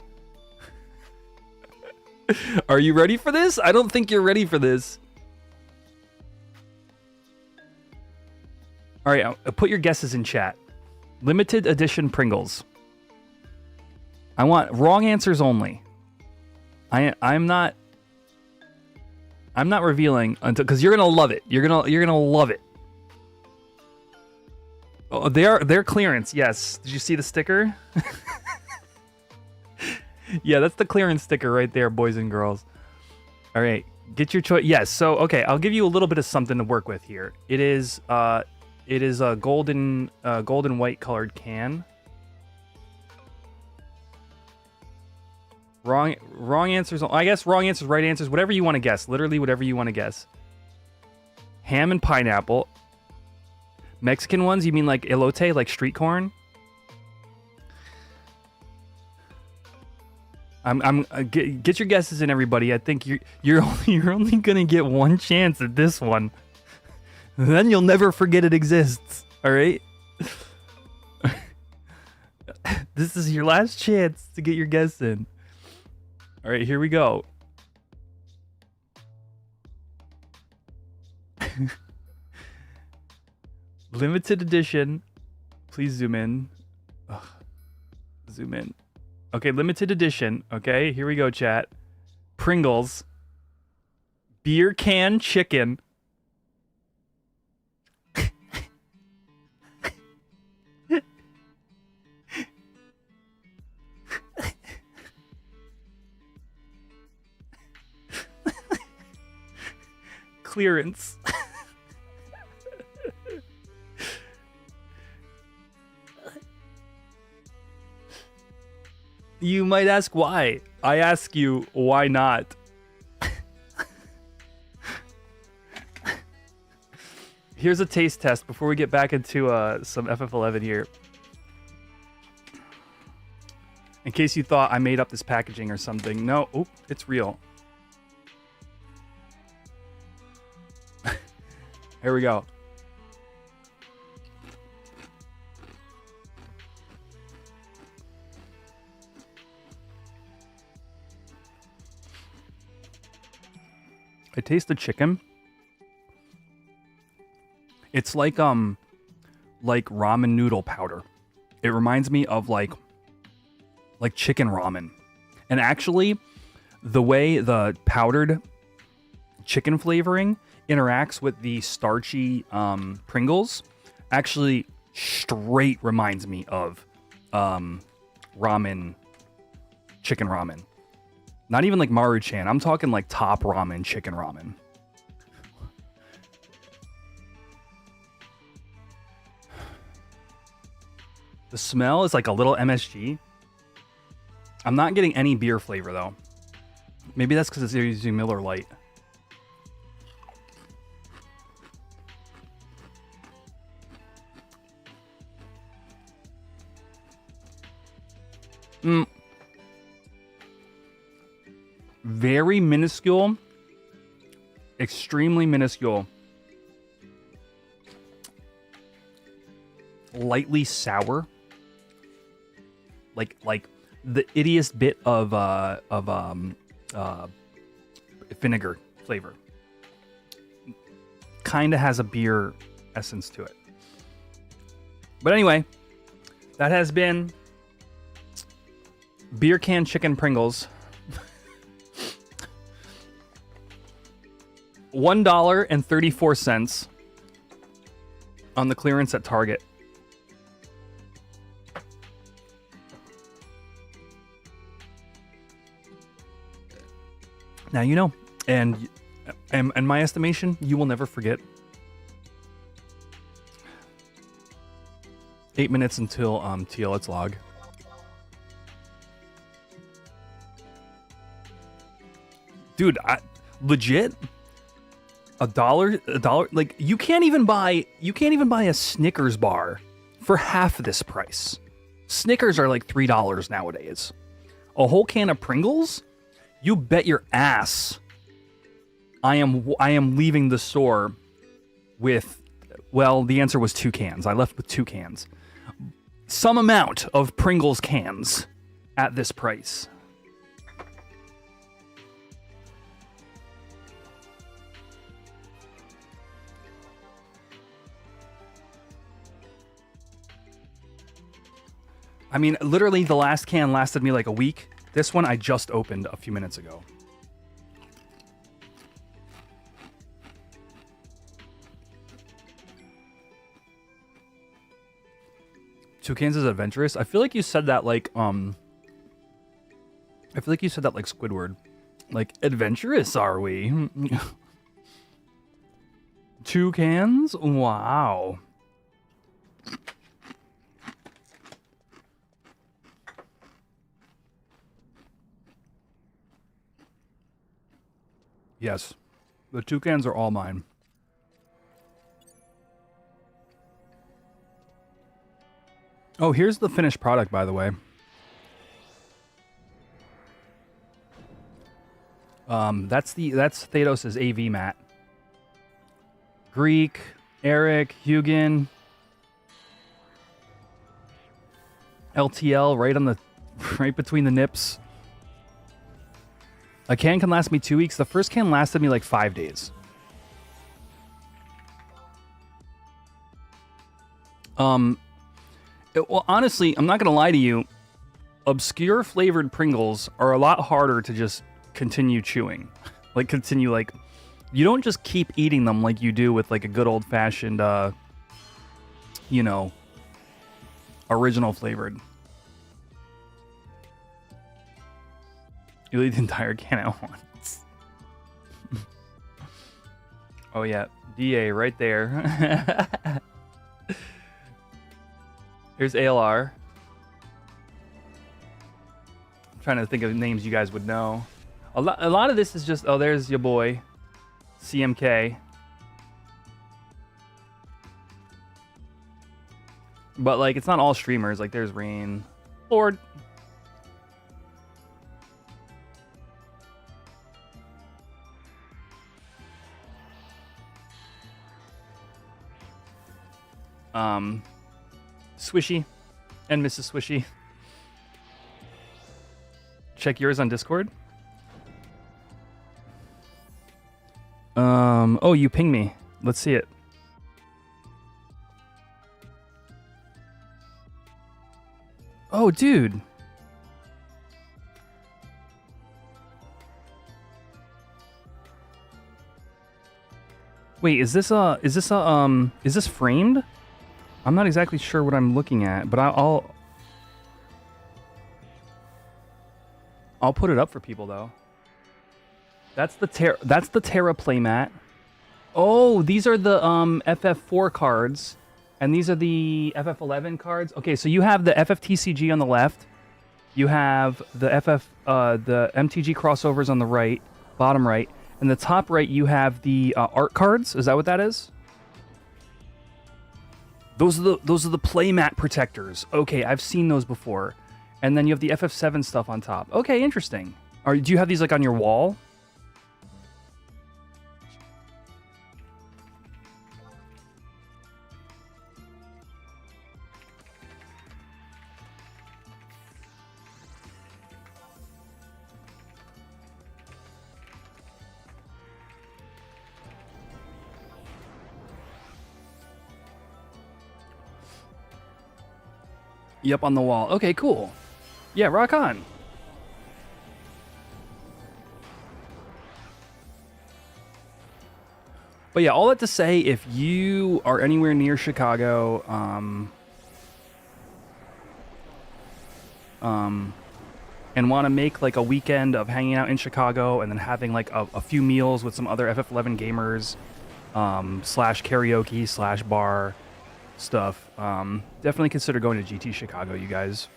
Are you ready for this? I don't think you're ready for this. All right, put your guesses in chat. Limited edition Pringles. I want wrong answers only. I'm not revealing until, because you're gonna love it. You're gonna love it. Oh, they're clearance. Yes. Did you see the sticker? Yeah, that's the clearance sticker right there, boys and girls. All right, get your choice. Yes. So okay, I'll give you a little bit of something to work with here. It is a golden white colored can. Wrong answers. I guess wrong answers, right answers, whatever you want to guess. Literally whatever you want to guess. Ham and pineapple. Mexican ones, you mean like elote, like street corn? Get your guesses in, everybody. I think you're only gonna get one chance at this one. Then you'll never forget it exists. All right. This is your last chance to get your guess in. All right, here we go. Limited edition. Please zoom in. Ugh. Zoom in. Okay, limited edition. Okay, here we go, chat. Pringles. Beer can chicken. Clearance. You might ask why. I ask you, why not? Here's a taste test before we get back into some FF11 here. In case you thought I made up this packaging or something. No, oh, it's real. Here we go. I taste the chicken. It's like ramen noodle powder. It reminds me of like chicken ramen. And actually, the way the powdered chicken flavoring interacts with the starchy Pringles actually straight reminds me of ramen, chicken ramen. Not even like Maruchan. I'm talking like top ramen, chicken ramen. The smell is like a little MSG. I'm not getting any beer flavor though. Maybe that's because they're using Miller Lite. Very minuscule. Extremely minuscule. Lightly sour. Like the ittiest bit of vinegar flavor. Kind of has a beer essence to it. But anyway, that has been beer can chicken Pringles. $1.34 on the clearance at Target. Now you know, and in my estimation, you will never forget. 8 minutes until TLX log. Dude, legit. $1, like you can't even buy a Snickers bar for half of this price. Snickers are like $3 nowadays. A whole can of Pringles? You bet your ass I am leaving the store with, well, the answer was 2 cans. I left with 2 cans. Some amount of Pringles cans at this price. I mean, literally the last can lasted me like a week. This one I just opened a few minutes ago. Two cans is adventurous. I feel like you said that like Squidward. Like, adventurous are we? 2 cans? Wow. Yes, the 2 cans are all mine. Oh, here's the finished product, by the way. That's Thanos' AV mat. Greek, Eric, Hugin, LTL right between the nips. A can last me 2 weeks. The first can lasted me like 5 days. Well, honestly, I'm not gonna lie to you. obscure flavored Pringles are a lot harder to just continue chewing. Like continue like you don't just keep eating them like you do with like a good old fashioned you know, original flavored. You eat the entire can at once. Oh yeah, DA right there. Here's ALR. I'm trying to think of names you guys would know. A lot of this is just, oh, there's your boy, CMK. But like, it's not all streamers. Like, there's Rain, Lord. Swishy and Mrs. Swishy. Check yours on Discord. Oh, you ping me. Let's see it. Oh, dude. Wait, is this framed? I'm not exactly sure what I'm looking at, but I'll put it up for people though. That's the Terra playmat. Oh, these are the FF4 cards, and these are the FF11 cards. Okay, so you have the FFTCG on the left. You have the the MTG crossovers on the right, bottom right, and the top right. You have the art cards. Is that what that is? Those are the playmat protectors. Okay, I've seen those before. And then you have the FF7 stuff on top. Okay, interesting. Do you have these like on your wall? Yep, on the wall. Okay, cool. Yeah, rock on. But yeah, all that to say, if you are anywhere near Chicago, and want to make like a weekend of hanging out in Chicago and then having like a few meals with some other FF11 gamers, slash karaoke slash bar stuff, definitely consider going to GT Chicago, you guys.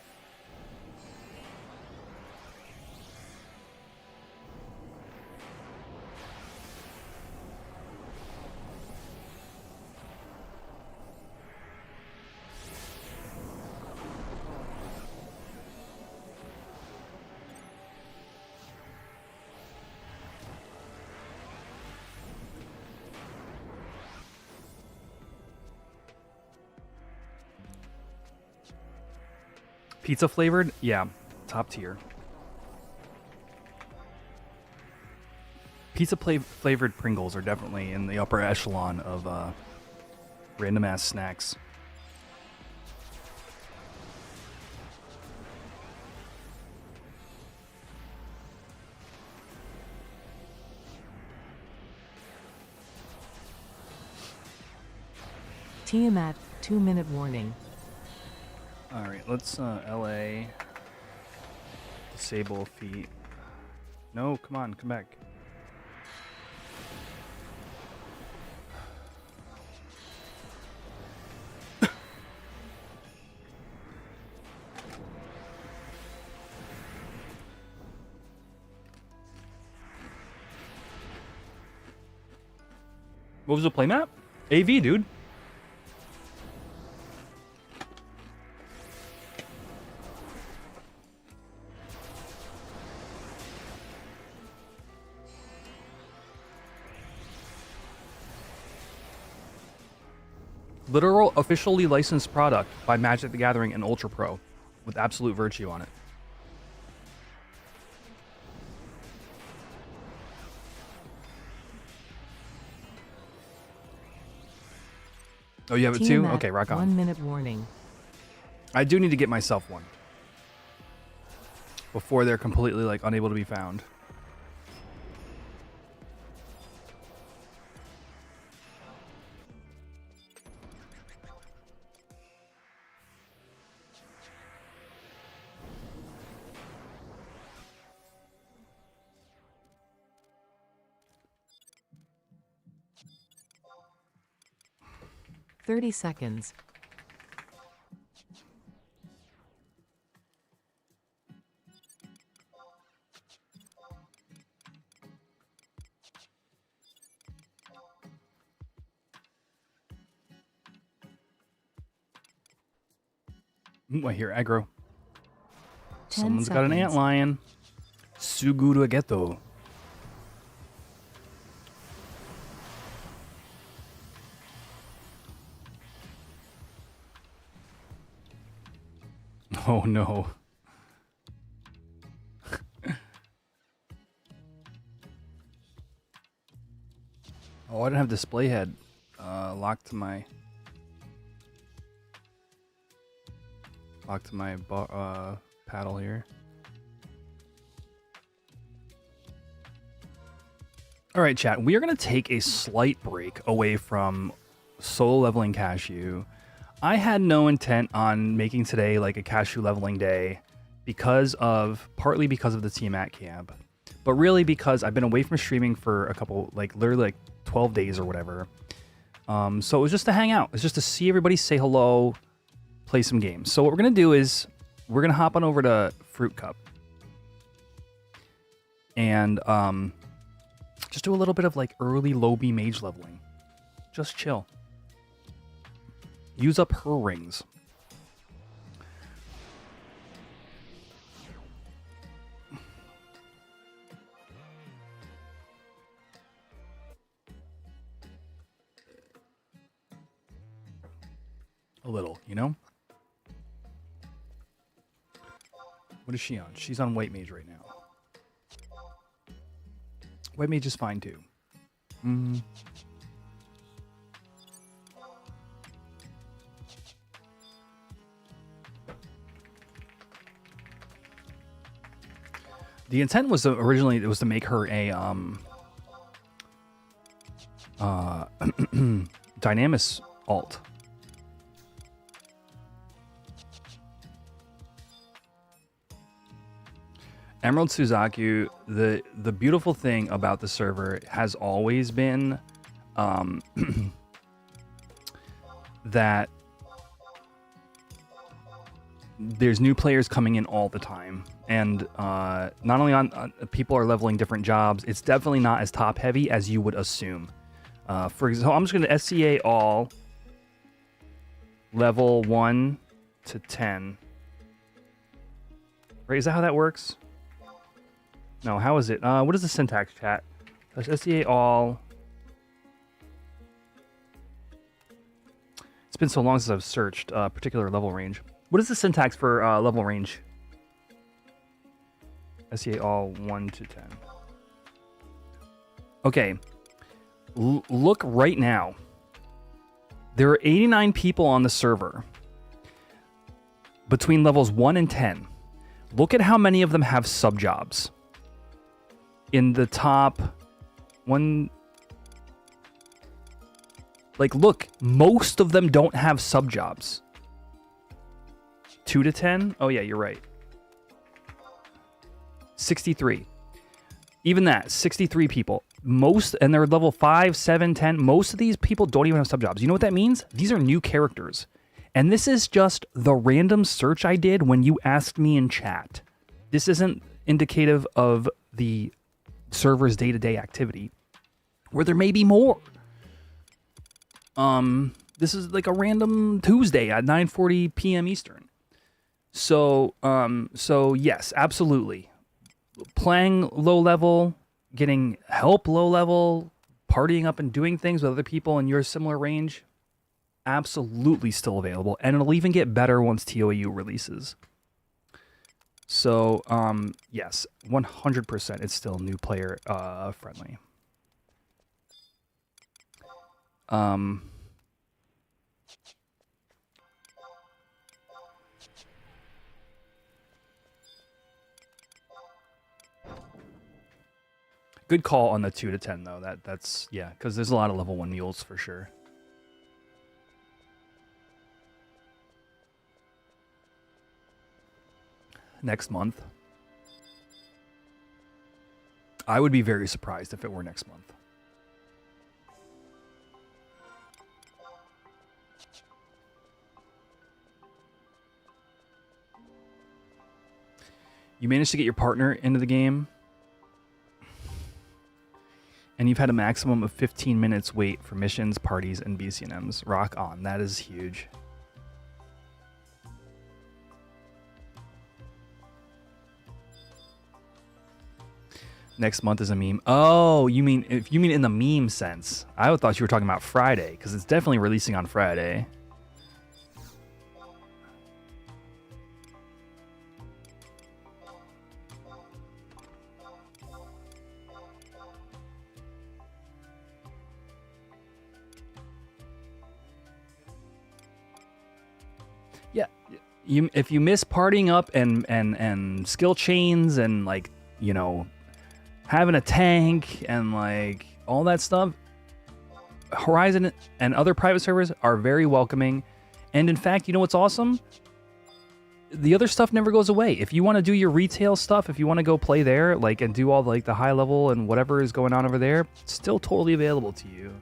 Pizza flavored? Yeah, top tier. Pizza flavored Pringles are definitely in the upper echelon of random ass snacks. Tiamat, 2-minute warning. All right, let's LA disable feet. No, come on, come back. What was the playmat? AV, dude. Literal officially licensed product by Magic the Gathering and Ultra Pro with absolute virtue on it. Oh, you have it too? Tiamat, Okay, rock on. 1-minute warning. I do need to get myself one. before they're completely like unable to be found. Thirty seconds. Ooh, I hear aggro. 10 Someone's got an seconds. antlion. Suguru Geto. Oh no. Oh, I don't have display head locked to my paddle here. All right, chat. We are going to take a slight break away from solo leveling Cashew. I had no intent on making today like a Cashew leveling day partly because of the team at camp, but really because I've been away from streaming for a couple, like literally like 12 days or whatever. So it was just to hang out. It's just to see everybody, say hello, play some games. So what we're going to do is we're going to hop on over to Fruit Cup and just do a little bit of like early Lobby mage leveling. Just chill. Use up her rings. A little, you know? What is she on? She's on White Mage right now. White Mage is fine too. The intent was originally to make her a Dynamis alt. Emerald Suzaku, the beautiful thing about the server has always been that there's new players coming in all the time, and not only on people are leveling different jobs, it's definitely not as top heavy as you would assume. For example, I'm just going to SCA all level 1 to 10. Right, is that how that works? No, how is it? What is the syntax, chat? SCA all. It's been so long since I've searched particular level range. What is the syntax for level range? SCA all 1 to 10. Okay. Look right now. There are 89 people on the server between levels 1 and 10. Look at how many of them have sub-jobs. In the top one... Like, look, most of them don't have sub-jobs. 2 to 10? Oh, yeah, you're right. 63. Even that, 63 people. Most, and they're level 5, 7, 10. Most of these people don't even have sub-jobs. You know what that means? These are new characters. And this is just the random search I did when you asked me in chat. This isn't indicative of the server's day-to-day activity, where there may be more. This is like a random Tuesday at 9:40 p.m. Eastern. So yes, absolutely. Playing low level, getting help low level, partying up and doing things with other people in your similar range, absolutely still available, and it'll even get better once TOAU releases. So, yes, 100% it's still new player friendly. Good call on the 2 to 10 though. That's yeah, because there's a lot of level 1 mules for sure. Next month. I would be very surprised if it were next month. You managed to get your partner into the game, and you've had a maximum of 15 minutes wait for missions, parties, and BCNMs. Rock on. That is huge. Next month is a meme. Oh, you mean if you mean in the meme sense? I thought you were talking about Friday, because it's definitely releasing on Friday. Yeah, if you miss partying up and skill chains and like, you know, having a tank and like all that stuff, Horizon and other private servers are very welcoming. And in fact, you know what's awesome? The other stuff never goes away. If you want to do your retail stuff, if you want to go play there, like, and do all like the high level and whatever is going on over there, it's still totally available to you.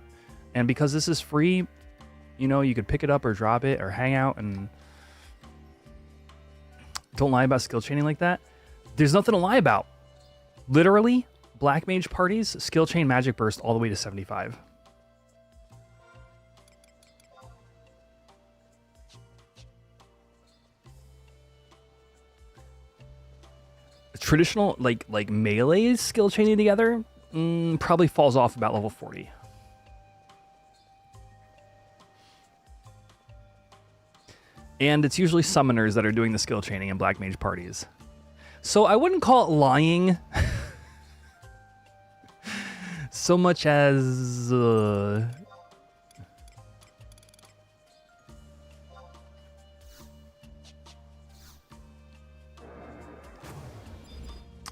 And because this is free, you know, you could pick it up or drop it or hang out and don't lie about skill chaining like that. There's nothing to lie about. Literally, Black Mage parties, skill chain magic burst all the way to 75. Traditional, like melee skill chaining together, probably falls off about level 40. And it's usually summoners that are doing the skill chaining in Black Mage parties. So I wouldn't call it lying so much as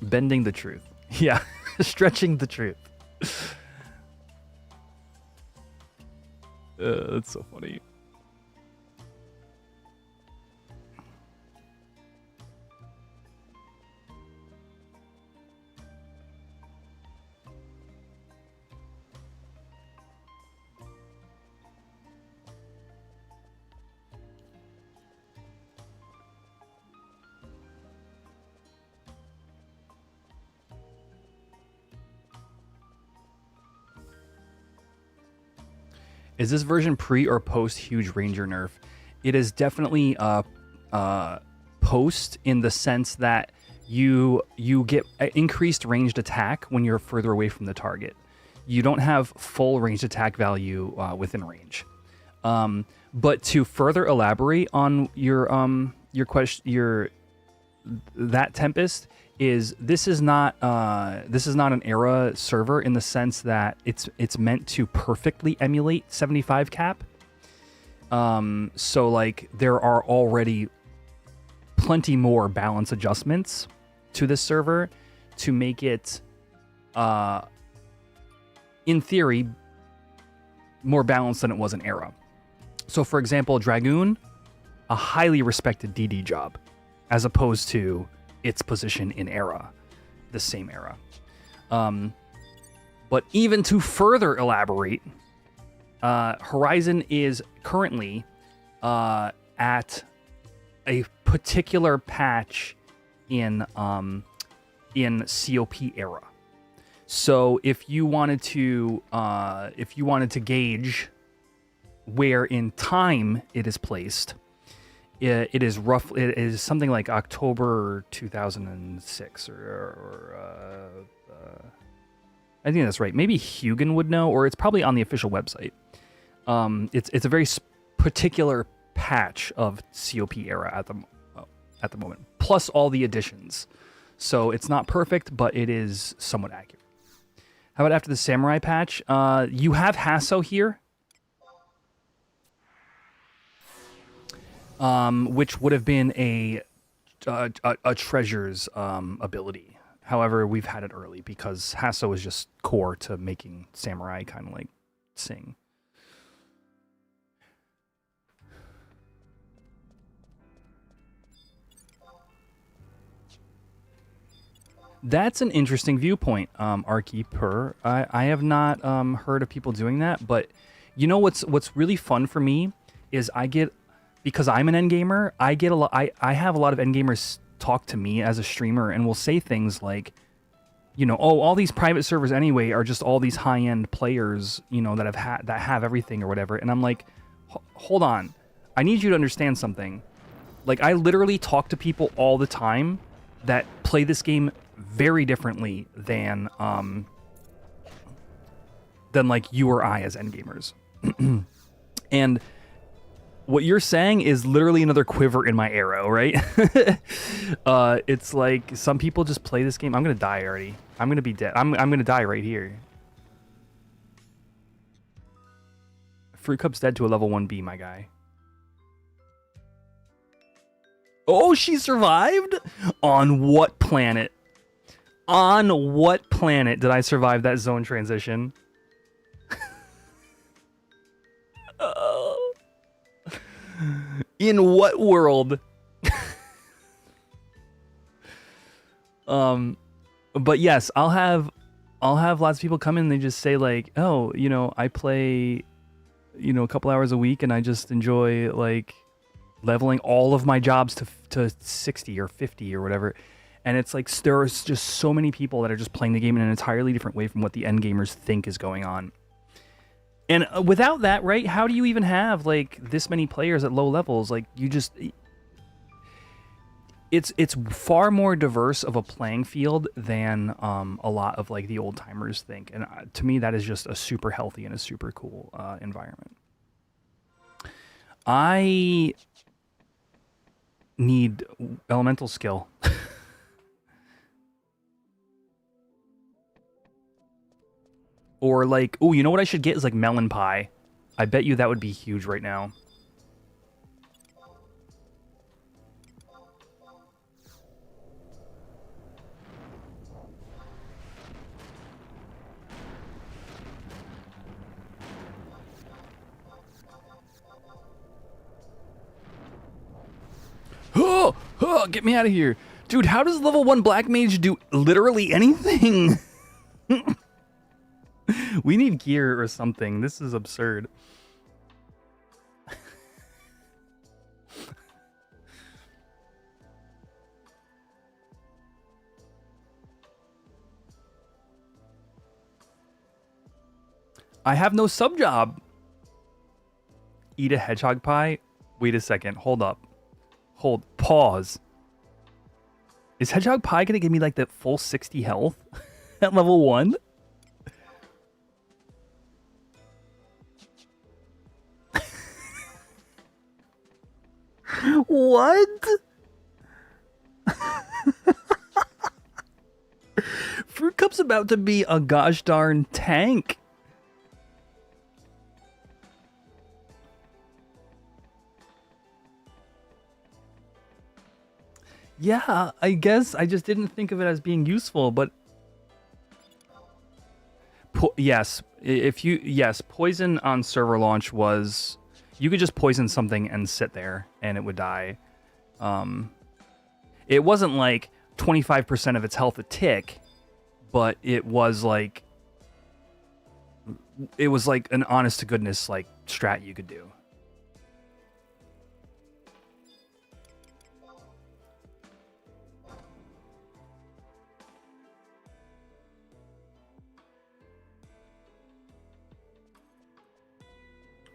bending the truth. Yeah, stretching the truth. That's so funny. Is this version pre or post huge ranger nerf? It is definitely post, in the sense that you get increased ranged attack when you're further away from the target. You don't have full ranged attack value within range. But to further elaborate on your question, that Tempest is this is not an era server in the sense that it's meant to perfectly emulate 75 cap. So like there are already plenty more balance adjustments to this server to make it in theory more balanced than it was in era. So for example, Dragoon, a highly respected DD job, as opposed to its position in era, the same era. But even to further elaborate, Horizon is currently at a particular patch in COP era. So if you wanted to gauge where in time it is placed, it is something like October 2006 or I think that's right. Maybe Hugin would know, or it's probably on the official website. It's a very particular patch of COP era at the moment, plus all the additions. So it's not perfect, but it is somewhat accurate. How about after the Samurai patch? You have Hasso here, which would have been a treasure's ability. However, we've had it early because Hasso is just core to making samurai kind of like sing. That's an interesting viewpoint, Arkeeper. I have not heard of people doing that, but you know what's really fun for me is because I'm an endgamer, I have a lot of endgamers talk to me as a streamer and will say things like, you know, oh, all these private servers anyway are just all these high-end players, you know, that have everything or whatever. And I'm like, hold on, I need you to understand something. Like, I literally talk to people all the time that play this game very differently than like you or I as endgamers. And what you're saying is literally another quiver in my arrow, right? It's like some people just play this game. I'm gonna die already. I'm gonna be dead. I'm gonna die right here. Fruit Cup's dead to a level 1B, my guy. Oh, she survived? On what planet? On what planet did I survive that zone transition? In what world? But yes, I'll have lots of people come in and they just say like, oh, you know, I play, you know, a couple hours a week and I just enjoy like leveling all of my jobs to 60 or 50 or whatever. And it's like there's just so many people that are just playing the game in an entirely different way from what the end gamers think is going on. And without that, right, how do you even have like this many players at low levels? Like you just, it's far more diverse of a playing field than a lot of like the old timers think. And to me, that is just a super healthy and a super cool environment. I need elemental skill. Or like, oh, you know what I should get is like melon pie. I bet you that would be huge right now. Oh, oh, get me out of here. Dude, how does level 1 Black Mage do literally anything? We need gear or something. This is absurd. I have no sub job. Eat a hedgehog pie? Wait a second. Hold up. Pause. Is hedgehog pie gonna give me like the full 60 health at level 1? What? Fruit Cup's about to be a gosh darn tank. Yeah, I guess I just didn't think of it as being useful, but yes, poison on server launch was you could just poison something and sit there and it would die. It wasn't like 25% of its health a tick, but it was like an honest to goodness like strat you could do.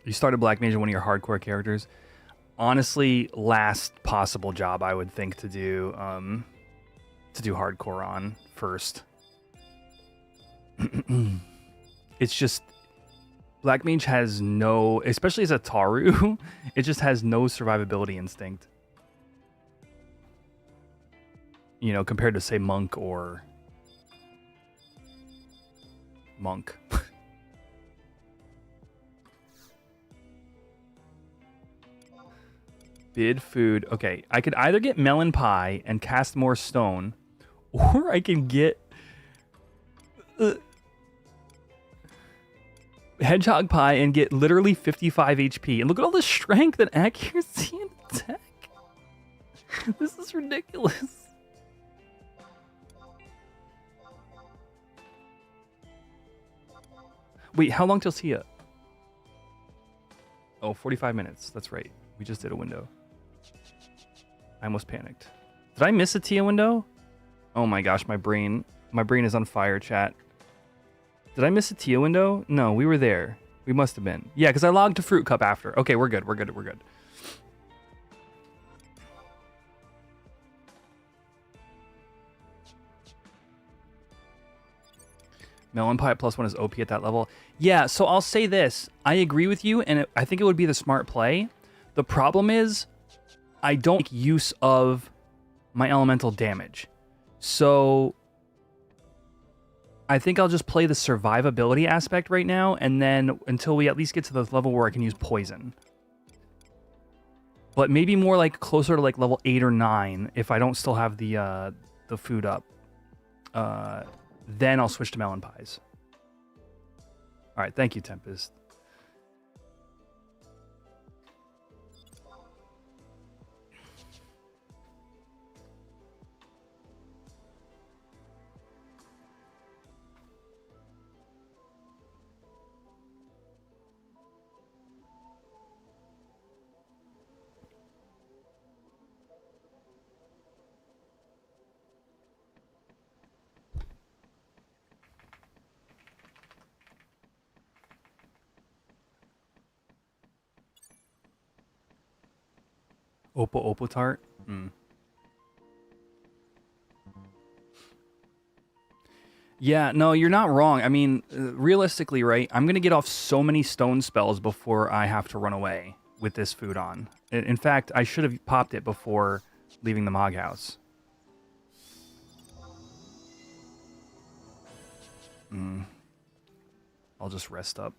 You started Black Mage in one of your hardcore characters. Honestly, last possible job I would think to do hardcore on first. It's just Black Mage has no, especially as a Taru, it just has no survivability instinct. You know, compared to say Monk or Monk. Bid food. Okay, I could either get melon pie and cast more stone, Or I can get Hedgehog Pie and get literally 55 HP. And look at all the strength and accuracy and attack. This is ridiculous. Wait, how long till Tia? Oh, 45 minutes. That's right. We just did a window. I almost panicked. Did I miss a Tia window? Oh my gosh, my brain is on fire, chat. Did I miss a Tia window? No, we were there. We must have been. Yeah, because I logged to Fruit Cup after. Okay, we're good. We're good. We're good. Melon Pie +1 is OP at that level. Yeah, so I'll say this. I agree with you, and I think it would be the smart play. The problem is, I don't make use of my elemental damage. So I think I'll just play the survivability aspect right now, and then until we at least get to the level where I can use poison. But maybe more like closer to like level 8 or 9 if I don't still have the food up. Then I'll switch to melon pies. All right, thank you, Tempest. Oppo tart. Yeah, no, you're not wrong. I mean, realistically, right? I'm gonna get off so many stone spells before I have to run away with this food on. In fact, I should have popped it before leaving the Mog House. I'll just rest up.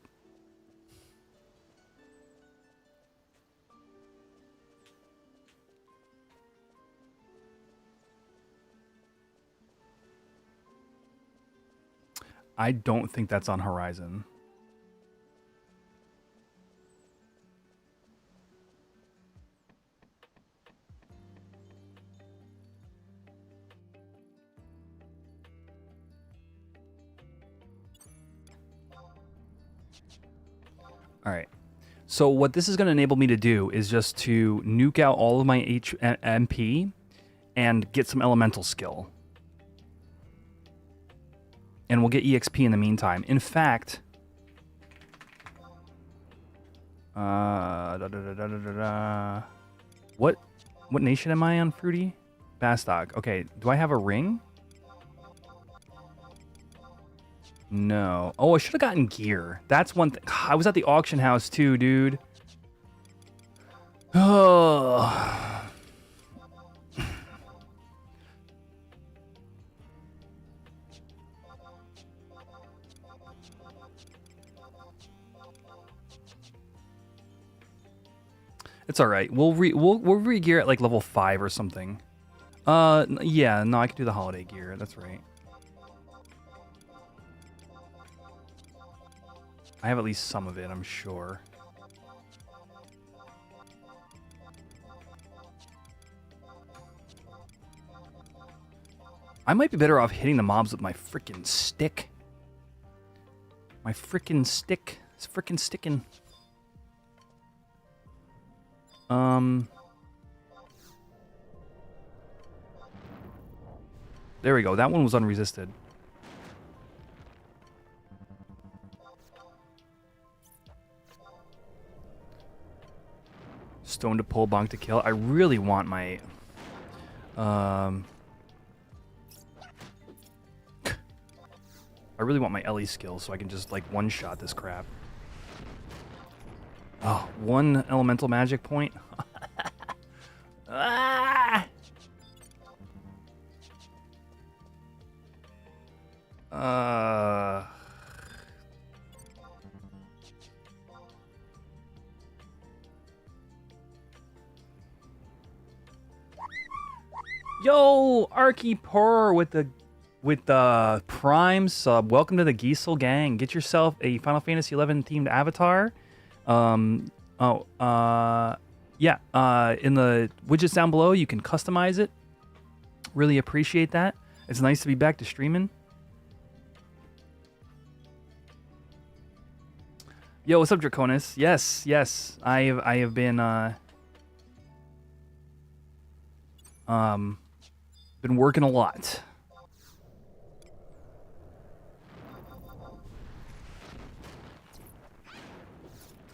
I don't think that's on Horizon. All right. So what this is going to enable me to do is just to nuke out all of my MP and get some elemental skill. And we'll get EXP in the meantime. In fact, what nation am I on, Fruity? Bastok. Okay, do I have a ring? No. Oh, I should have gotten gear. That's one thing. I was at the auction house too, dude. Oh. It's all right. We'll re-gear at like level 5 or something. Yeah, no, I can do the holiday gear. That's right. I have at least some of it, I'm sure. I might be better off hitting the mobs with my freaking stick. My freaking stick. It's freaking sticking. There we go. That one was unresisted. Stone to pull, bonk to kill. I really want my I really want my Ellie skill so I can just like one-shot this crap. Oh, 1 elemental magic point. Ah! Yo, Archipor with the Prime sub. Welcome to the Giesel gang. Get yourself a Final Fantasy 11 themed avatar. In the widgets down below, you can customize it. Really appreciate that. It's nice to be back to streaming. Yo, what's up, Draconis? Yes. I have been working a lot.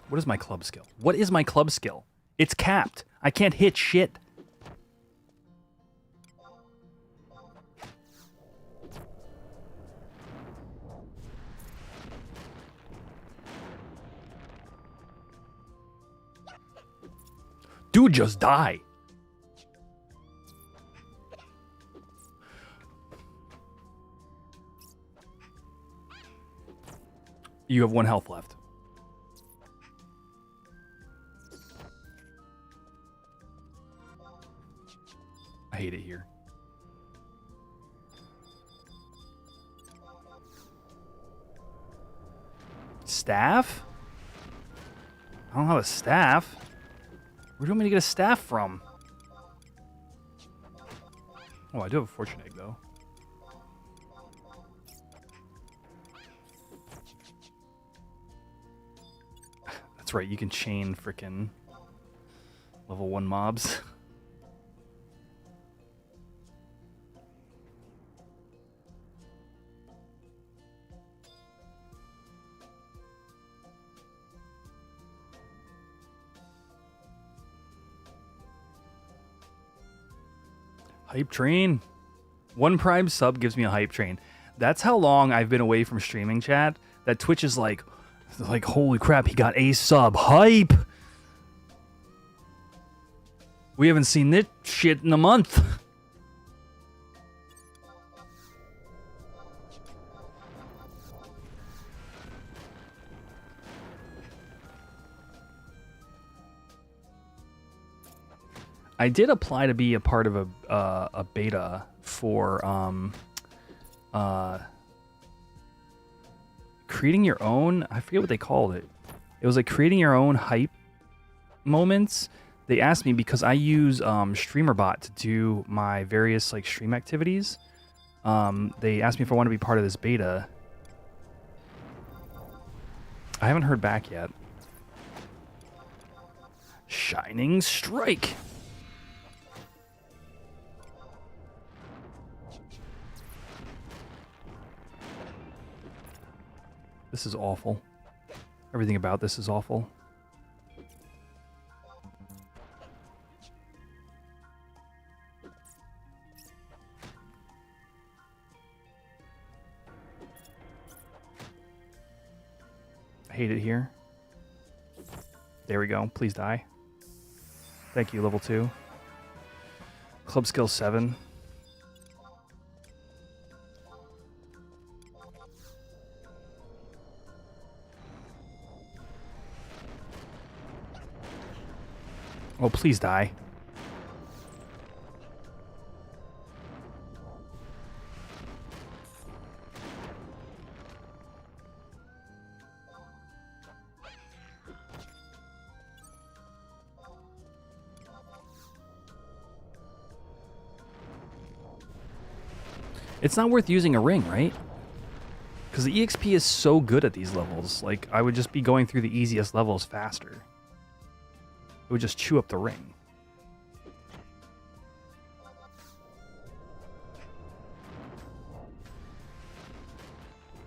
What is my club skill? What is my club skill? It's capped. I can't hit shit. Dude, just die. You have 1 health left. I hate it here. Staff? I don't have a staff. Where do you want me to get a staff from? Oh, I do have a fortune egg, though. That's right, you can chain frickin' level 1 mobs. Hype train. 1 Prime sub gives me a hype train. That's how long I've been away from streaming, chat. That Twitch is like, holy crap, he got a sub. Hype! We haven't seen this shit in a month. I did apply to be a part of a beta for creating your own. I forget what they called it. It was like creating your own hype moments. They asked me because I use StreamerBot to do my various like stream activities. They asked me if I want to be part of this beta. I haven't heard back yet. Shining Strike. This is awful. Everything about this is awful. I hate it here. There we go. Please die. Thank you, level 2. Club skill 7. Oh, please die. It's not worth using a ring, right? Because the EXP is so good at these levels. Like, I would just be going through the easiest levels faster. It would just chew up the ring.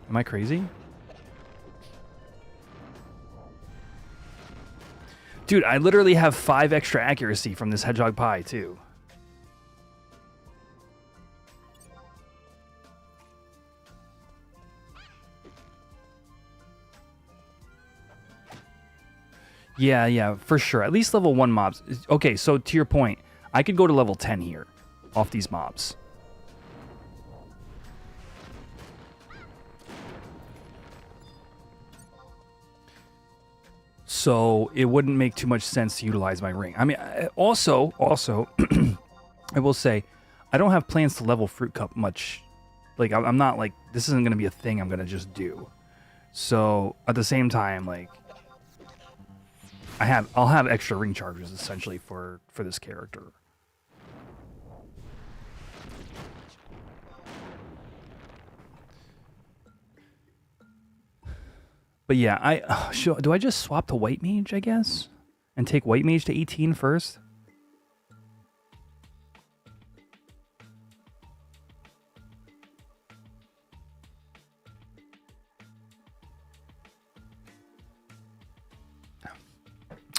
Am I crazy? Dude, I literally have 5 extra accuracy from this hedgehog pie, too. Yeah, for sure. At least level 1 mobs. Okay, so to your point, I could go to level 10 here off these mobs. So it wouldn't make too much sense to utilize my ring. I mean, also, I will say, I don't have plans to level Fruit Cup much. Like, I'm not like, this isn't going to be a thing I'm going to just do. So, at the same time, like, I'll have extra ring charges, essentially, for this character. But yeah, do I just swap to White Mage, I guess? And take White Mage to 18 first?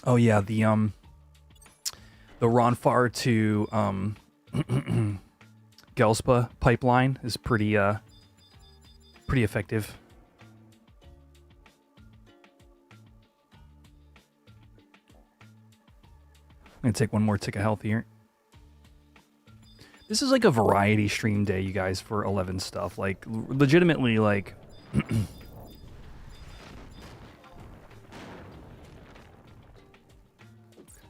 Oh yeah, the Ronfar to Gelspa pipeline is pretty effective. I'm gonna take one more tick of health here. This is like a variety stream day, you guys, for 11 stuff. Like, legitimately, like...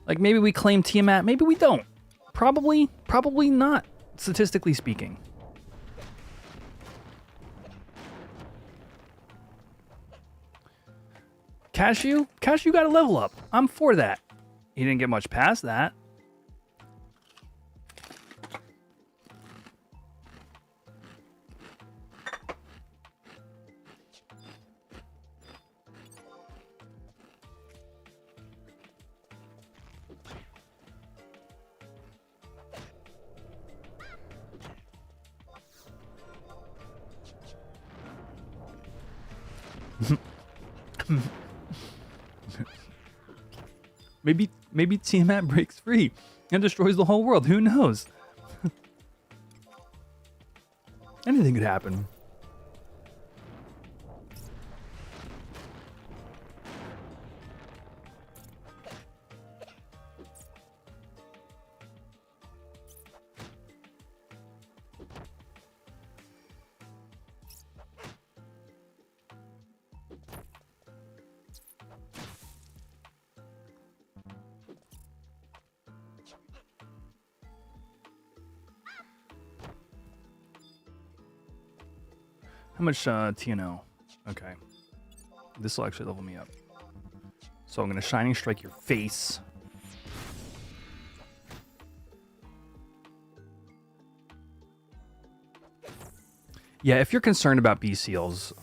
like, maybe we claim Tiamat, maybe we don't. Probably not, statistically speaking. Cashew got a level up. I'm for that. He didn't get much past that. Maybe Tiamat breaks free and destroys the whole world. Who knows? Anything could happen. How much TNO? Okay. This will actually level me up. So I'm going to Shining Strike your face. Yeah, if you're concerned about bee seals,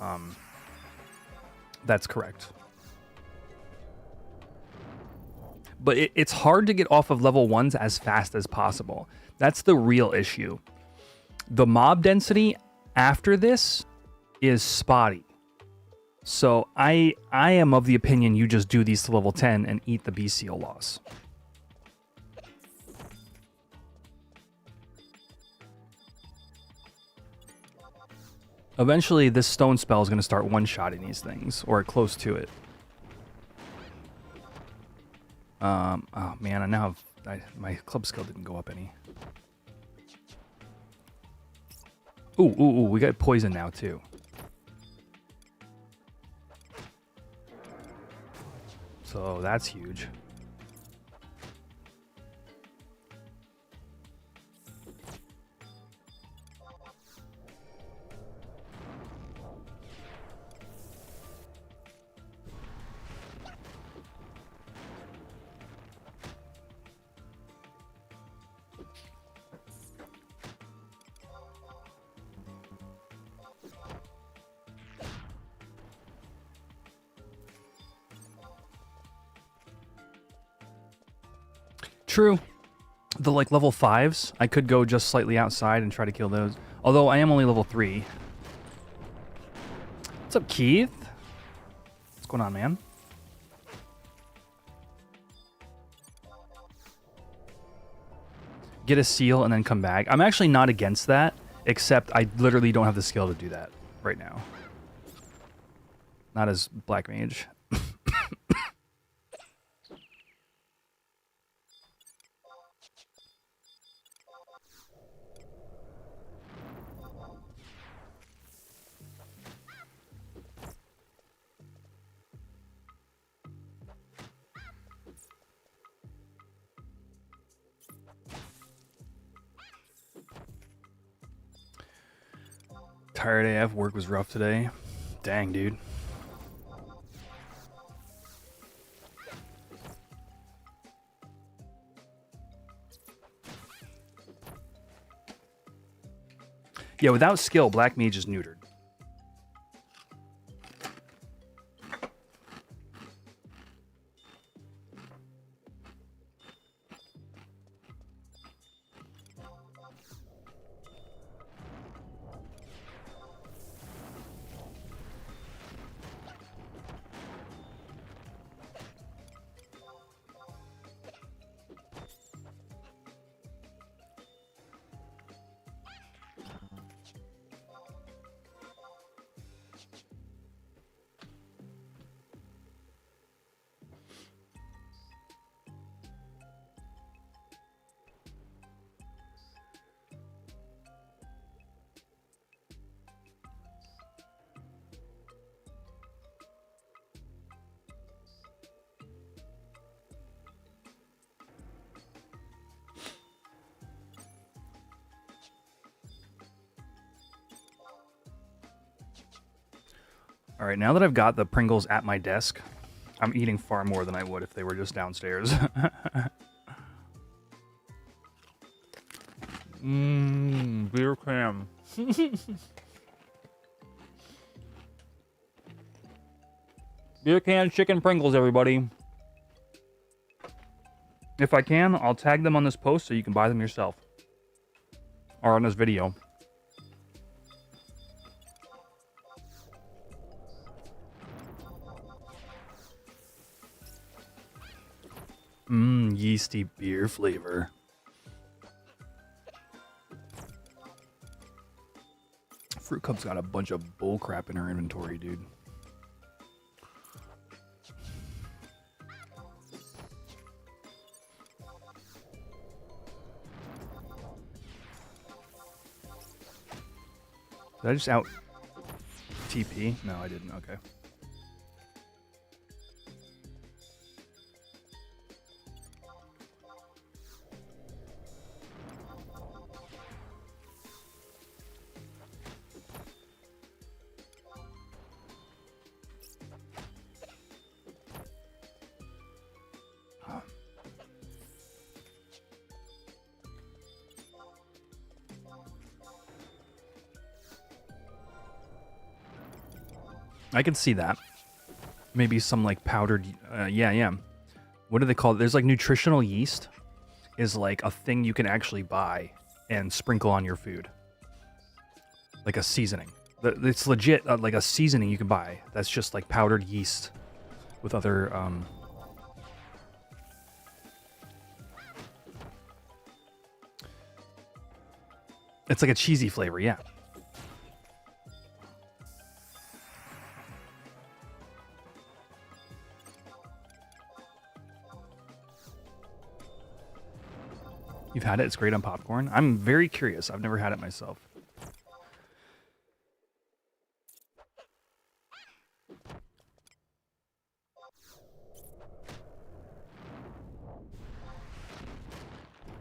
that's correct. But it's hard to get off of level 1s as fast as possible. That's the real issue. The mob density after this is spotty. So I am of the opinion you just do these to level 10 and eat the bee seal loss. Eventually, this stone spell is going to start one-shotting these things, or close to it. Oh man, I now have my club skill didn't go up any. Ooh, we got poison now too. So that's huge. True. The like level 5s, I could go just slightly outside and try to kill those. Although I am only level 3. What's up, Keith? What's going on, man? Get a seal and then come back. I'm actually not against that, except I literally don't have the skill to do that right now. Not as Black Mage. tired AF. Work was rough today. Dang, dude. Yeah, without skill, Black Mage is neutered. All right, now that I've got the Pringles at my desk, I'm eating far more than I would if they were just downstairs. Beer cram. Beer can chicken Pringles, everybody. If I can, I'll tag them on this post so you can buy them yourself. Or on this video. Yeasty beer flavor. Fruit Cup's got a bunch of bull crap in her inventory, dude. Did I just out TP? No, I didn't. Okay. I can see that. Maybe some like powdered, yeah. What do they call it? There's like nutritional yeast is like a thing you can actually buy and sprinkle on your food. Like a seasoning. It's legit like a seasoning you can buy. That's just like powdered yeast with other, it's like a cheesy flavor, yeah. You've had it? It's great on popcorn? I'm very curious. I've never had it myself.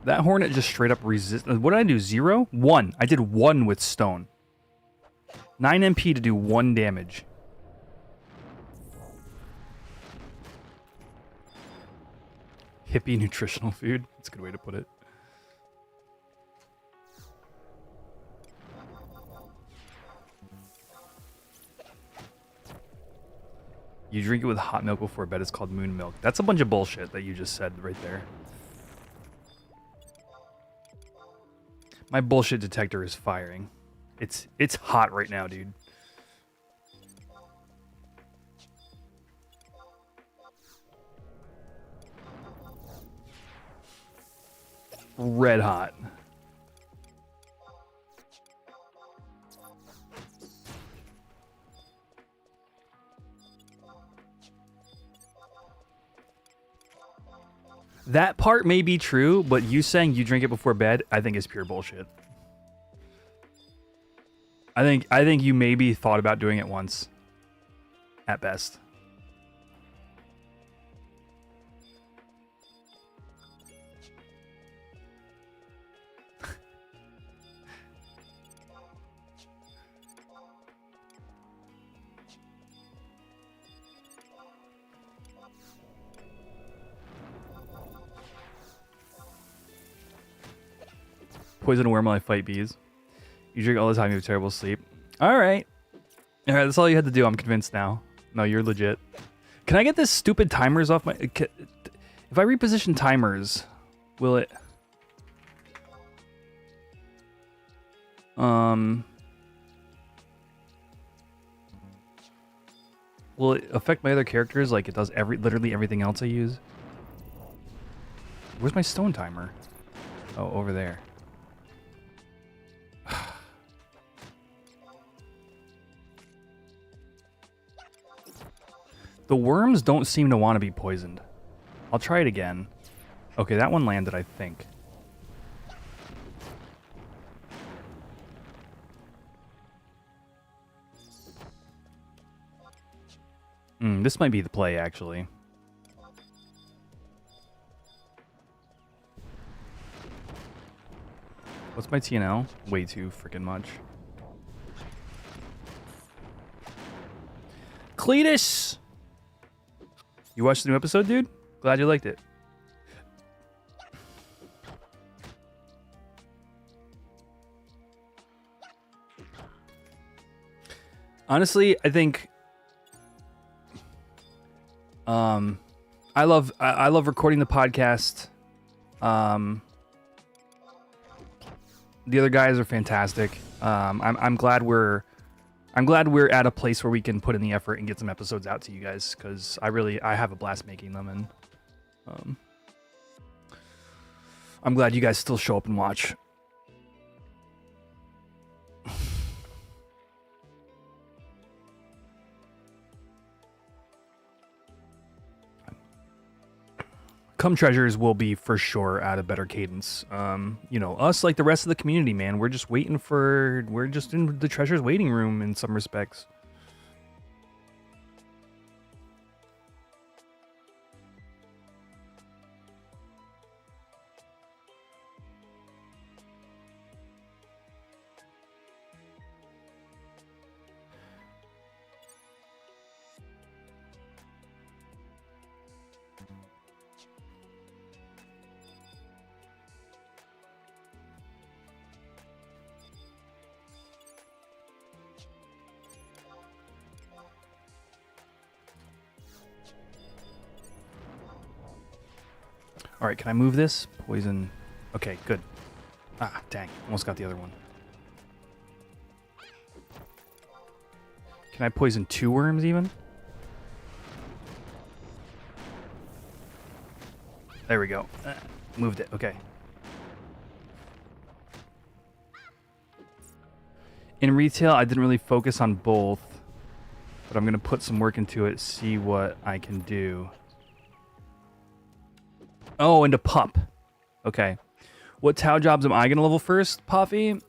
That Hornet just straight up resist. What did I do? 0? 1. I did 1 with stone. 9 MP to do 1 damage. Hippie nutritional food. That's a good way to put it. You drink it with hot milk before bed. It's called moon milk. That's a bunch of bullshit that you just said right there. My bullshit detector is firing. It's hot right now, dude. Red hot. That part may be true, but you saying you drink it before bed, I think is pure bullshit. I think you maybe thought about doing it once. At best. Poison a worm while I fight bees. You drink all the time, you have terrible sleep. Alright. Alright, that's all you had to do. I'm convinced now. No, you're legit. Can I get this stupid timers off my... If I reposition timers, will it... Will it affect my other characters like it does literally everything else I use? Where's my stone timer? Oh, over there. The worms don't seem to want to be poisoned. I'll try it again. Okay, that one landed, I think. This might be the play, actually. What's my TNL? Way too freaking much. Cletus! You watched the new episode, dude? Glad you liked it. Honestly, I think I love recording the podcast. The other guys are fantastic. I'm glad we're at a place where we can put in the effort and get some episodes out to you guys, because I have a blast making them, and I'm glad you guys still show up and watch. Come Treasures will be for sure at a better cadence. You know, us, like the rest of the community, man, we're just in the Treasures waiting room in some respects. All right, can I move this? Poison. Okay, good. Ah, dang. Almost got the other one. Can I poison 2 worms even? There we go. Moved it. Okay. In retail, I didn't really focus on both, but I'm going to put some work into it, see what I can do. Oh, into pup. Okay. What Tau jobs am I going to level first, Puffy?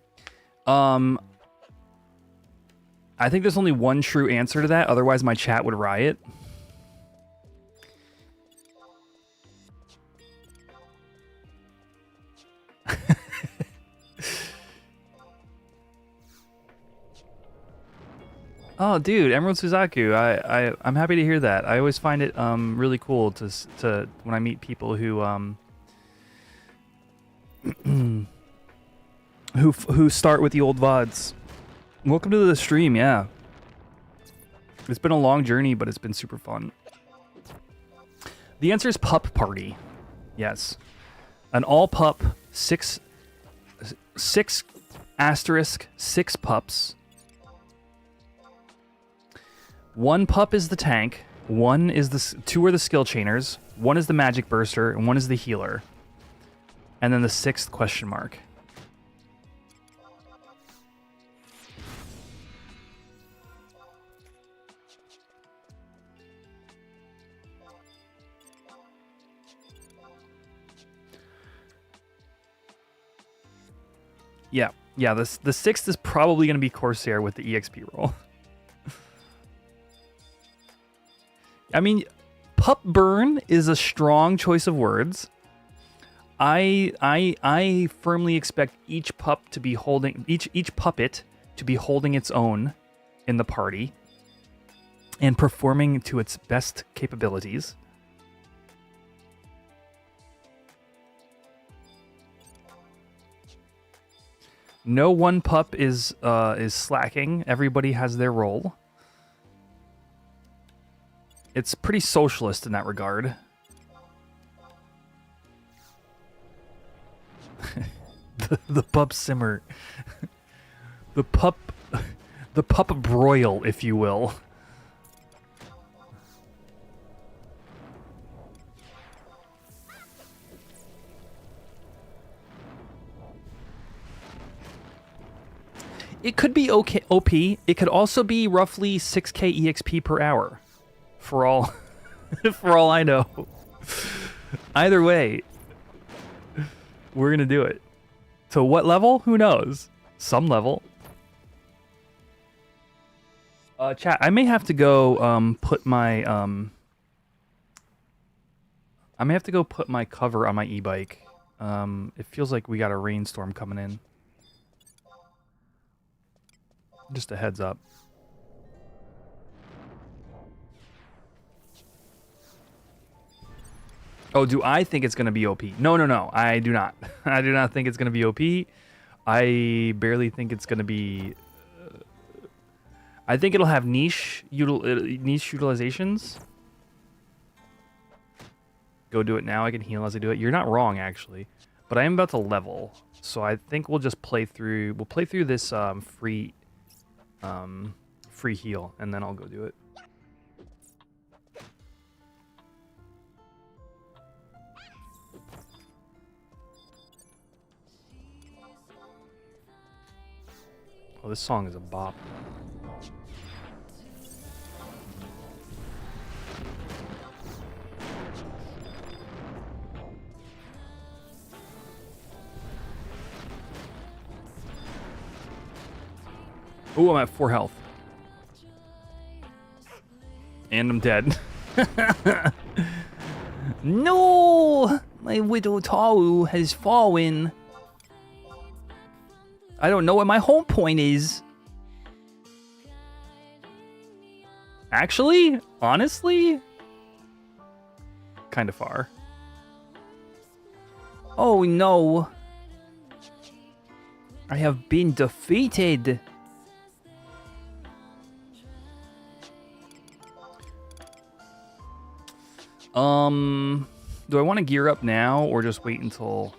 I think there's only one true answer to that. Otherwise, my chat would riot. Oh, dude, Emerald Suzaku. I'm happy to hear that. I always find it really cool to when I meet people who who start with the old VODs. Welcome to the stream, yeah. It's been a long journey, but it's been super fun. The answer is Pup Party. Yes. An all pup, 6 pups. 1 pup is the tank, 2 are the skill chainers, 1 is the magic burster, and 1 is the healer. And then the 6th question mark. Yeah, the 6th is probably going to be Corsair with the EXP roll. I mean, pup burn is a strong choice of words. I firmly expect each pup to be holding each puppet to be holding its own in the party and performing to its best capabilities. No one pup is slacking. Everybody has their role. It's pretty socialist in that regard. the pup simmer. the pup broil, if you will. It could be okay, OP. It could also be roughly 6k EXP per hour. For all for all I know. Either way, we're gonna do it. To what level? Who knows? Some level. Chat, I may have to go put my I may have to go put my cover on my e-bike. It feels like we got a rainstorm coming in. Just a heads up. Oh, do I think it's going to be OP? No, no, no. I do not. I do not think it's going to be OP. I barely think it's going to be... I think it'll have niche utilizations. Go do it now. I can heal as I do it. You're not wrong, actually. But I am about to level. So I think we'll just play through... We'll play through this free heal, and then I'll go do it. Oh, this song is a bop. Ooh, I'm at 4 health. And I'm dead. No! My widow Taru has fallen. I don't know what my home point is. Actually, honestly, kind of far. Oh no. I have been defeated. Do I want to gear up now or just wait until...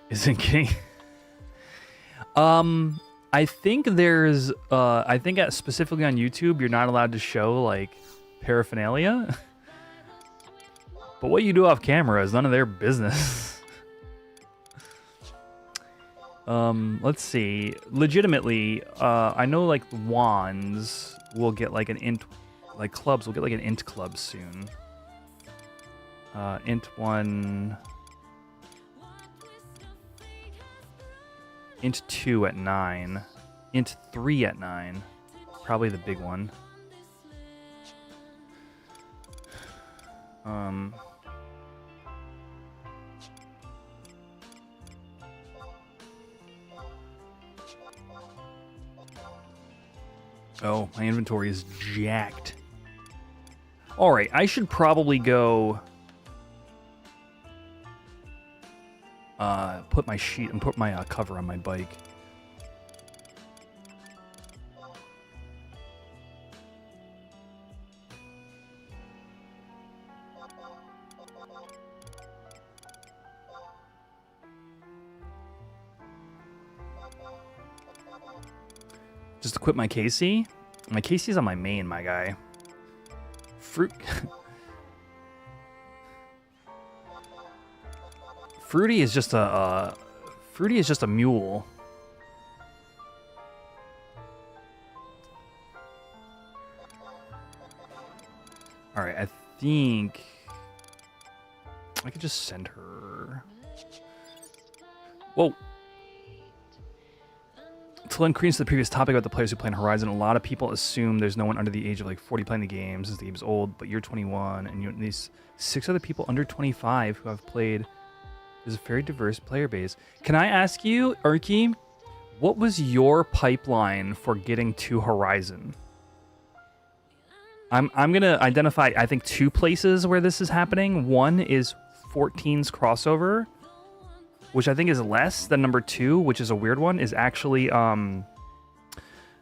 Isn't kidding. I think there's, I think specifically on YouTube, you're not allowed to show, like, paraphernalia. But what you do off camera is none of their business. Let's see. Legitimately, I know, like, wands will get, like, an int, like, clubs will get, like, an int club soon. Int 1... Int 2 at 9. Int 3 at 9. Probably the big one. Oh, my inventory is jacked. Alright, I should probably go... put my sheet and put my cover on my bike. Just equip my KC. My KC's on my main, my guy. Fruit. Fruity is just a Fruity is just a mule. All right, I think I could just send her. Whoa. To lend credence to the previous topic about the players who play in Horizon, a lot of people assume there's no one under the age of like 40 playing the game since the game's old, but you're 21 and these 6 other people under 25 who have played. There's a very diverse player base. Can I ask you, Urki, what was your pipeline for getting to Horizon? I'm gonna identify, I think, 2 places where this is happening. One is 14's crossover, which I think is less than number 2, which is a weird one, is actually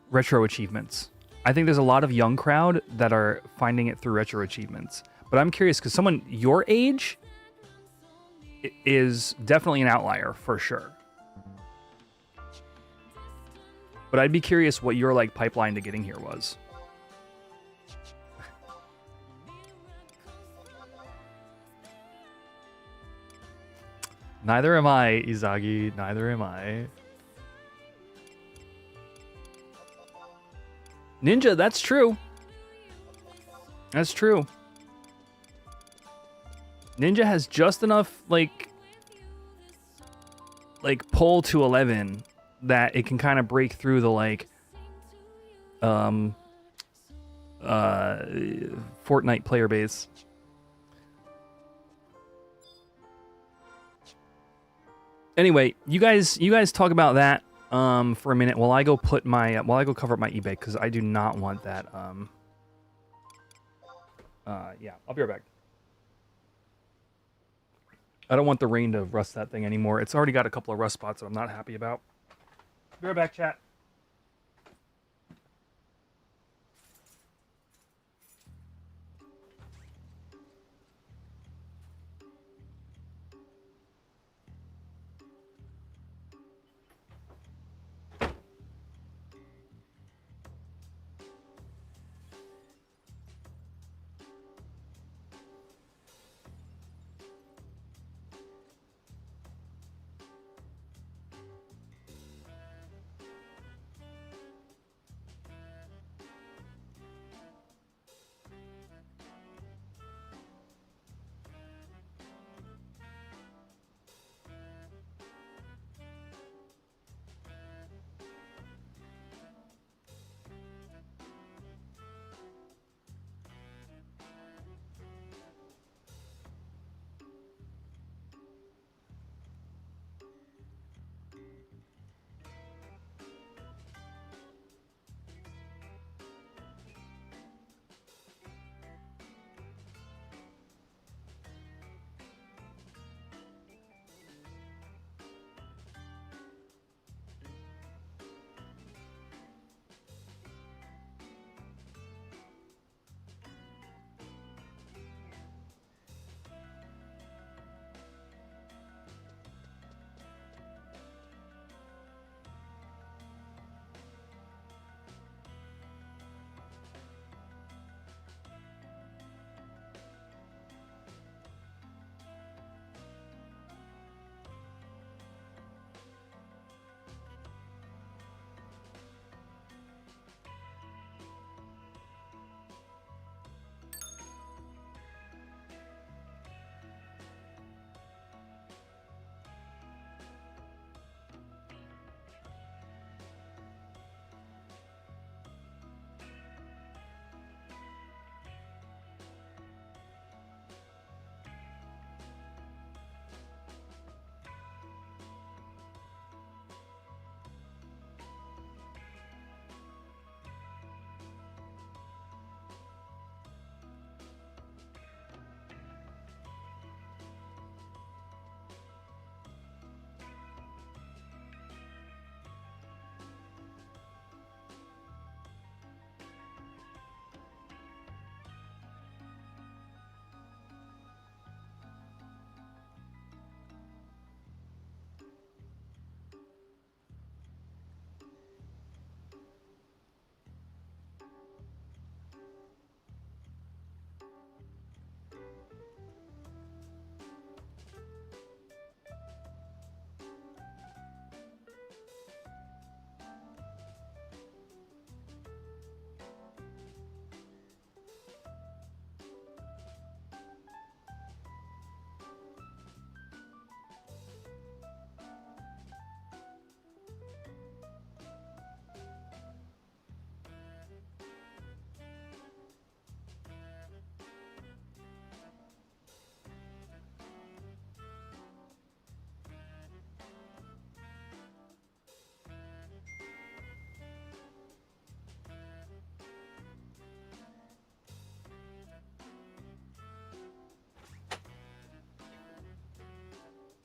retro achievements. I think there's a lot of young crowd that are finding it through retro achievements. But I'm curious because someone your age is definitely an outlier for sure. But I'd be curious what your like pipeline to getting here was. Neither am I, Izagi. Neither am I. Ninja, that's true. That's true. Ninja has just enough like pull to 11 that it can kind of break through the like Fortnite player base. Anyway, you guys talk about that for a minute while I go cover up my eBay because I do not want that. Yeah, I'll be right back. I don't want the rain to rust that thing anymore. It's already got a couple of rust spots that I'm not happy about. Be right back, chat.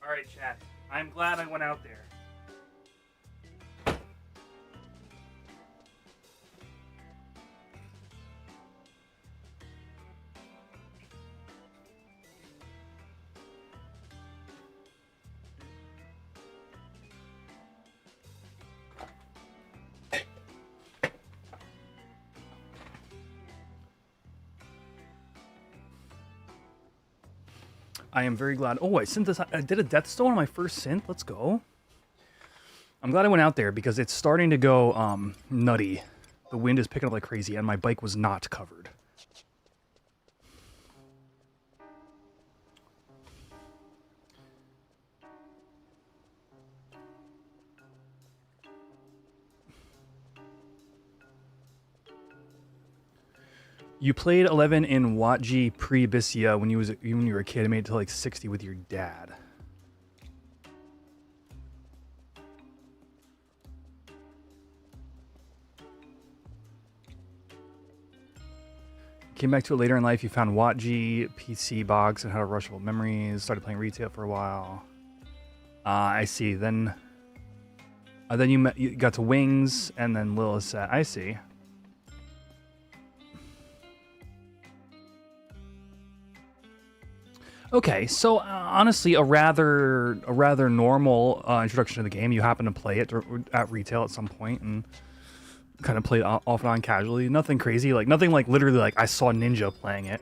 All right, chat. I'm glad I went out there. I am very glad. Oh, I did a Death Stone on my first synth. Let's go. I'm glad I went out there because it's starting to go nutty. The wind is picking up like crazy, and my bike was not covered. You played 11 in Watji pre-Bissia when you were a kid and made it to like 60 with your dad. Came back to it later in life. You found Watji, PC box, and had a rushable memories. Started playing retail for a while. I see. Then you got to Wings, and then Lilith said, I see. Okay, so honestly, a rather normal introduction to the game. You happen to play it at retail at some point and kind of play it off and on casually. Nothing crazy, like nothing like literally like I saw Ninja playing it.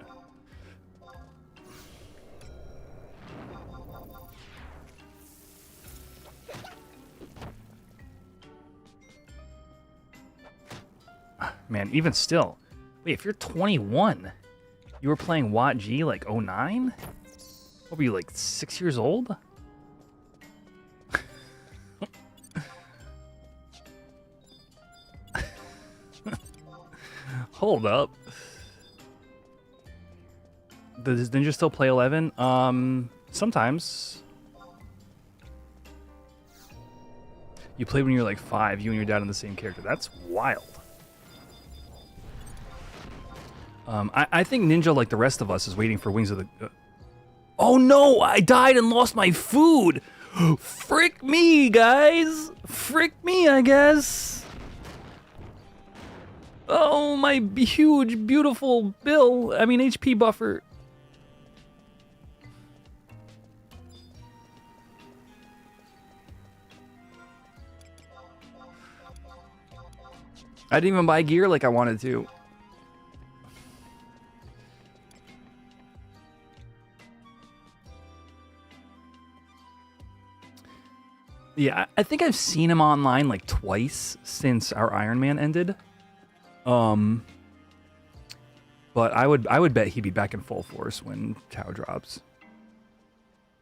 Man, even still, wait, if you're 21, you were playing Watt G like 09? What were you, like 6 years old? Hold up. Does Ninja still play 11? Sometimes. You played when you were like 5, you and your dad in the same character. That's wild. I think Ninja, like the rest of us, is waiting for Wings of the... Oh no, I died and lost my food. Frick me, guys. Frick me, I guess. Oh, my huge, beautiful HP buffer. I didn't even buy gear like I wanted to. Yeah, I think I've seen him online like twice since our Iron Man ended. But I would bet he'd be back in full force when Tau drops.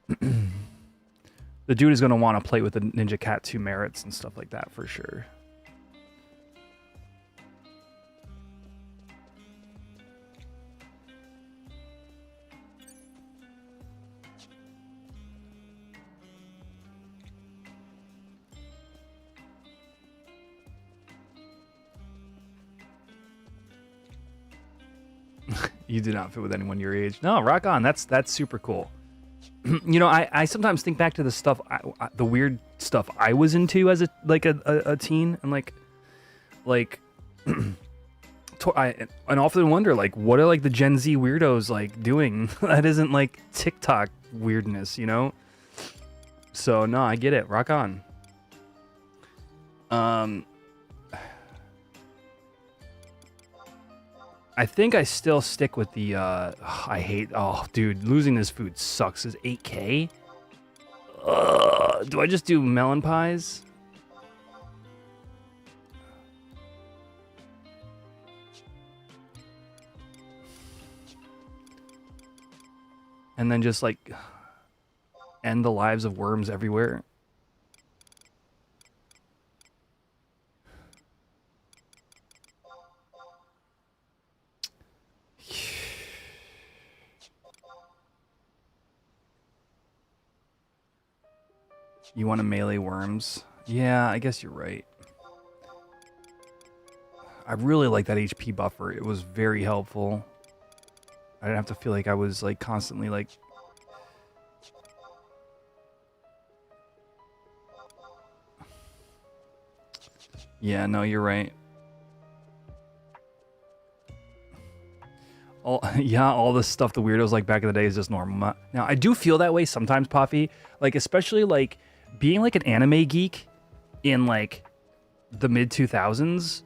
The dude is gonna want to play with the Ninja Cat 2 merits and stuff like that for sure. You do not fit with anyone your age. No, rock on. That's super cool. You know, I sometimes think back to the stuff, the weird stuff I was into as a teen, and I often wonder like, what are like the Gen Z weirdos like doing that isn't like TikTok weirdness, you know? So no, I get it. Rock on. I think I still stick with the, oh, dude, losing this food sucks. Is 8K? Do I just do melon pies? And then just, like, end the lives of worms everywhere? You want to melee worms? Yeah, I guess you're right. I really like that HP buffer. It was very helpful. I didn't have to feel like I was like constantly like... Yeah, no, you're right. All this stuff the weirdos like back in the day is just normal. Now, I do feel that way sometimes, Puffy. Like, especially, like, being, like, an anime geek in, like, the mid-2000s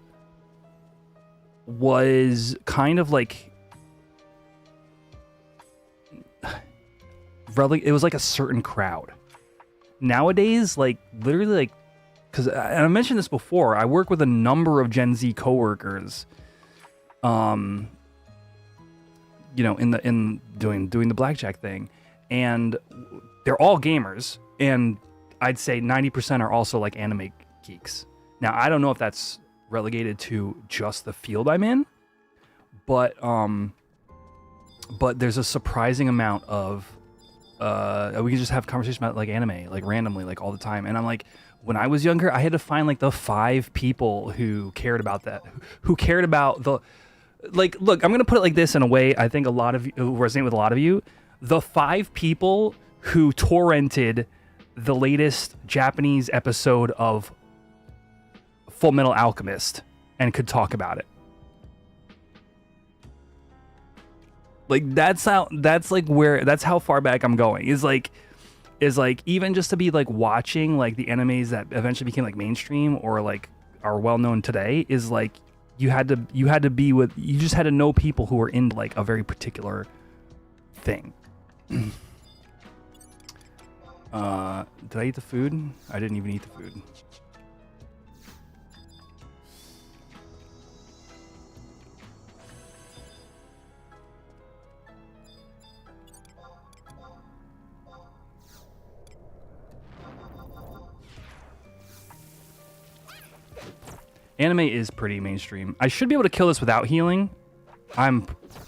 was kind of, like... it was, like, a certain crowd. Nowadays, like, literally, like... Because I mentioned this before. I work with a number of Gen Z coworkers. You know, in doing the blackjack thing, and they're all gamers, and I'd say 90% are also like anime geeks. Now, I don't know if that's relegated to just the field I'm in, but there's a surprising amount of we can just have conversations about like anime, like randomly, like all the time. And I'm like, when I was younger, I had to find like the 5 people who cared about that, who cared about the. Like, look, I'm going to put it like this in a way I think a lot of you resonate with a lot of you. The 5 people who torrented the latest Japanese episode of Full Metal Alchemist and could talk about it. Like, that's how far back I'm going. Is like even just to be like watching like the animes that eventually became like mainstream or like are well known today is like, you just had to know people who were into like a very particular thing. Did I eat the food? I didn't even eat the food. Anime is pretty mainstream. I should be able to kill this without healing.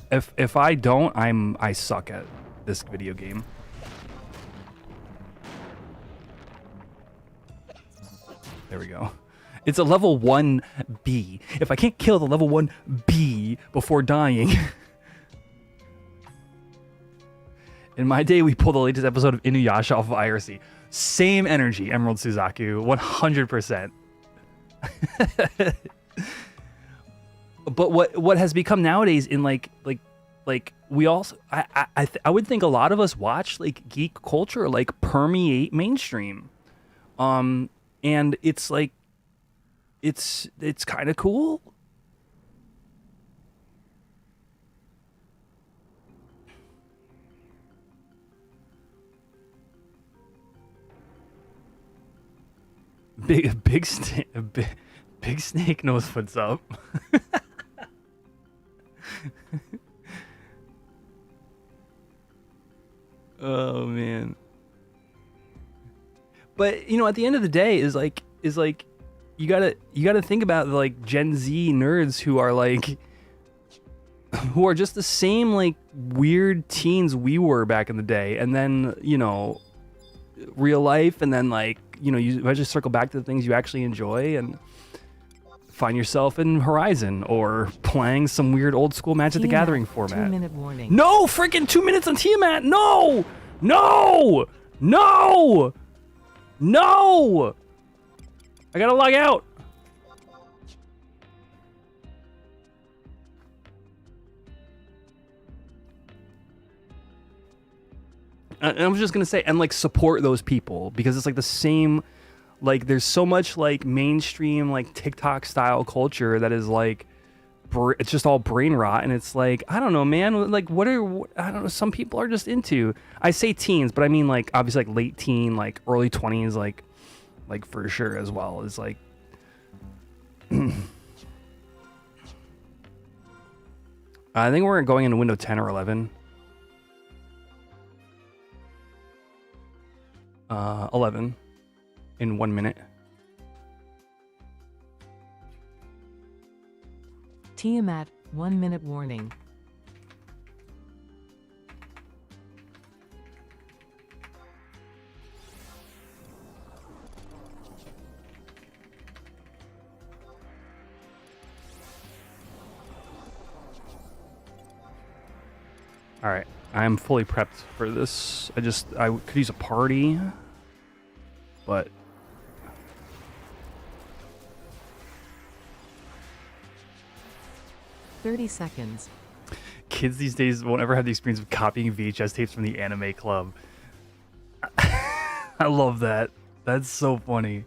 If I don't, I suck at this video game. There we go. It's a level 1B. If I can't kill the level 1B before dying. In my day, we pulled the latest episode of Inuyasha off of IRC. Same energy, Emerald Suzaku, 100%. But what has become nowadays in like we also I would think a lot of us watch like geek culture like permeate mainstream, and it's like it's kind of cool. Big Snake knows what's up. Oh man. But you know, at the end of the day, is like you gotta think about like Gen Z nerds who are just the same like weird teens we were back in the day, and then you know, real life, and then like you know, you eventually circle back to the things you actually enjoy and find yourself in Horizon or playing some weird old school Magic the Gathering format. 2-minute warning. No, freaking 2 minutes on Tiamat. No, no, no, no. I gotta log out. I was just gonna say, and like support those people because it's like the same. Like there's so much like mainstream like TikTok style culture that is like it's just all brain rot, and it's like I don't know, man. Like I don't know. Some people are just into. I say teens, but I mean like obviously like late teen, like early 20s, like for sure as well is like. I think we're going into window 10 or 11. 11 in 1 minute. Tiamat, 1 minute warning. All right, I'm fully prepped for this. I could use a party, but 30 seconds. Kids these days won't ever have the experience of copying VHS tapes from the anime club. I love that. That's so funny.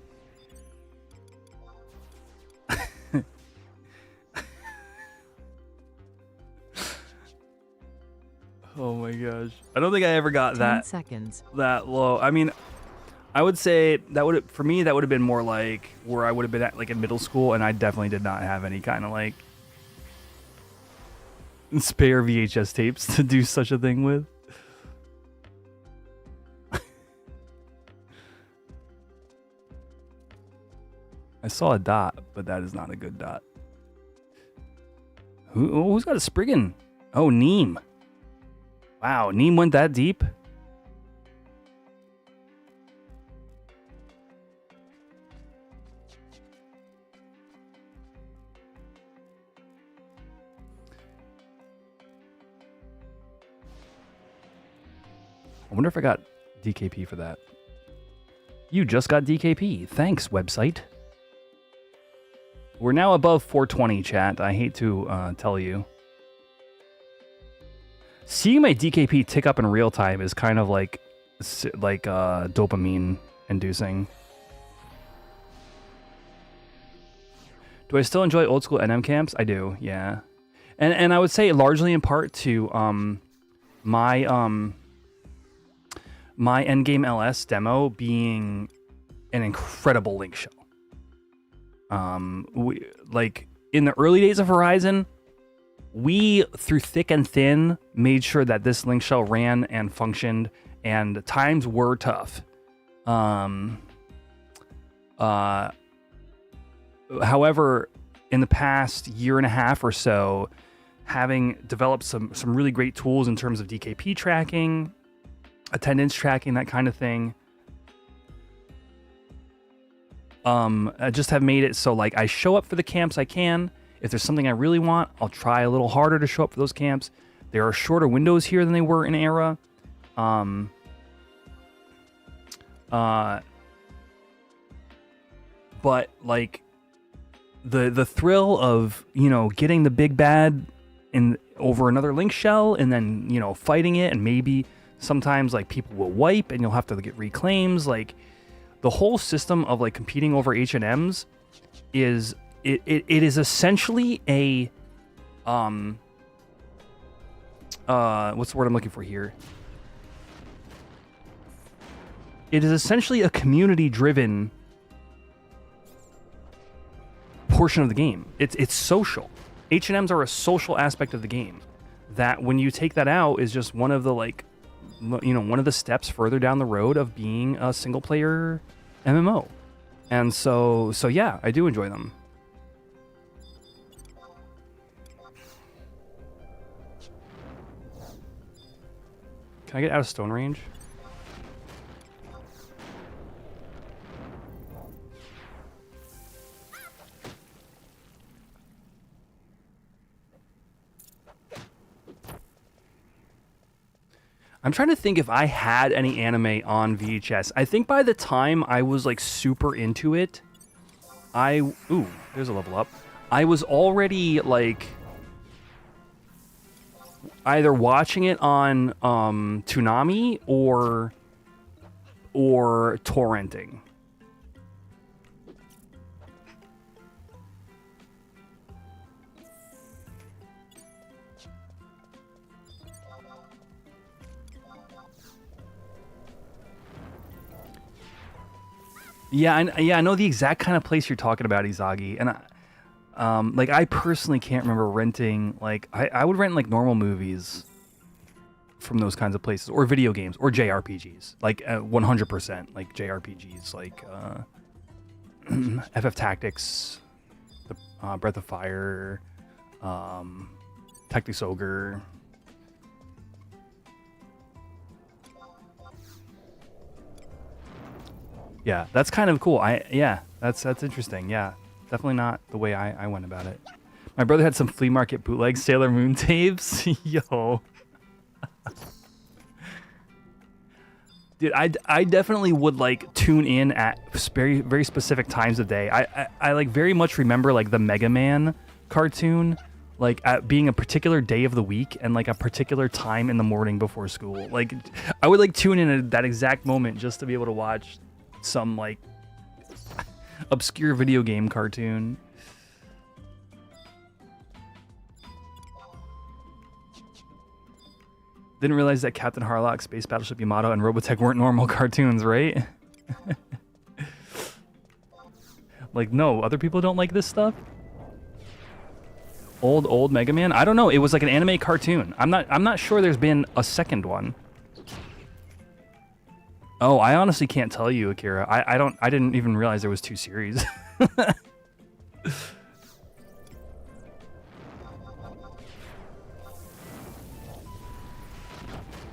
Oh my gosh. I don't think I ever got 10 seconds. that low. I mean, I would say that would, for me, that would have been more like where I would have been at, like in middle school, and I definitely did not have any kind of like spare VHS tapes to do such a thing with. I saw a dot, but that is not a good dot. Who's got a Spriggan? Oh, Neem. Wow, Neem went that deep? I wonder if I got DKP for that. You just got DKP. Thanks, website. We're now above 420, chat. I hate to tell you. Seeing my DKP tick up in real time is kind of like dopamine inducing. Do I still enjoy old school NM camps? I do, yeah. And I would say largely in part to my my Endgame LS demo being an incredible link shell. We, like in the early days of Horizon, we, through thick and thin, made sure that this link shell ran and functioned, and times were tough. However, in the past year and a half or so, having developed some really great tools in terms of DKP tracking, attendance tracking, that kind of thing, I just have made it so like I show up for the camps I can. If there's something I really want, I'll try a little harder to show up for those camps. There are shorter windows here than they were in Era. But like the thrill of, you know, getting the big bad in over another link shell and then, you know, fighting it, and maybe sometimes like people will wipe and you'll have to get reclaims. Like the whole system of like competing over H&Ms is it is essentially a what's the word I'm looking for here? It is essentially a community driven portion of the game. It's social. H&Ms are a social aspect of the game that when you take that out is just one of the like, you know, one of the steps further down the road of being a single player MMO. And so yeah, I do enjoy them. Can I get out of stone range? I'm trying to think if I had any anime on VHS. I think by the time I was like super into it, ooh, there's a level up. I was already like either watching it on Toonami or torrenting. Yeah, I know the exact kind of place you're talking about, Izagi, and like I personally can't remember renting. Like I would rent like normal movies from those kinds of places, or video games, or JRPGs, like 100% like JRPGs, like FF Tactics, the Breath of Fire, Tactics Ogre. Yeah, that's kind of cool. That's interesting. Yeah, definitely not the way I went about it. My brother had some flea market bootleg Sailor Moon tapes. Yo. Dude, I definitely would like tune in at very, very specific times of day. I like very much remember like the Mega Man cartoon like at being a particular day of the week and like a particular time in the morning before school. Like I would like tune in at that exact moment just to be able to watch some like obscure video game cartoon. Didn't realize that Captain Harlock, Space Battleship Yamato, and Robotech weren't normal cartoons, right? Like, no, other people don't like this stuff? Old Mega Man? I don't know. It was like an anime cartoon. I'm not sure there's been a second one. Oh, I honestly can't tell you, Akira. I didn't even realize there was 2 series.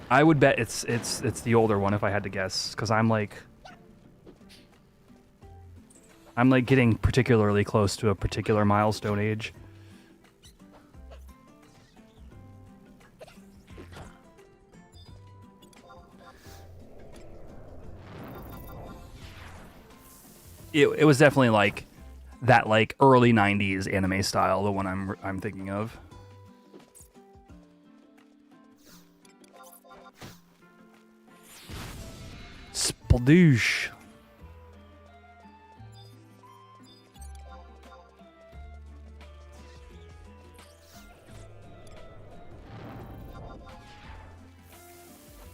I would bet it's the older one if I had to guess, because I'm like getting particularly close to a particular milestone age. It was definitely like that like early 90s anime style, the one I'm thinking of. Spadoosh.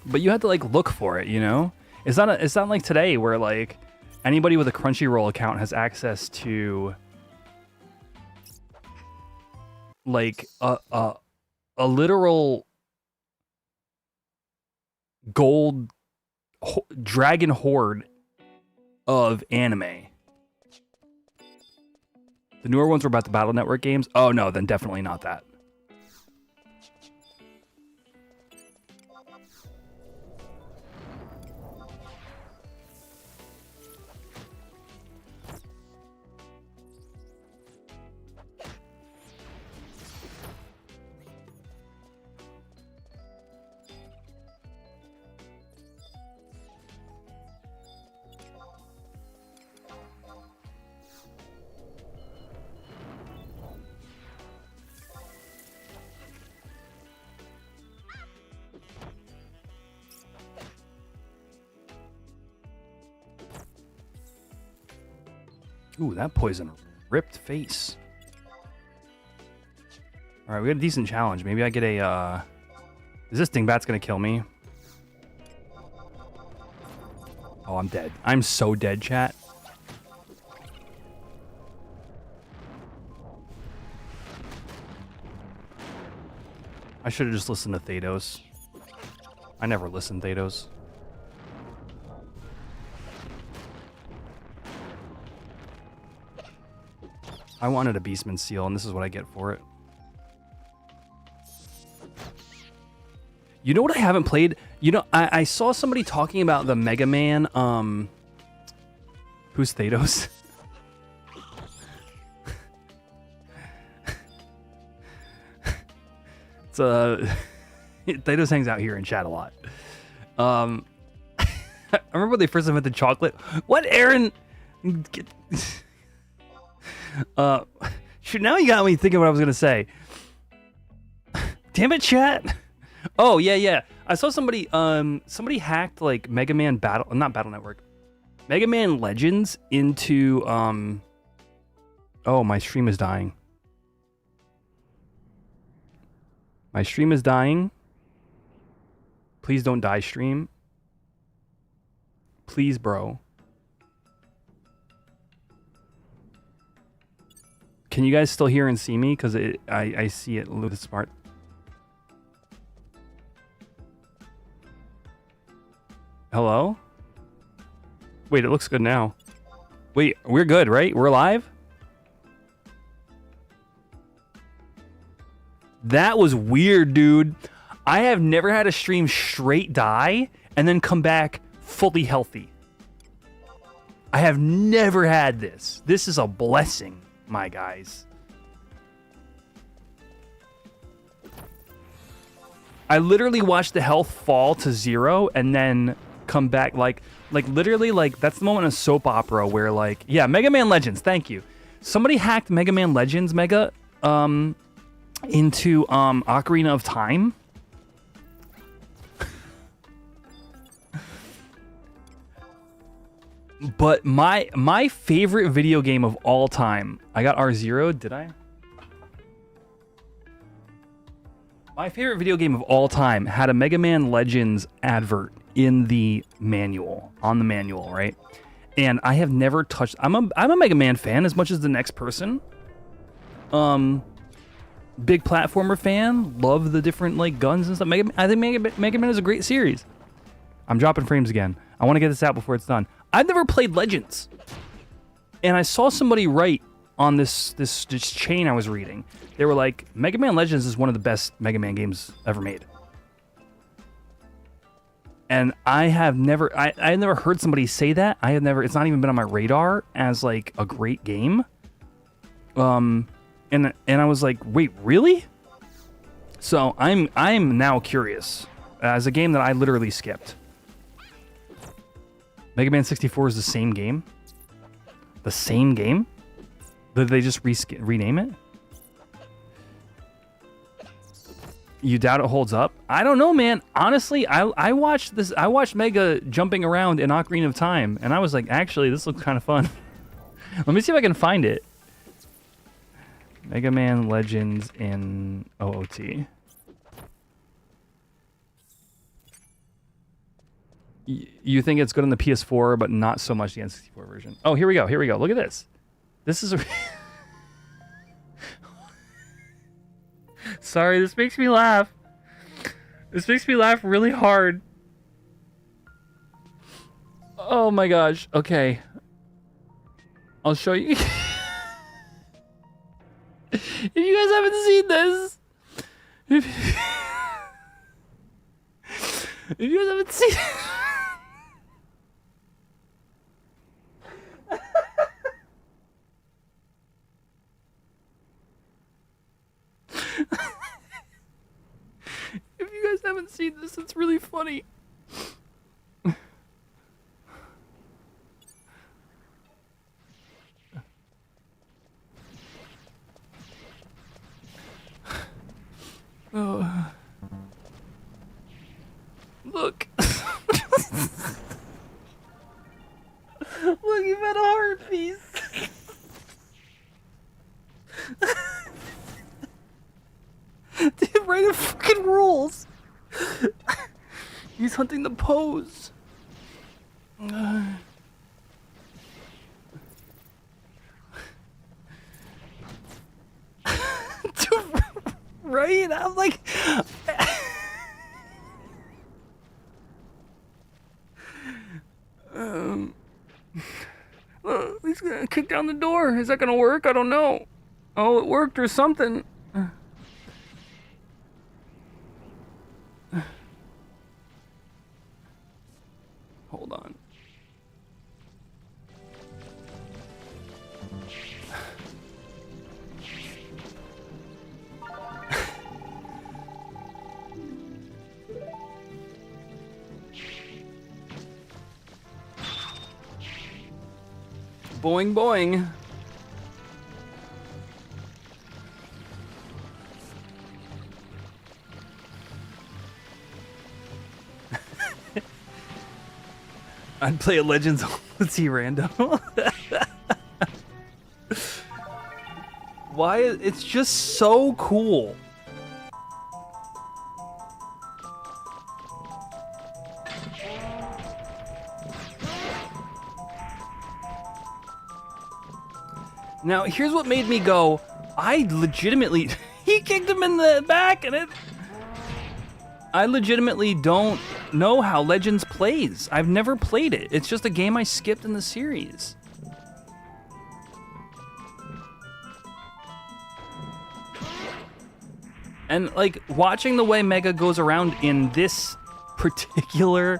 But you had to like look for it, you know? It's not like today where like anybody with a Crunchyroll account has access to like a literal gold dragon horde of anime. The newer ones were about the Battle Network games. Oh no, then definitely not that. Ooh, that poison ripped face. All right, we got a decent challenge. Maybe I get a, is this dingbat's gonna kill me? Oh, I'm dead. I'm so dead, chat. I should have just listened to Thanos. I never listened to Thanos. I wanted a Beastman seal, and this is what I get for it. You know what I haven't played? You know, I saw somebody talking about the Mega Man, who's Thanos? It's Thanos hangs out here in chat a lot. I remember when they first invented chocolate. What, Aaron? Shoot, now you got me thinking what I was gonna say. Damn it, chat. Oh yeah. I saw somebody hacked like Mega Man not Battle Network, Mega Man Legends into oh, my stream is dying. My stream is dying. Please don't die, stream. Please, bro. Can you guys still hear and see me? Because I see it a little smart. Hello? Wait, it looks good now. Wait, we're good, right? We're live? That was weird, dude. I have never had a stream straight die and then come back fully healthy. I have never had this. This is a blessing, my guys. I literally watched the health fall to 0 and then come back like literally like that's the moment of soap opera where like, yeah, Mega Man Legends, thank you. Somebody hacked Mega Man Legends, into Ocarina of Time. But my favorite video game of all time, I got R0, did I? My favorite video game of all time had a Mega Man Legends advert in the manual, on the manual, right? And I have never touched. I'm a Mega Man fan as much as the next person. Big platformer fan. Love the different like guns and stuff. I think Mega Man is a great series. I'm dropping frames again. I want to get this out before it's done. I've never played Legends, and I saw somebody write on this chain I was reading. They were like, Mega Man Legends is one of the best Mega Man games ever made. And I have never, I never heard somebody say that. I have never, it's not even been on my radar as like a great game. And I was like, wait, really? So I'm now curious as a game that I literally skipped. Mega Man 64 is the same game? The same game? Did they just rename it? You doubt it holds up? I don't know, man. Honestly, I watched Mega jumping around in Ocarina of Time, and I was like, actually, this looks kind of fun. Let me see if I can find it. Mega Man Legends in OOT. You think it's good on the PS4, but not so much the N64 version. Oh, here we go. Here we go. Look at this. This is a... Sorry, this makes me laugh. This makes me laugh really hard. Oh my gosh. Okay. I'll show you. If you guys haven't seen this... If you guys haven't seen... If you guys haven't seen this, it's really funny. Oh. Look. Look, you've had a heart piece. Dude, write the fucking rules. He's hunting the pose. Dude, right? I'm like... He's gonna kick down the door. Is that gonna work? I don't know. Oh, it worked or something. Hold on. Boing, boing. I'd play a Legends OT random. Why? It's just so cool. Now, here's what made me go, I legitimately... He kicked him in the back, and I legitimately don't know how Legends plays. I've never played it. It's just a game I skipped in the series. And, like, watching the way Mega goes around in this particular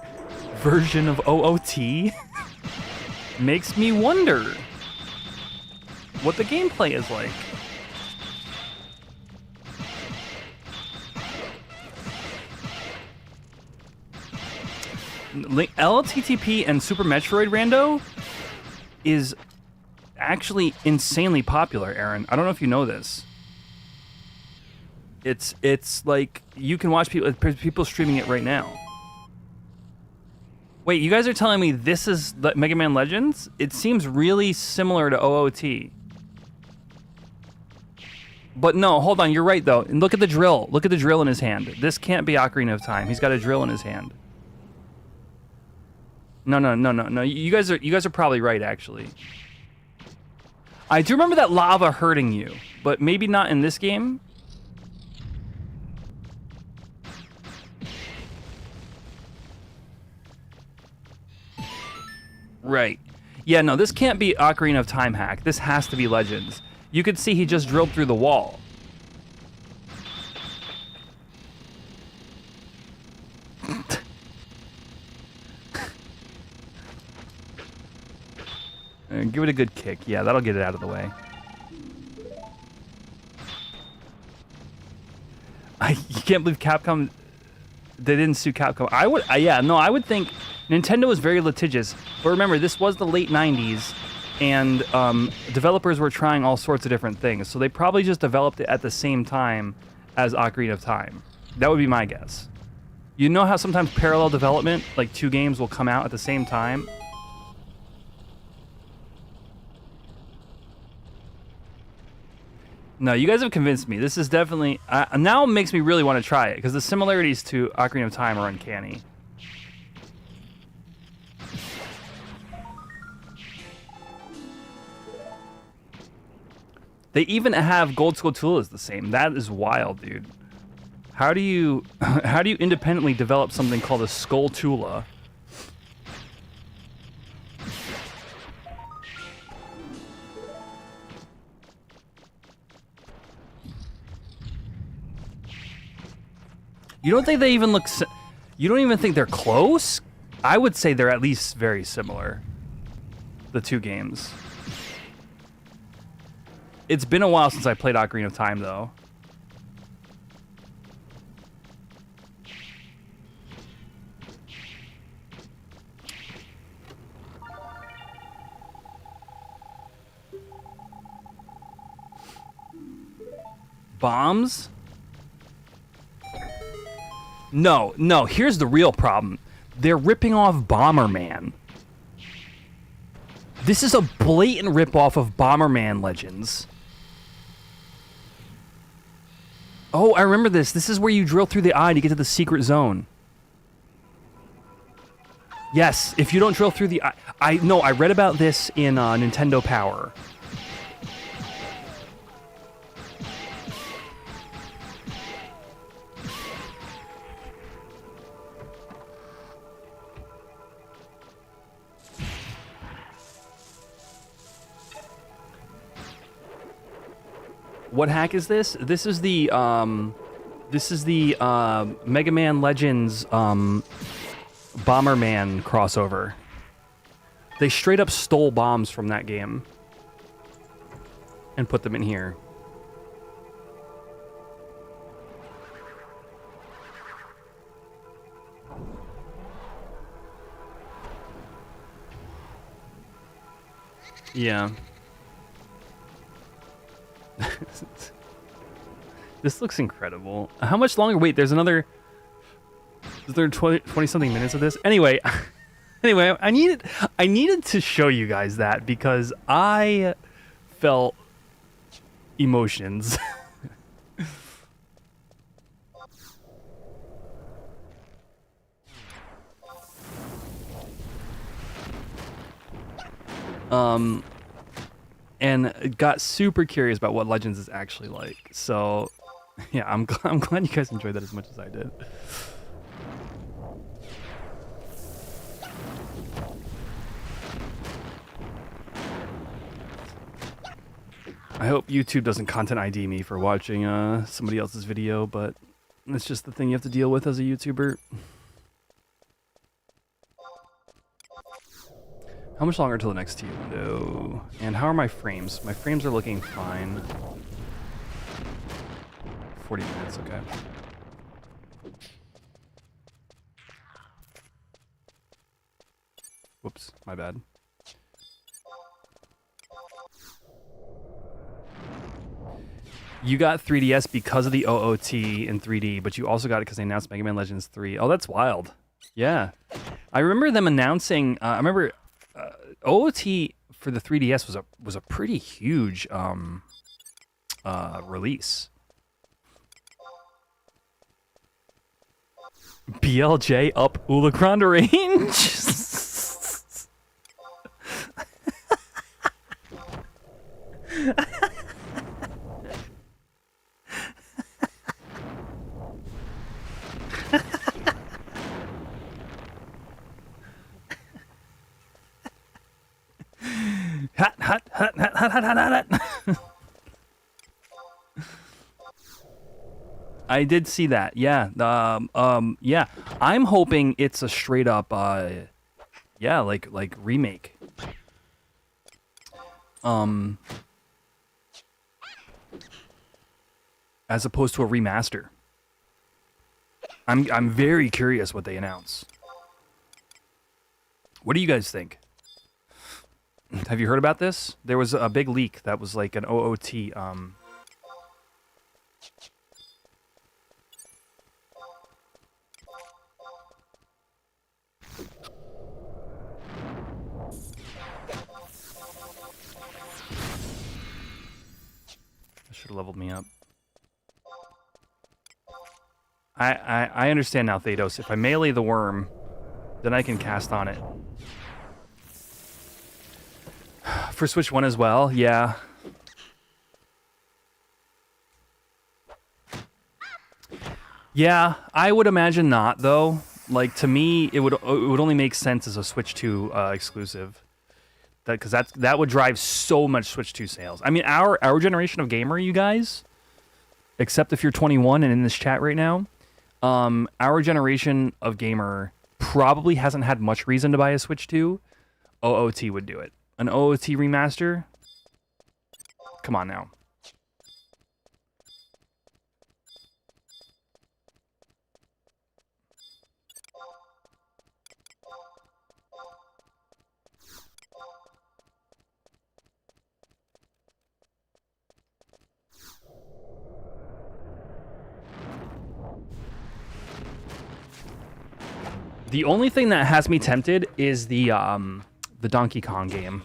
version of OOT makes me wonder what the gameplay is like. LTTP and Super Metroid Rando is actually insanely popular, Aaron. I don't know if you know this. It's like you can watch people streaming it right now. Wait, you guys are telling me this is Mega Man Legends? It seems really similar to OOT. But no, hold on, you're right though. And look at the drill. Look at the drill in his hand. This can't be Ocarina of Time. He's got a drill in his hand. No. You guys are probably right actually. I do remember that lava hurting you, but maybe not in this game. Right. Yeah, no, this can't be Ocarina of Time hack. This has to be Legends. You could see he just drilled through the wall. Give it a good kick. Yeah, that'll get it out of the way. You can't believe Capcom... They didn't sue Capcom. I would think Nintendo was very litigious. But remember, this was the late 90s, and developers were trying all sorts of different things. So they probably just developed it at the same time as Ocarina of Time. That would be my guess. You know how sometimes parallel development, like 2 games will come out at the same time? No, you guys have convinced me. This is definitely... now it makes me really want to try it, because the similarities to Ocarina of Time are uncanny. They even have Gold Skulltula is the same. That is wild, dude. How do you independently develop something called a Skulltula? You don't think they even look... You don't even think they're close? I would say they're at least very similar. The 2 games. It's been a while since I played Ocarina of Time, though. Bombs? No, here's the real problem. They're ripping off Bomberman. This is a blatant ripoff of Bomberman Legends. Oh, I remember this. This is where you drill through the eye to get to the secret zone. Yes, if you don't drill through the eye... I read about this in Nintendo Power. What hack is this? This is the Mega Man Legends Bomberman crossover. They straight up stole bombs from that game and put them in here. Yeah. This looks incredible. How much longer? Wait, there's another... Is there 20 something minutes of this? Anyway, I needed to show you guys that because I felt emotions. And got super curious about what Legends is actually like. So, yeah, I'm glad you guys enjoyed that as much as I did. I hope YouTube doesn't content ID me for watching somebody else's video, but it's just the thing you have to deal with as a YouTuber. How much longer till the next TV window? And how are my frames? My frames are looking fine. 40 minutes, okay. Whoops, my bad. You got 3DS because of the OOT in 3D, but you also got it because they announced Mega Man Legends 3. Oh, that's wild. Yeah. I remember them announcing, I remember OOT for the 3DS was a pretty huge release. BLJ up Ullagrande range. Hot, hot, hot, hot, hot, hot, hot, hot. I did see that. Yeah. Yeah. I'm hoping it's a straight up, yeah, like remake. As opposed to a remaster. I'm very curious what they announce. What do you guys think? Have you heard about this? There was a big leak that was like an OOT. I should have leveled me up. I understand now, Thados. If I melee the worm, then I can cast on it. For Switch 1 as well, yeah. Yeah, I would imagine not, though. Like, to me, it would only make sense as a Switch 2 exclusive. Because that would drive so much Switch 2 sales. I mean, our generation of gamer, you guys, except if you're 21 and in this chat right now, our generation of gamer probably hasn't had much reason to buy a Switch 2. OOT would do it. An OOT remaster? Come on now. The only thing that has me tempted is the Donkey Kong game,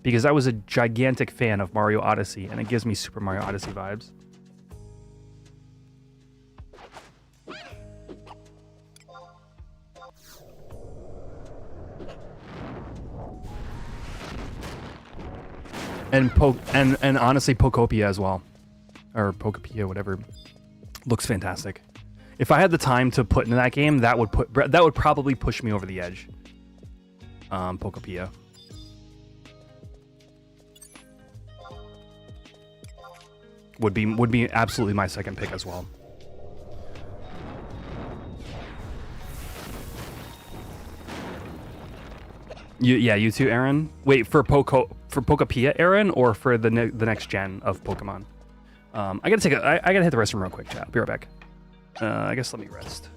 because I was a gigantic fan of Mario Odyssey, and it gives me Super Mario Odyssey vibes. And honestly, Pokopia as well, or Pokopia, whatever, looks fantastic. If I had the time to put into that game, that would probably push me over the edge. Pokopia. Would be absolutely my second pick as well. You too, Aaron. Wait, for Pokopia, Aaron, or for the next gen of Pokemon? I gotta hit the restroom real quick, chat. I'll be right back. I guess let me rest.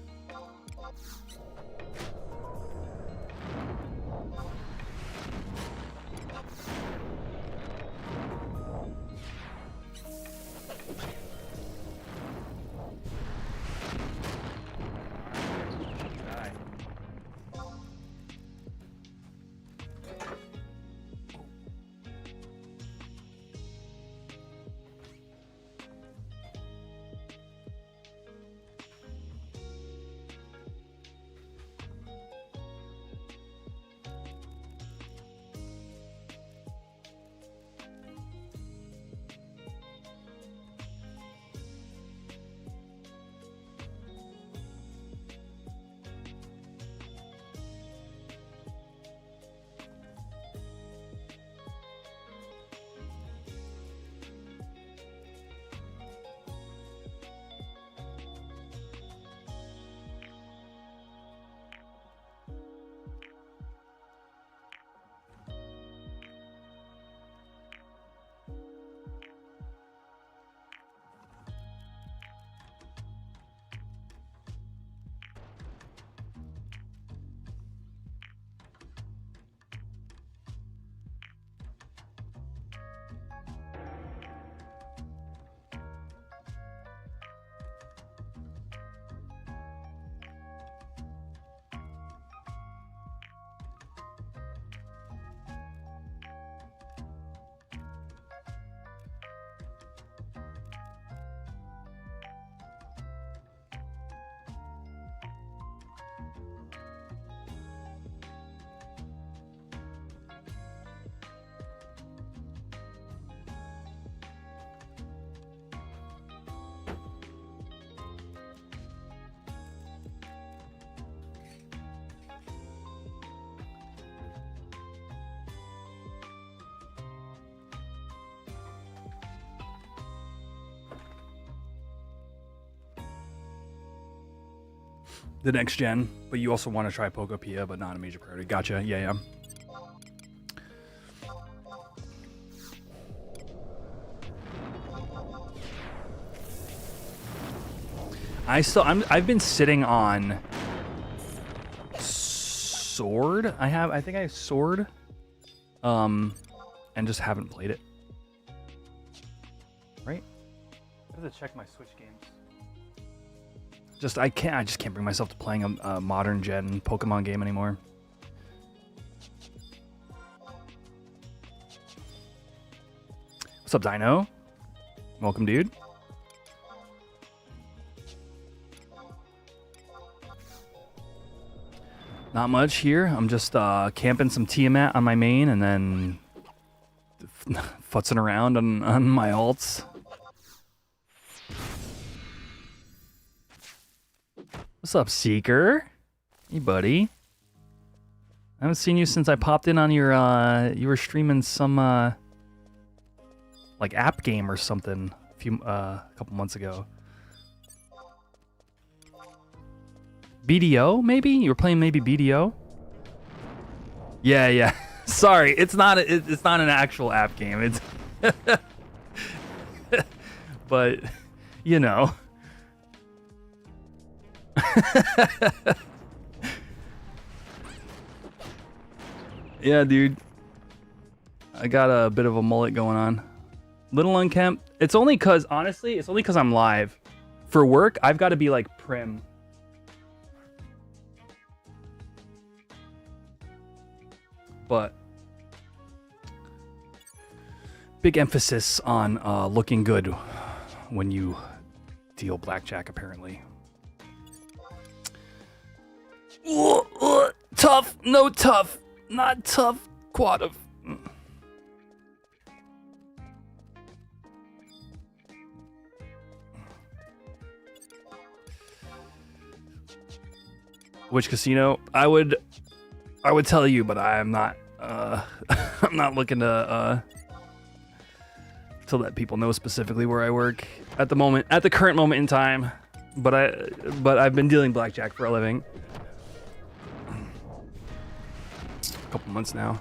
the next gen, but you also want to try Pokopia, but not a major priority. Gotcha. Yeah, yeah. I've been sitting on Sword. I think I have Sword. And just haven't played it. Right? I have to check my Switch games. I just can't bring myself to playing a modern gen Pokemon game anymore. What's up, Dino? Welcome, dude. Not much here. I'm just camping some Tiamat on my main and then futzing around on my alts. What's up, Seeker? Hey, buddy. I haven't seen you since I popped in on your, you were streaming some, like, app game or something a couple months ago. BDO, maybe? You were playing maybe BDO? Yeah, yeah. Sorry, it's not an actual app game. It's but you know. Yeah, dude. I got a bit of a mullet going on. Little unkempt. It's only cuz honestly, it's only cuz I'm live. For work, I've got to be like prim. But big emphasis on looking good when you deal blackjack, apparently. Tough, no tough, not tough, quad. Which casino? I would tell you, but I am not. I'm not looking to let people know specifically where I work at the moment, at the current moment in time. But I've been dealing blackjack for a living. A couple months now.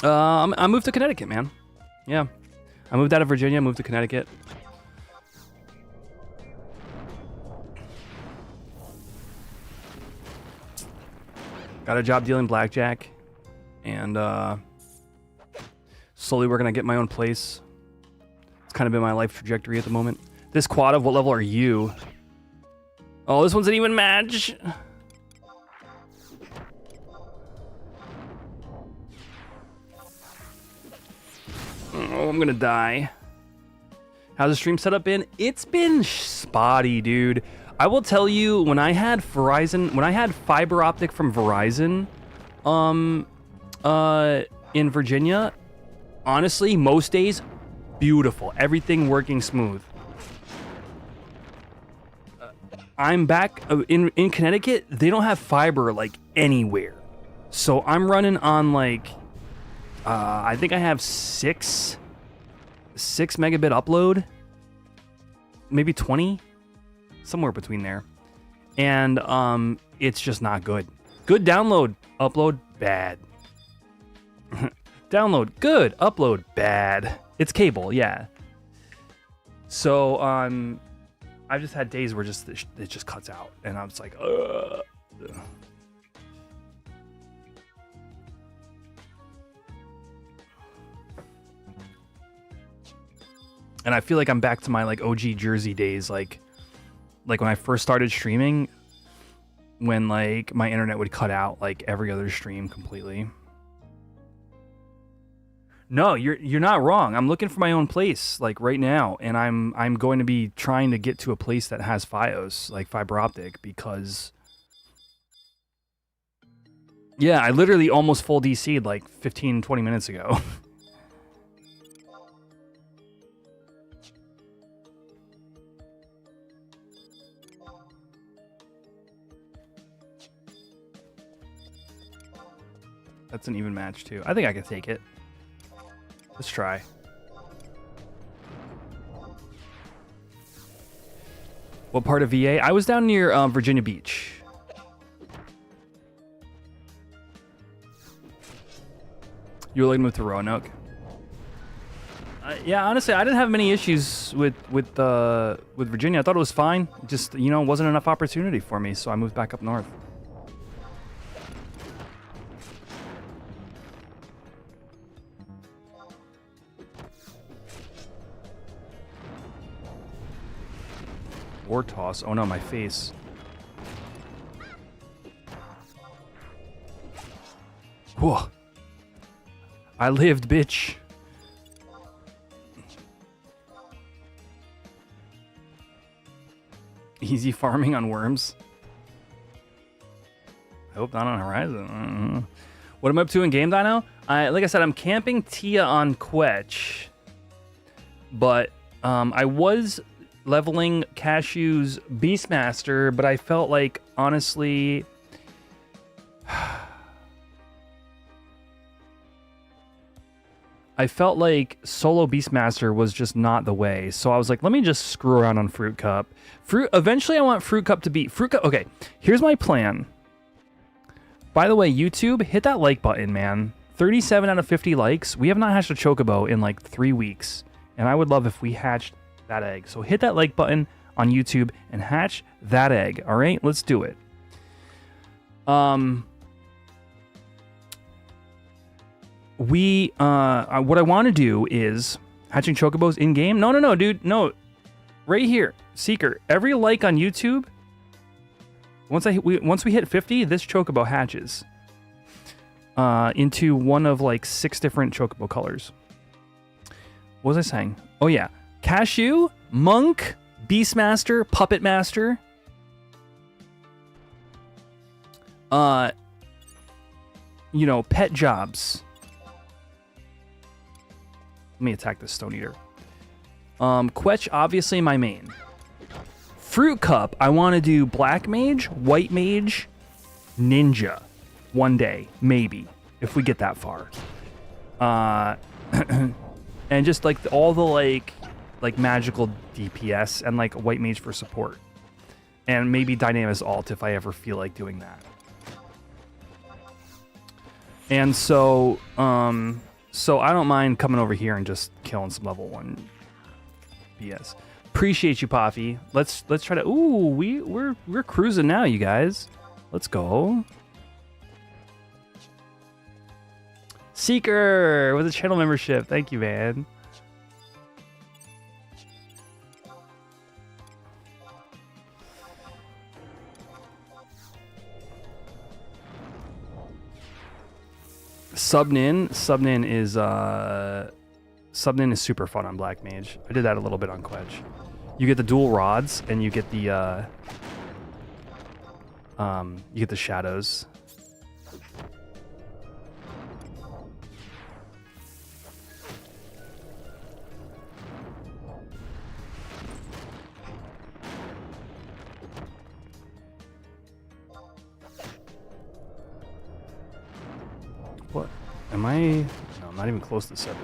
I moved to Connecticut, man. Yeah, I moved out of Virginia, moved to Connecticut. Got a job dealing blackjack, and slowly working on getting my own place. It's kind of been my life trajectory at the moment. This quad of what level are you? Oh, this one's an even match. Oh, I'm gonna die. How's the stream setup been? It's been spotty, dude. I will tell you, when I had fiber optic from Verizon, in Virginia, honestly, most days, beautiful. Everything working smooth. I'm back in Connecticut. They don't have fiber like anywhere, so I'm running on like, I think I have 6 megabit upload, maybe 20. Somewhere between there, and it's just not good. Good download, upload bad. Download good, upload bad. It's cable, yeah. So I've just had days where it just cuts out, and I was like, ugh. And I feel like I'm back to my like OG Jersey days, like when I first started streaming, when like my internet would cut out like every other stream completely. No, you're not wrong. I'm looking for my own place like right now, and I'm going to be trying to get to a place that has FiOS, like fiber optic, because yeah, I literally almost full DC'd like 15-20 minutes ago. That's an even match, too. I think I can take it. Let's try. What part of VA? I was down near Virginia Beach. You were looking with the Roanoke. Yeah, honestly, I didn't have many issues with Virginia. I thought it was fine. Just, you know, wasn't enough opportunity for me, so I moved back up north. War toss. Oh no, my face. Whoa. I lived, bitch. Easy farming on worms. I hope not on Horizon. What am I up to in game, Dino? Like I said, I'm camping Tia on Quetch. But I was leveling Cashew's Beastmaster, but I felt like, honestly... I felt like solo Beastmaster was just not the way. So I was like, let me just screw around on Fruit Cup. Eventually I want Fruit Cup to beat Fruit Cup. Okay, here's my plan. By the way, YouTube, hit that like button, man. 37 out of 50 likes. We have not hatched a Chocobo in like 3 weeks. And I would love if we hatched that egg. So hit that like button on YouTube and hatch that egg. All right, let's do it. What I want to do is hatching Chocobos in game. No, dude, no, right here, Seeker. Every like on YouTube. Once we hit 50, this Chocobo hatches into one of like 6 different Chocobo colors. What was I saying? Oh yeah, Cashew, Monk, Beastmaster, Puppet Master. You know, pet jobs. Let me attack this Stone Eater. Quetch, obviously my main. Fruit Cup, I want to do Black Mage, White Mage, Ninja. One day, maybe, if we get that far. And just like all the like magical DPS and like White Mage for support. And maybe Dynamis Alt if I ever feel like doing that. And so I don't mind coming over here and just killing some level 1 BS. Appreciate you, Poffy. Let's try to. Ooh, we're cruising now, you guys. Let's go. Seeker with a channel membership. Thank you, man. Subnin is super fun on Black Mage. I did that a little bit on Quetch. You get the dual rods and you get the shadows. What? Am I? No, I'm not even close to 7.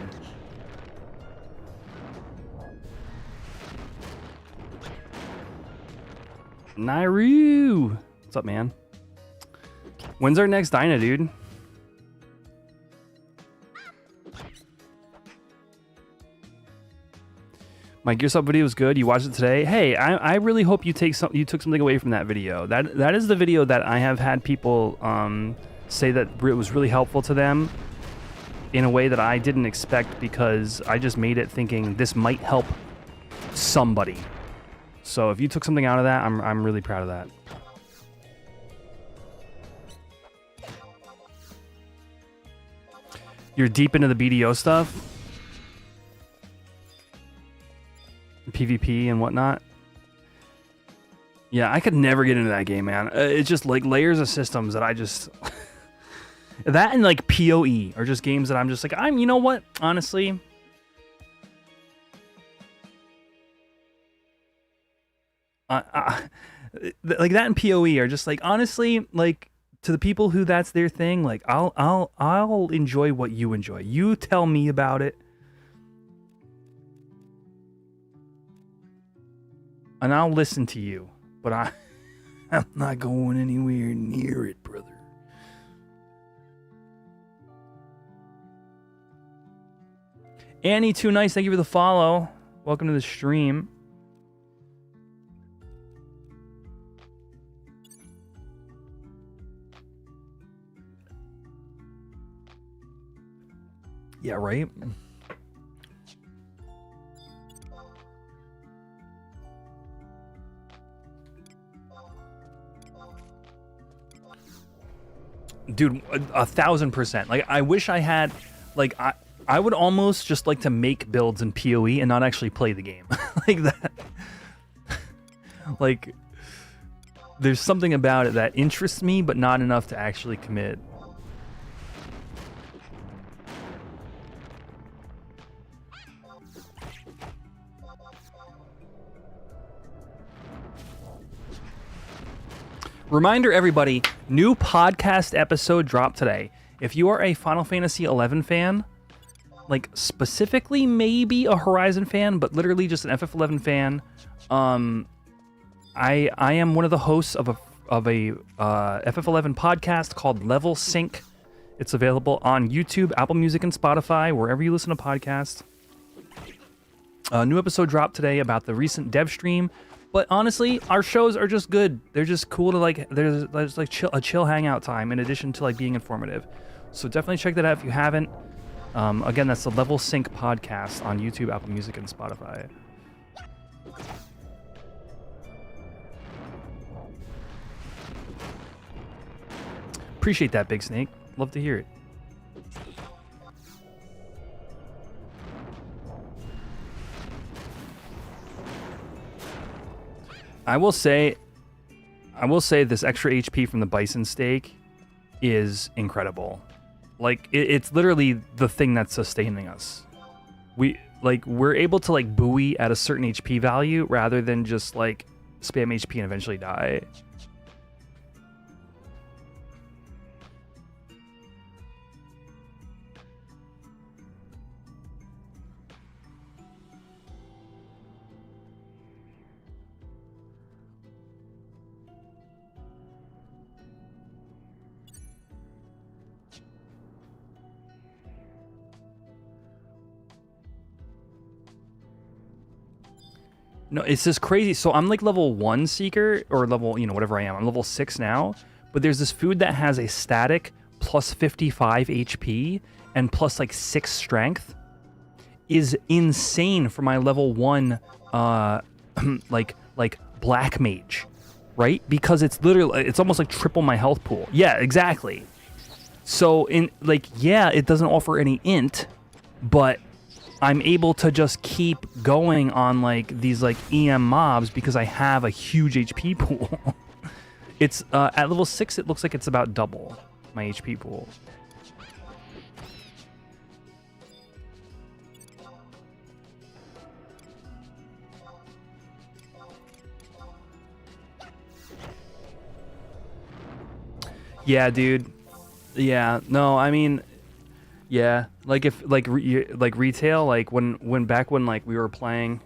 Nairu! What's up, man? When's our next Dyna, dude? My Gear Sub video was good. You watched it today. Hey, I really hope you took something away from that video. That is the video that I have had people say that it was really helpful to them in a way that I didn't expect, because I just made it thinking this might help somebody. So if you took something out of that, I'm really proud of that. You're deep into the BDO stuff? PvP and whatnot? Yeah, I could never get into that game, man. It's just like layers of systems that I just... that and like PoE are just games that I'm just like, you know what? Honestly... like that and PoE are just like, honestly, like, to the people who that's their thing, like I'll enjoy what you enjoy. You tell me about it. and I'll listen to you, but I'm not going anywhere near it, brother. Annie, too nice. Thank you for the follow. Welcome to the stream. Yeah, right? Dude, 1,000%. Like, I wish I had, like, I would almost just like to make builds in PoE and not actually play the game. Like that. Like, there's something about it that interests me, but not enough to actually commit. Reminder, everybody, new podcast episode dropped today. If you are a Final Fantasy XI fan, like specifically maybe a Horizon fan, but literally just an FF11 fan, I am one of the hosts of a FF11 podcast called Level Sync. It's available on YouTube, Apple Music, and Spotify, wherever you listen to podcasts. A new episode dropped today about the recent dev stream. But honestly, our shows are just good. They're just cool to like. There's like a chill hangout time in addition to like being informative. So definitely check that out if you haven't. Again, that's the Level Sync podcast on YouTube, Apple Music, and Spotify. Appreciate that, Big Snake. Love to hear it. I will say this extra HP from the bison steak is incredible. Like it's literally the thing that's sustaining us. We're able to like buoy at a certain HP value rather than just like spam HP and eventually die. No, it's just crazy. So I'm like level 1 seeker or level, whatever I am. I'm level 6 now, but there's this food that has a static plus 55 HP and plus like 6 strength is insane for my level 1 like black mage, right? Because it's almost like triple my health pool. Yeah, exactly. So it doesn't offer any int, but I'm able to just keep going on like these like EM mobs because I have a huge HP pool. It's at level 6, it looks like it's about double my HP pool. Yeah, dude. Yeah, no, I mean, yeah, like if like retail, like when back when like we were playing,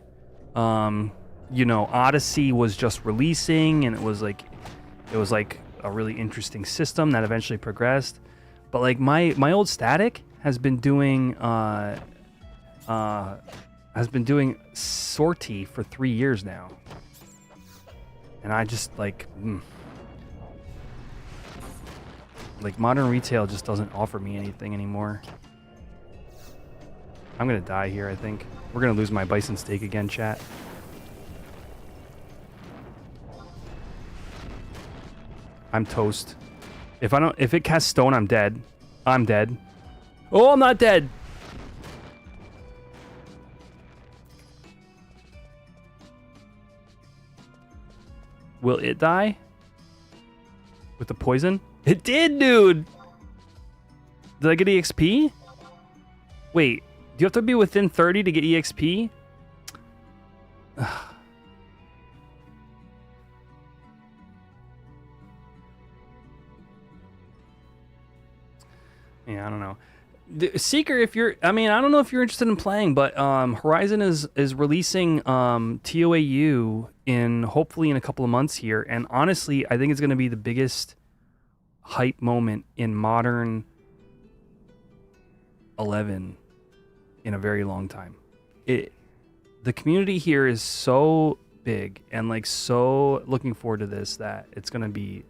Odyssey was just releasing, and it was like a really interesting system that eventually progressed. But like my old static has been doing sortie for 3 years now, and I just like modern retail just doesn't offer me anything anymore. I'm gonna die here, I think. We're gonna lose my bison steak again, chat. I'm toast. If it casts stone, I'm dead. I'm dead. Oh, I'm not dead. Will it die? With the poison? It did, dude! Did I get EXP? Wait, do you have to be within 30 to get EXP? Yeah, I don't know. Seeker, if you're, I mean, I don't know if you're interested in playing, but Horizon is releasing TOAU in hopefully in a couple of months here, and honestly, I think it's going to be the biggest hype moment in modern 11 in a very long time. The community here is so big and like so looking forward to this that it's going to be,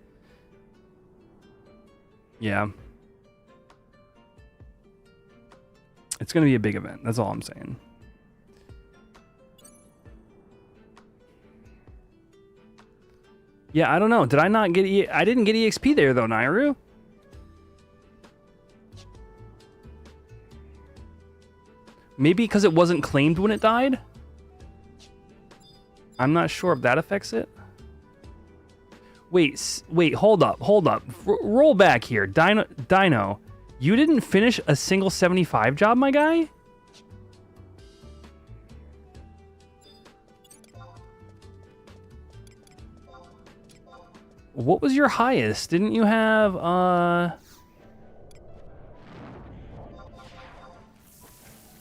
yeah. It's going to be a big event. That's all I'm saying. Yeah, I don't know. Did I not get I didn't get EXP there though, Nairu. Maybe because it wasn't claimed when it died? I'm not sure if that affects it. Wait, hold up. Roll back here. Dino, you didn't finish a single 75 job, my guy? What was your highest? Didn't you have,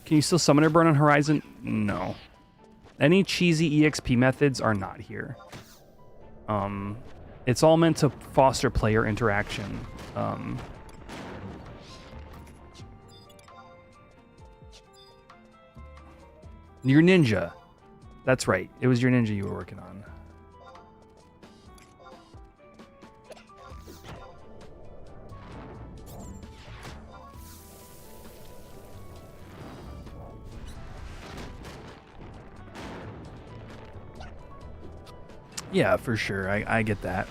Can you still summon or burn on Horizon? No. Any cheesy EXP methods are not here. It's all meant to foster player interaction. Your ninja. That's right. It was your ninja you were working on. Yeah, for sure. I get that.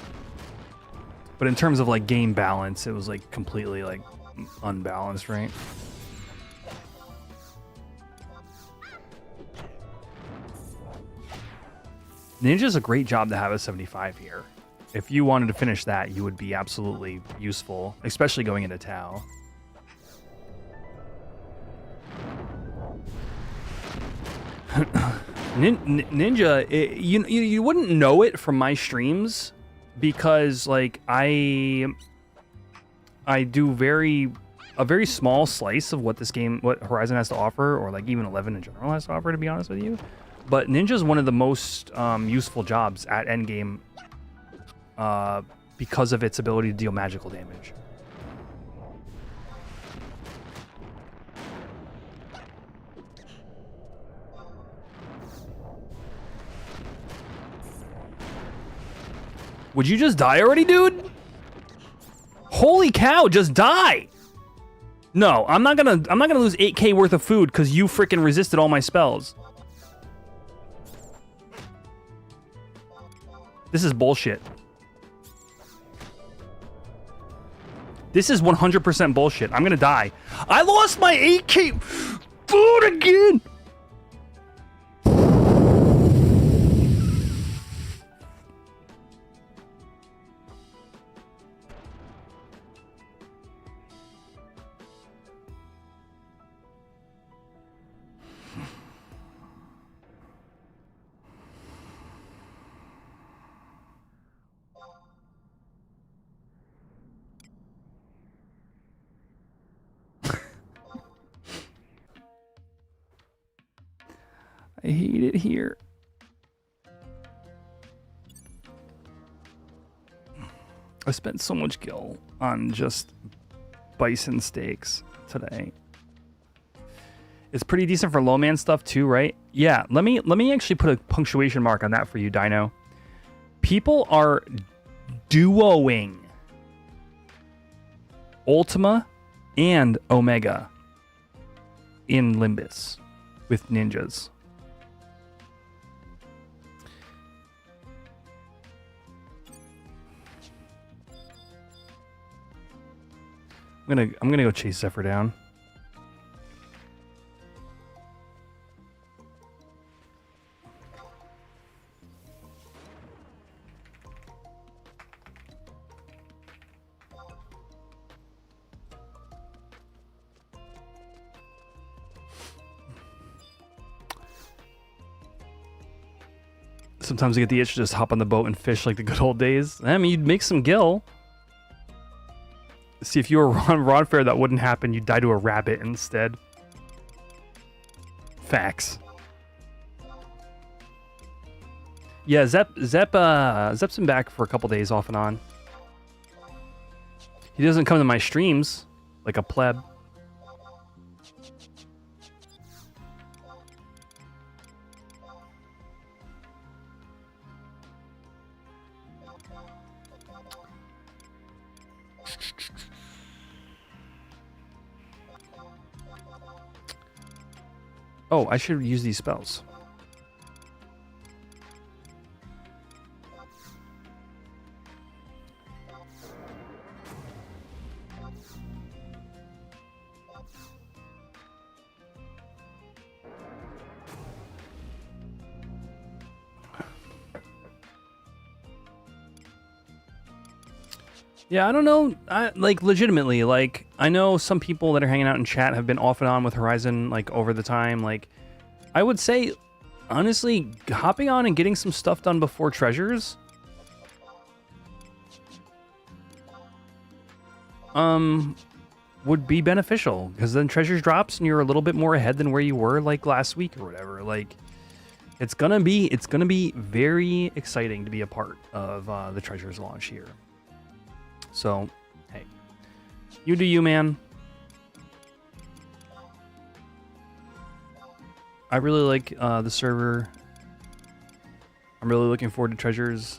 But in terms of like game balance, it was like completely like unbalanced, right? Ninja's a great job to have a 75 here. If you wanted to finish that, you would be absolutely useful, especially going into Tau. Ninja, you wouldn't know it from my streams because like I do a very small slice of what what Horizon has to offer, or like even 11 in general has to offer, to be honest with you. But Ninja is one of the most useful jobs at endgame because of its ability to deal magical damage. Would you just die already, dude? Holy cow, just die! No, I'm not gonna lose 8k worth of food because you freaking resisted all my spells. This is bullshit. This is 100% bullshit. I'm gonna die. I lost my 8k food again! I hate it here. I spent so much gil on just bison steaks today. It's pretty decent for low man stuff too, right? Yeah, let me actually put a punctuation mark on that for you, Dino. People are duoing Ultima and Omega in Limbus with ninjas. I'm gonna go chase Zephyr down. Sometimes I get the itch to just hop on the boat and fish like the good old days. I mean, you'd make some gil. See, if you were on Ron Fair, that wouldn't happen. You'd die to a rabbit instead. Facts. Yeah, Zep's been back for a couple days off and on. He doesn't come to my streams like a pleb. Oh, I should use these spells. Yeah, I don't know. Like, legitimately, like, I know some people that are hanging out in chat have been off and on with Horizon, like, over the time. Like, I would say, honestly, hopping on and getting some stuff done before Treasures, would be beneficial, because then Treasures drops and you're a little bit more ahead than where you were, like, last week or whatever. Like, it's gonna be very exciting to be a part of the Treasures launch here. So, hey, you do you, man. I really like the server. I'm really looking forward to Treasures.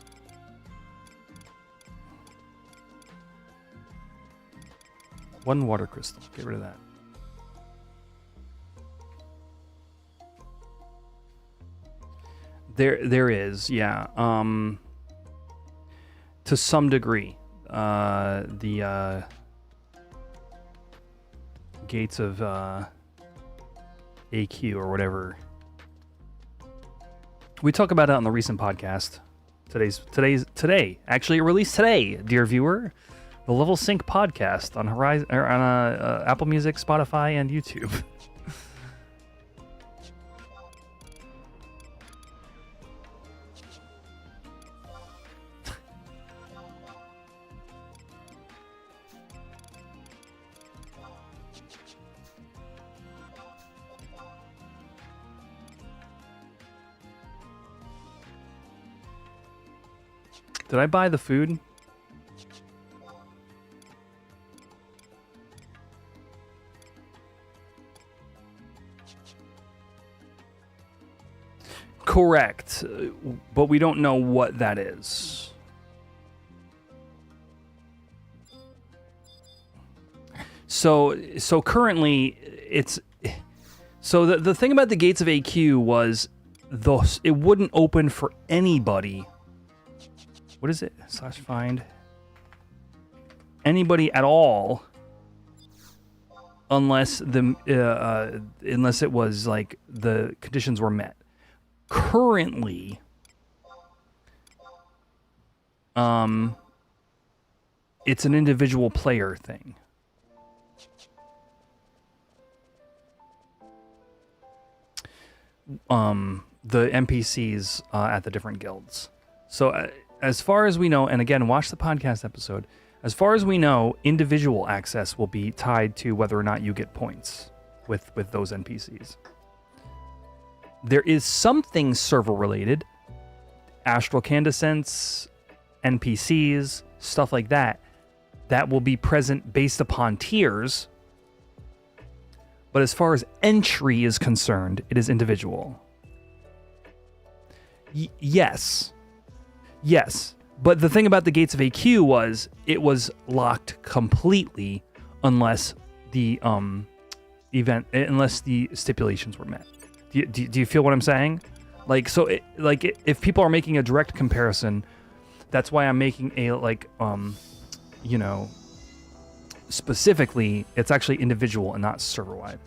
One water crystal. Get rid of that. There is, yeah. To some degree. The gates of AQ or whatever. We talk about it on the recent podcast. Today. Actually, it released today, dear viewer. The Level Sync podcast on Horizon or on Apple Music, Spotify, and YouTube. Did I buy the food? Correct, but we don't know what that is. So currently it's so the thing about the gates of AQ was it wouldn't open for anybody. What is it? /find anybody at all, unless unless it was like the conditions were met. Currently, it's an individual player thing. The NPCs at the different guilds. So as far as we know, and again, watch the podcast episode, as far as we know, individual access will be tied to whether or not you get points with those NPCs. There is something server related, astral candescents, NPCs, stuff like that, that will be present based upon tiers. But as far as entry is concerned, it is individual. Yes. But the thing about the Gates of AQ was it was locked completely unless the unless the stipulations were met. Do you feel what I'm saying? Like, so if people are making a direct comparison, that's why I'm making a specifically it's actually individual and not server wide.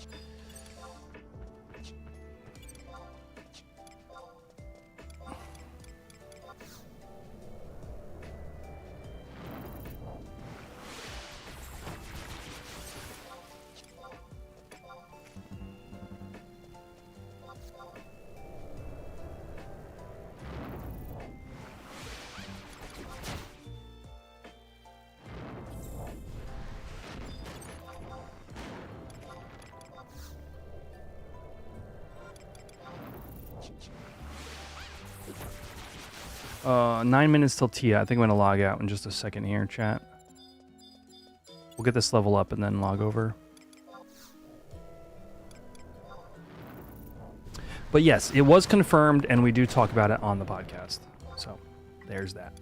9 minutes till Tia. I think I'm gonna log out in just a second here, chat. We'll get this level up and then log over. But yes, it was confirmed, and we do talk about it on the podcast. So, there's that.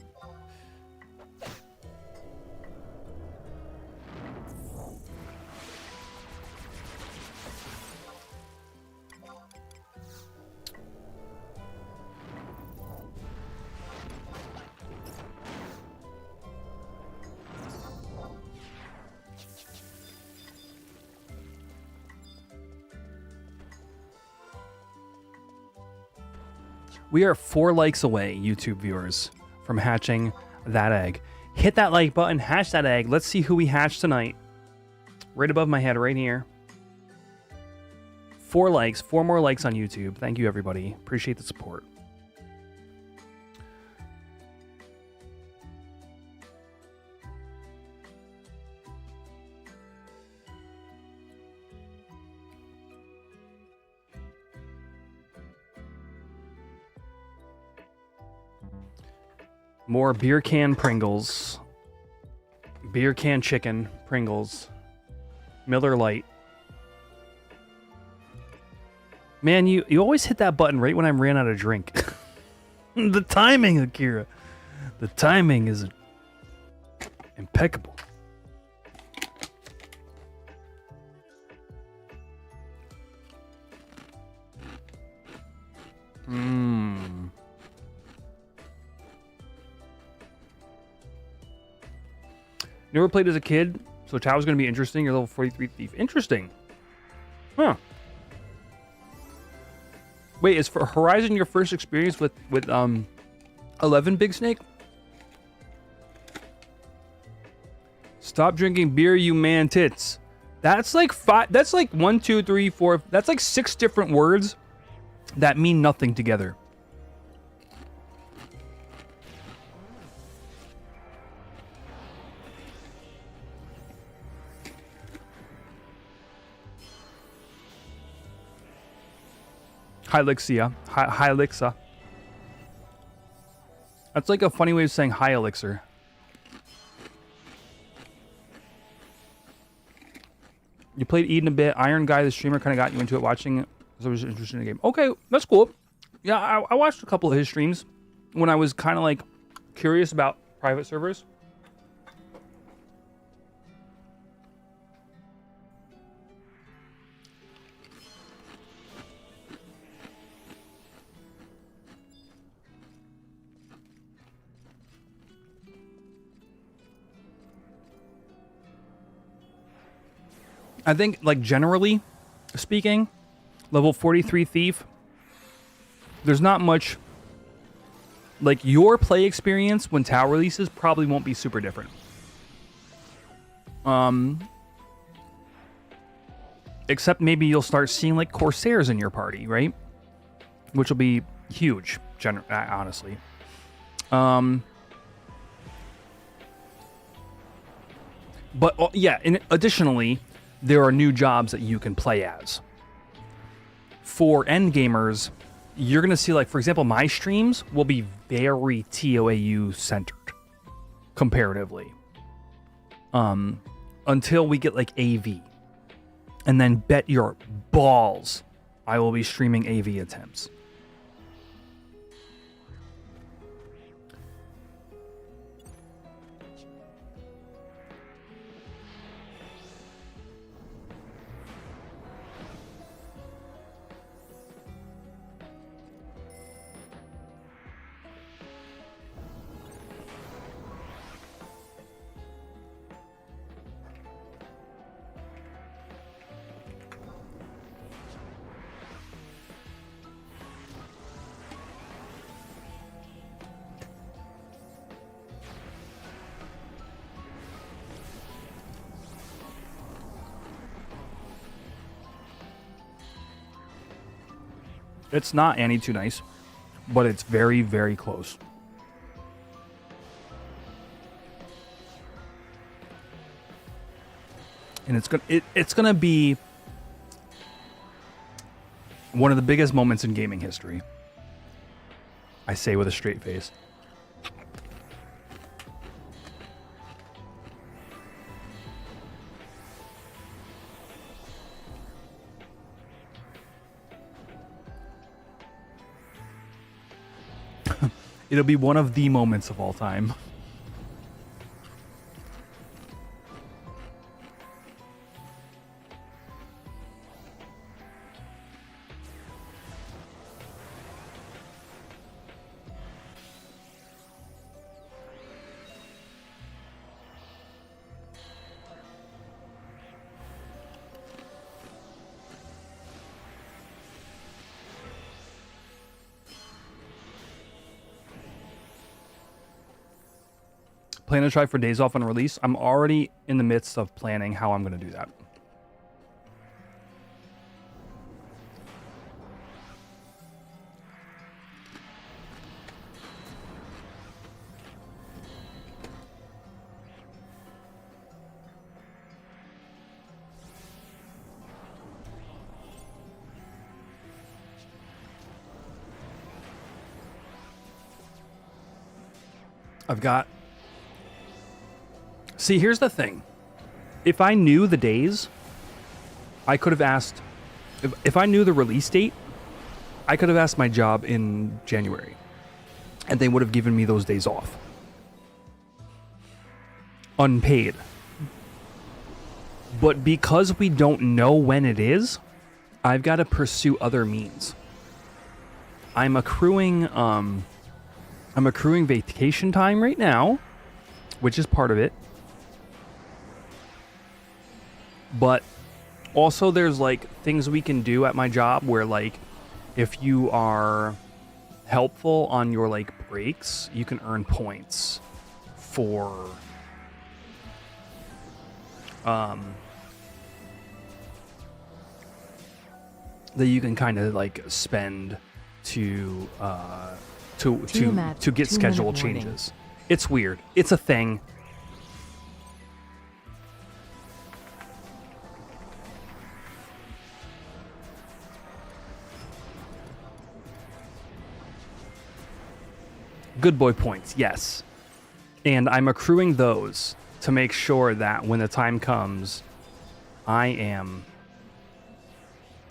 We are 4 likes away, YouTube viewers, from hatching that egg. Hit that like button, hatch that egg. Let's see who we hatch tonight. Right above my head, right here. 4 likes, 4 more likes on YouTube. Thank you, everybody. Appreciate the support. More beer can Pringles. Beer can chicken Pringles. Miller Lite. Man, you always hit that button right when I ran out of drink. The timing, Akira. The timing is impeccable. Mmm. Never played as a kid, so Tao's going to be interesting. You're level 43 thief. Interesting. Huh. Wait, is for Horizon your first experience with 11 Big Snake? Stop drinking beer, you man tits. That's like 5. That's like 1, 2, 3, 4. That's like 6 different words that mean nothing together. Hylixia. Hylixa. That's like a funny way of saying high elixir. You played Eden a bit. Iron Guy, the streamer, kind of got you into it watching it. So I was interested in the game. Okay, that's cool. Yeah, I watched a couple of his streams when I was kind of like curious about private servers. I think, like, generally speaking, level 43 Thief, there's not much, like, your play experience when Tau releases probably won't be super different. Except maybe you'll start seeing, like, Corsairs in your party, right? Which will be huge, honestly. But, yeah, additionally, there are new jobs that you can play as. For endgamers, you're going to see, like, for example, my streams will be very TOAU centered, comparatively. Until we get, like, AV. And then bet your balls I will be streaming AV attempts. It's not any too nice, but it's very, very close. And it's gonna be one of the biggest moments in gaming history. I say with a straight face. It'll be one of the moments of all time. Plan to try for days off on release. I'm already in the midst of planning how I'm going to do that. I've got... See, here's the thing. If I knew the days, I could have asked... If I knew the release date, I could have asked my job in January. And they would have given me those days off. Unpaid. But because we don't know when it is, I've got to pursue other means. I'm accruing vacation time right now, which is part of it. But also there's like things we can do at my job where like if you are helpful on your like breaks, you can earn points for that you can kind of like spend to get schedule changes. It's weird. It's a thing. Good boy points, yes. And I'm accruing those to make sure that when the time comes, I am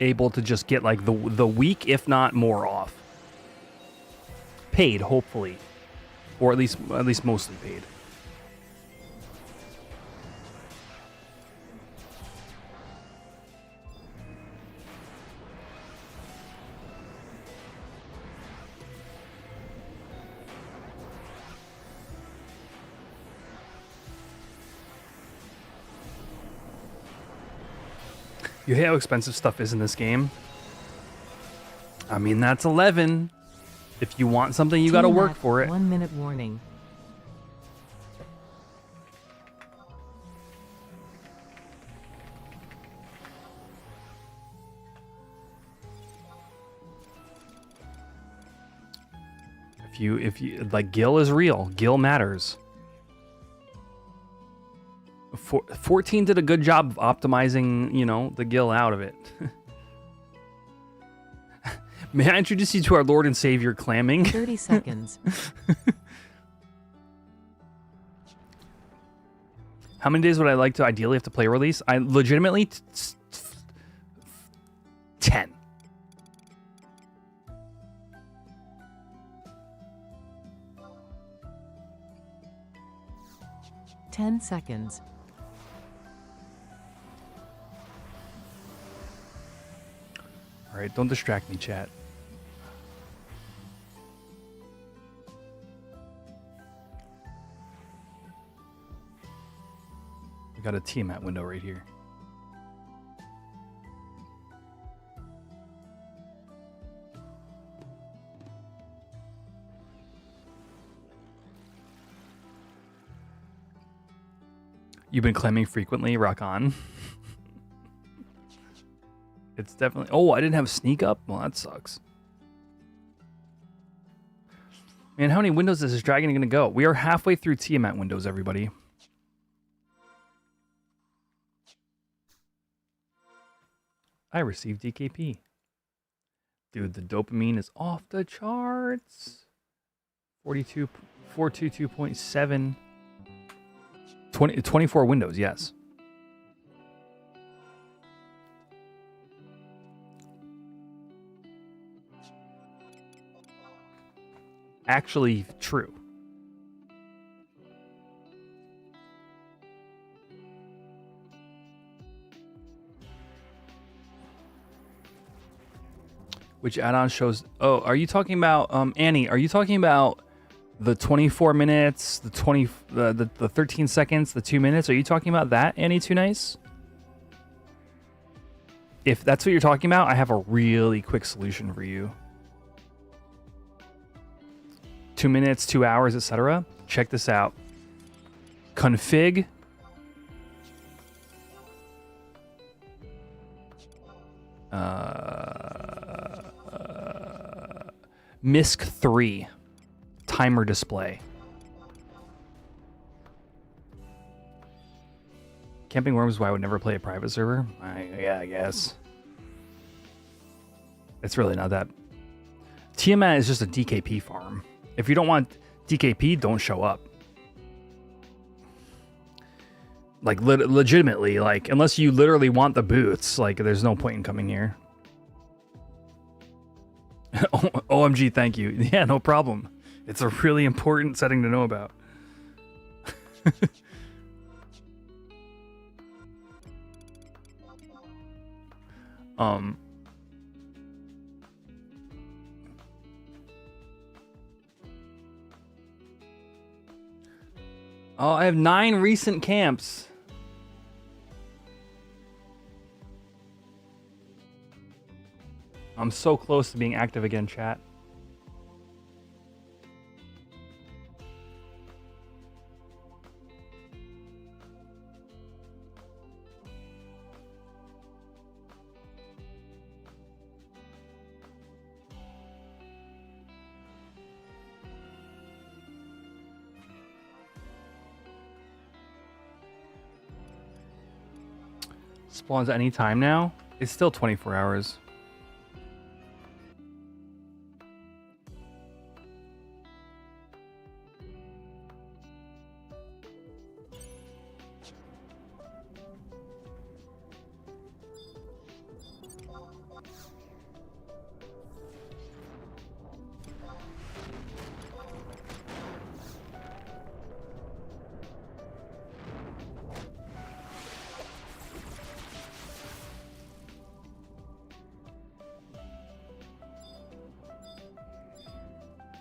able to just get like the week, if not more, off. Paid, hopefully. Or at least mostly paid. You hate how expensive stuff is in this game? I mean, that's 11. If you want something, you gotta work for it. 1 minute warning. If you like, Gil is real. Gil matters. 14 did a good job of optimizing, you know, the Gil out of it. May I introduce you to our Lord and Savior, Clamming? 30 seconds. How many days would I like to ideally have to play release? I legitimately 10. Ten seconds. All right, don't distract me, chat. We got a Tiamat window right here. You've been clamming frequently, rock on. It's definitely... Oh, I didn't have sneak up? Well, that sucks. Man, how many windows is this dragon going to go? We are halfway through Tiamat windows, everybody. I received DKP. Dude, the dopamine is off the charts. 422.7. 24 windows, yes. actually true. Which add-on shows? Oh, are you talking about Annie? Are you talking about the 24 minutes, the 13 seconds, the 2 minutes? Are you talking about that, Annie Too Nice? If that's what you're talking about, I have a really quick solution for you. 2 minutes, 2 hours, etc. Check this out. Config MISC 3 timer display. Camping Worms is why I would never play a private server. Yeah, I guess. It's really not that. Tiamat is just a DKP farm. If you don't want DKP, don't show up. Like, legitimately, like, unless you literally want the boots, like, there's no point in coming here. OMG, thank you. Yeah, no problem. It's a really important setting to know about. Oh, I have 9 recent camps. I'm so close to being active again, chat. Spawns any time now? It's still 24 hours.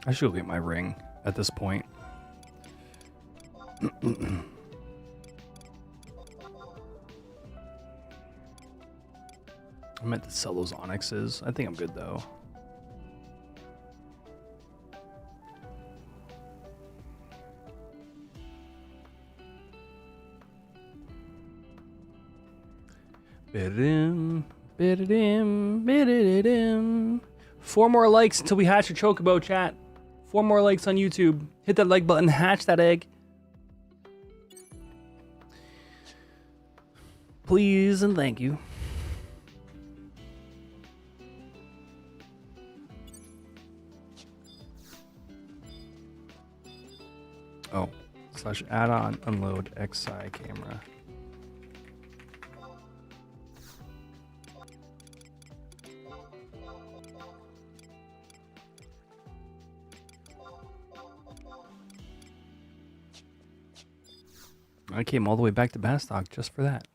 I should go get my ring at this point. I meant to sell those onyxes. I think I'm good though. Bid-dim, bid-dim, bid-dim. 4 more likes until we hatch a chocobo, chat. 4 more likes on YouTube. Hit that like button, hatch that egg. Please and thank you. Oh, / add-on unload XI camera. I came all the way back to Bastock just for that.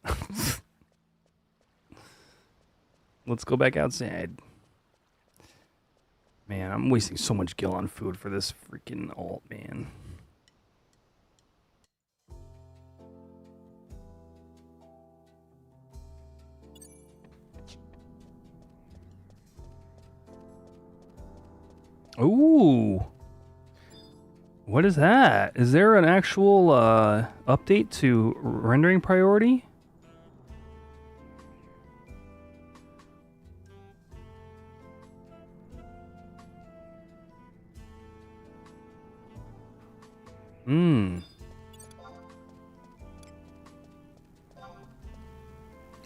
Let's go back outside. Man, I'm wasting so much gil on food for this freaking alt, man. Ooh. What is that? Is there an actual update to rendering priority?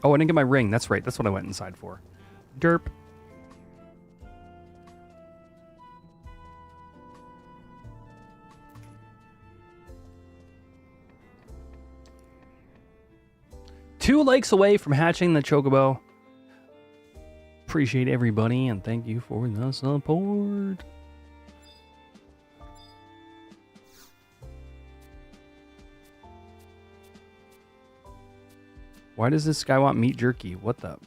Oh, I didn't get my ring. That's right. That's what I went inside for. Derp. Two likes away from hatching the chocobo. Appreciate everybody and thank you for the support. Why does this guy want meat jerky? What the?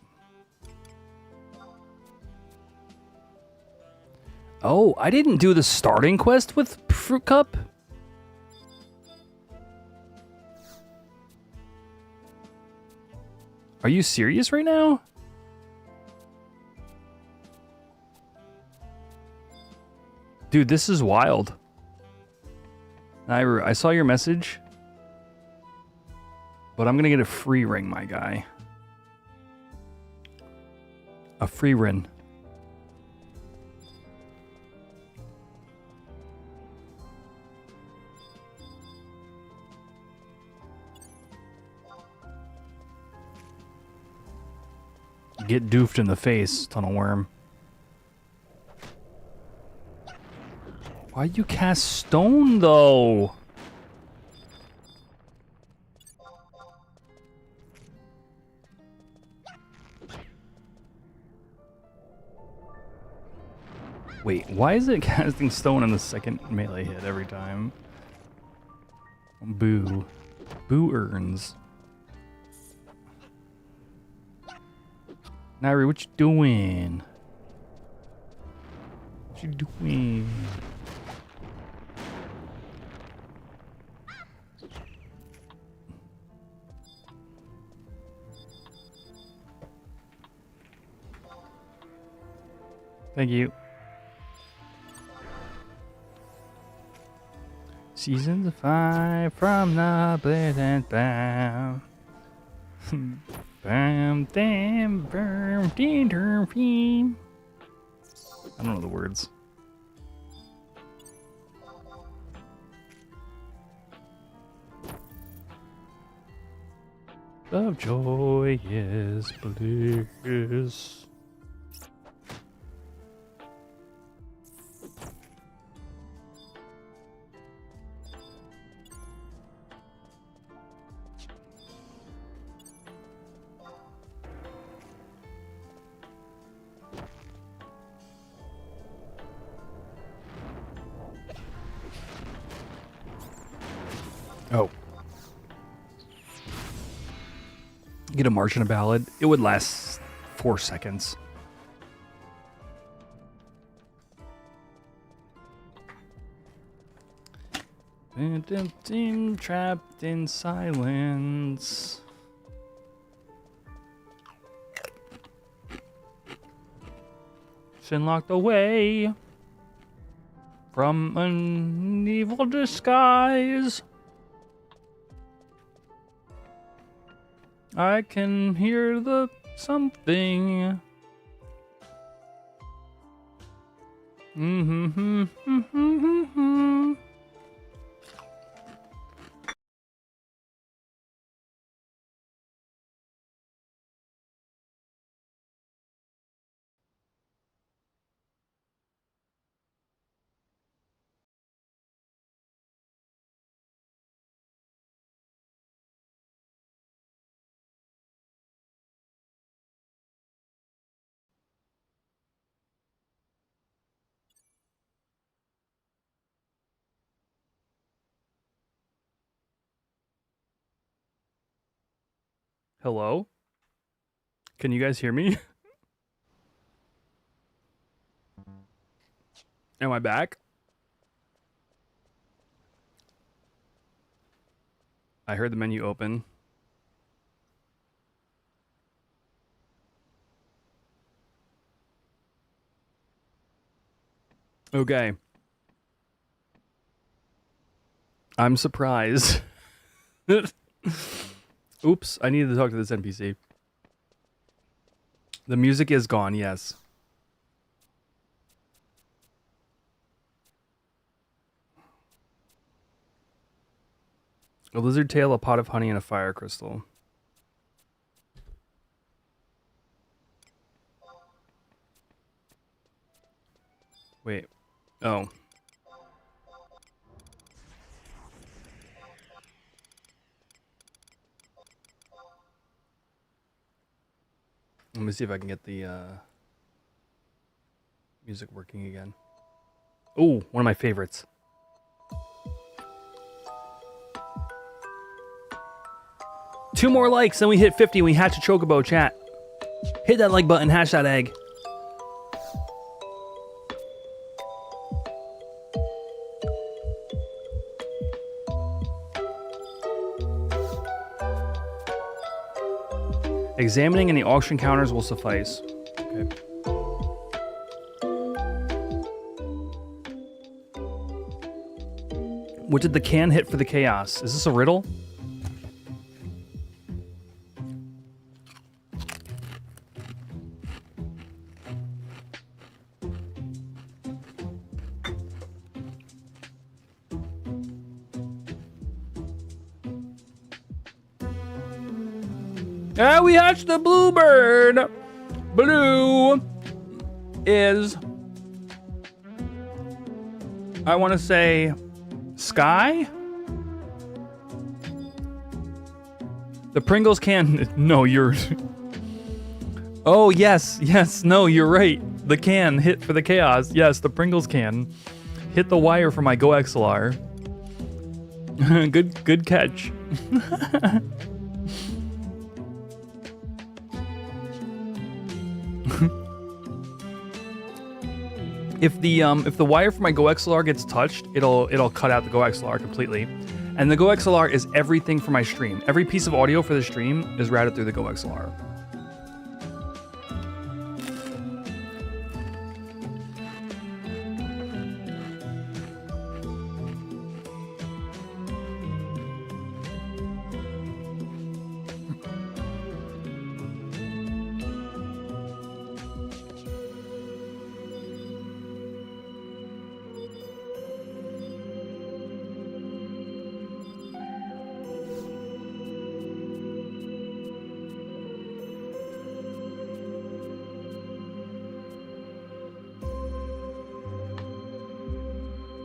Oh, I didn't do the starting quest with Fruit Cup. Are you serious right now? Dude, this is wild. I saw your message, but I'm gonna get a free ring, my guy. A free ring. Get doofed in the face, tunnel worm. Why'd you cast stone, though? Wait, why is it casting stone on the second melee hit every time? Boo. Boo earns. Nairi, what you doing? What you doing? Thank you. Season 5 from the Blizzard Bam. Bam, damn, bam, dee, I don't know the words. Of joy is bliss. Oh. Get a march and a ballad. It would last 4 seconds. Trapped in silence. Sin locked away from an evil disguise. I can hear the something. Hello? Can you guys hear me? Am I back? I heard the menu open. Okay. I'm surprised. Oops, I needed to talk to this NPC. The music is gone, yes. A lizard tail, a pot of honey, and a fire crystal. Wait. Oh. Let me see if I can get the music working again. Oh, one of my favorites. 2 more likes, then we hit 50 and we hatch a chocobo, chat. Hit that like button, hatch that egg. Examining any auction counters will suffice. Okay. What did the can hit for the chaos? Is this a riddle? Ah, we hatched the bluebird. Blue is, I want to say, sky? The Pringles can, no, you're, oh, yes, no, you're right. The can hit for the chaos. Yes, the Pringles can hit the wire for my Go XLR. Good catch. If the wire for my Go XLR gets touched, it'll cut out the Go XLR completely. And the Go XLR is everything for my stream. Every piece of audio for the stream is routed through the Go XLR.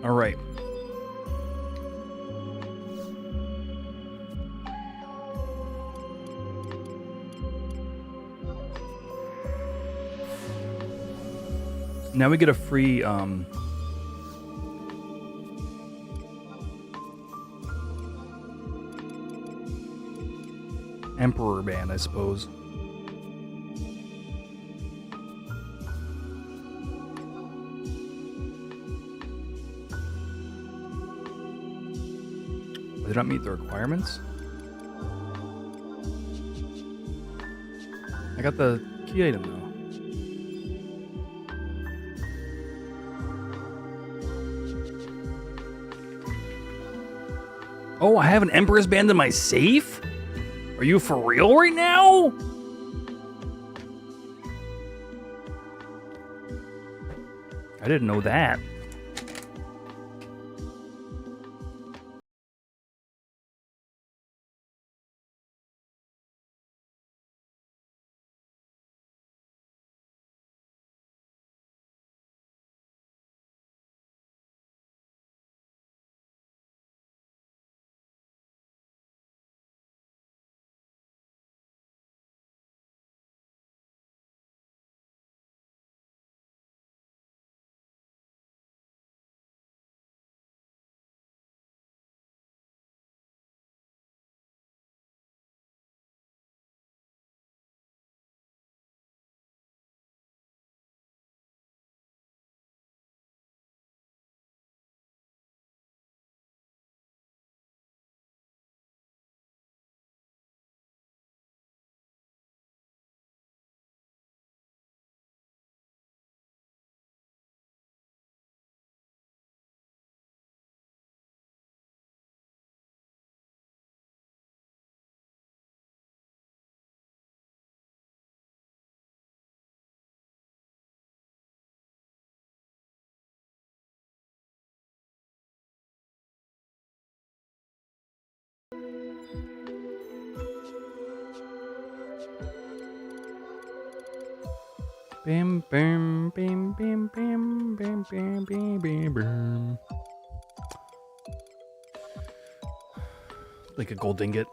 All right. Now we get a free Emperor band, I suppose. Did not meet the requirements? I got the key item though. Oh, I have an Emperor's band in my safe? Are you for real right now? I didn't know that. Bam, bam, bam, bam, bam, bam, bam, bam, bam, bam. Like a gold ingot.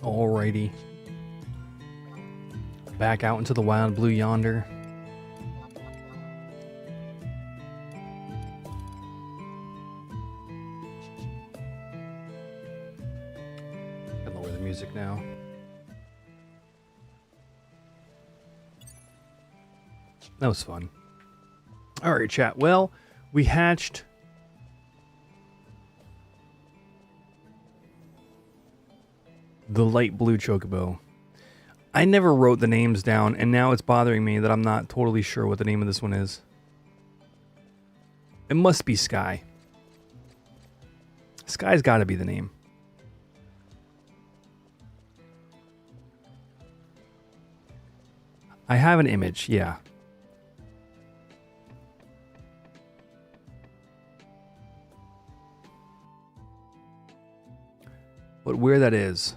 Alrighty. Back out into the wild blue yonder. Can lower the music now. That was fun. Alright, chat. Well, we hatched the light blue chocobo. I never wrote the names down, and now it's bothering me that I'm not totally sure what the name of this one is. It must be Sky. Sky's got to be the name. I have an image, yeah. But where that is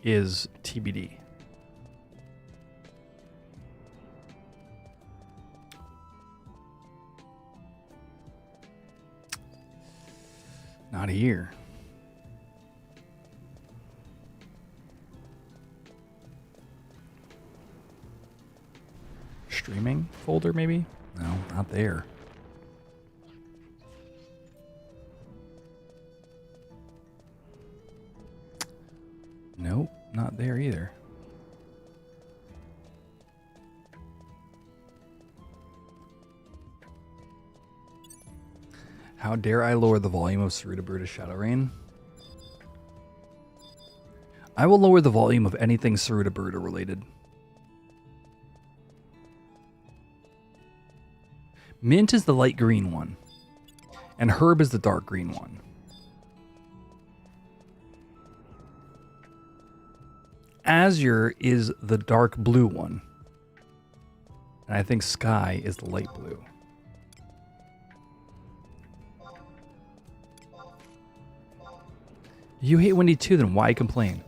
TBD. Not here. Streaming folder, maybe? No, not there. Nope, not there either. How dare I lower the volume of Sarita Shadow Rain? I will lower the volume of anything Sarita related. Mint is the light green one, and Herb is the dark green one. Azure is the dark blue one, and I think Sky is the light blue. You hate Wendy too, then why complain?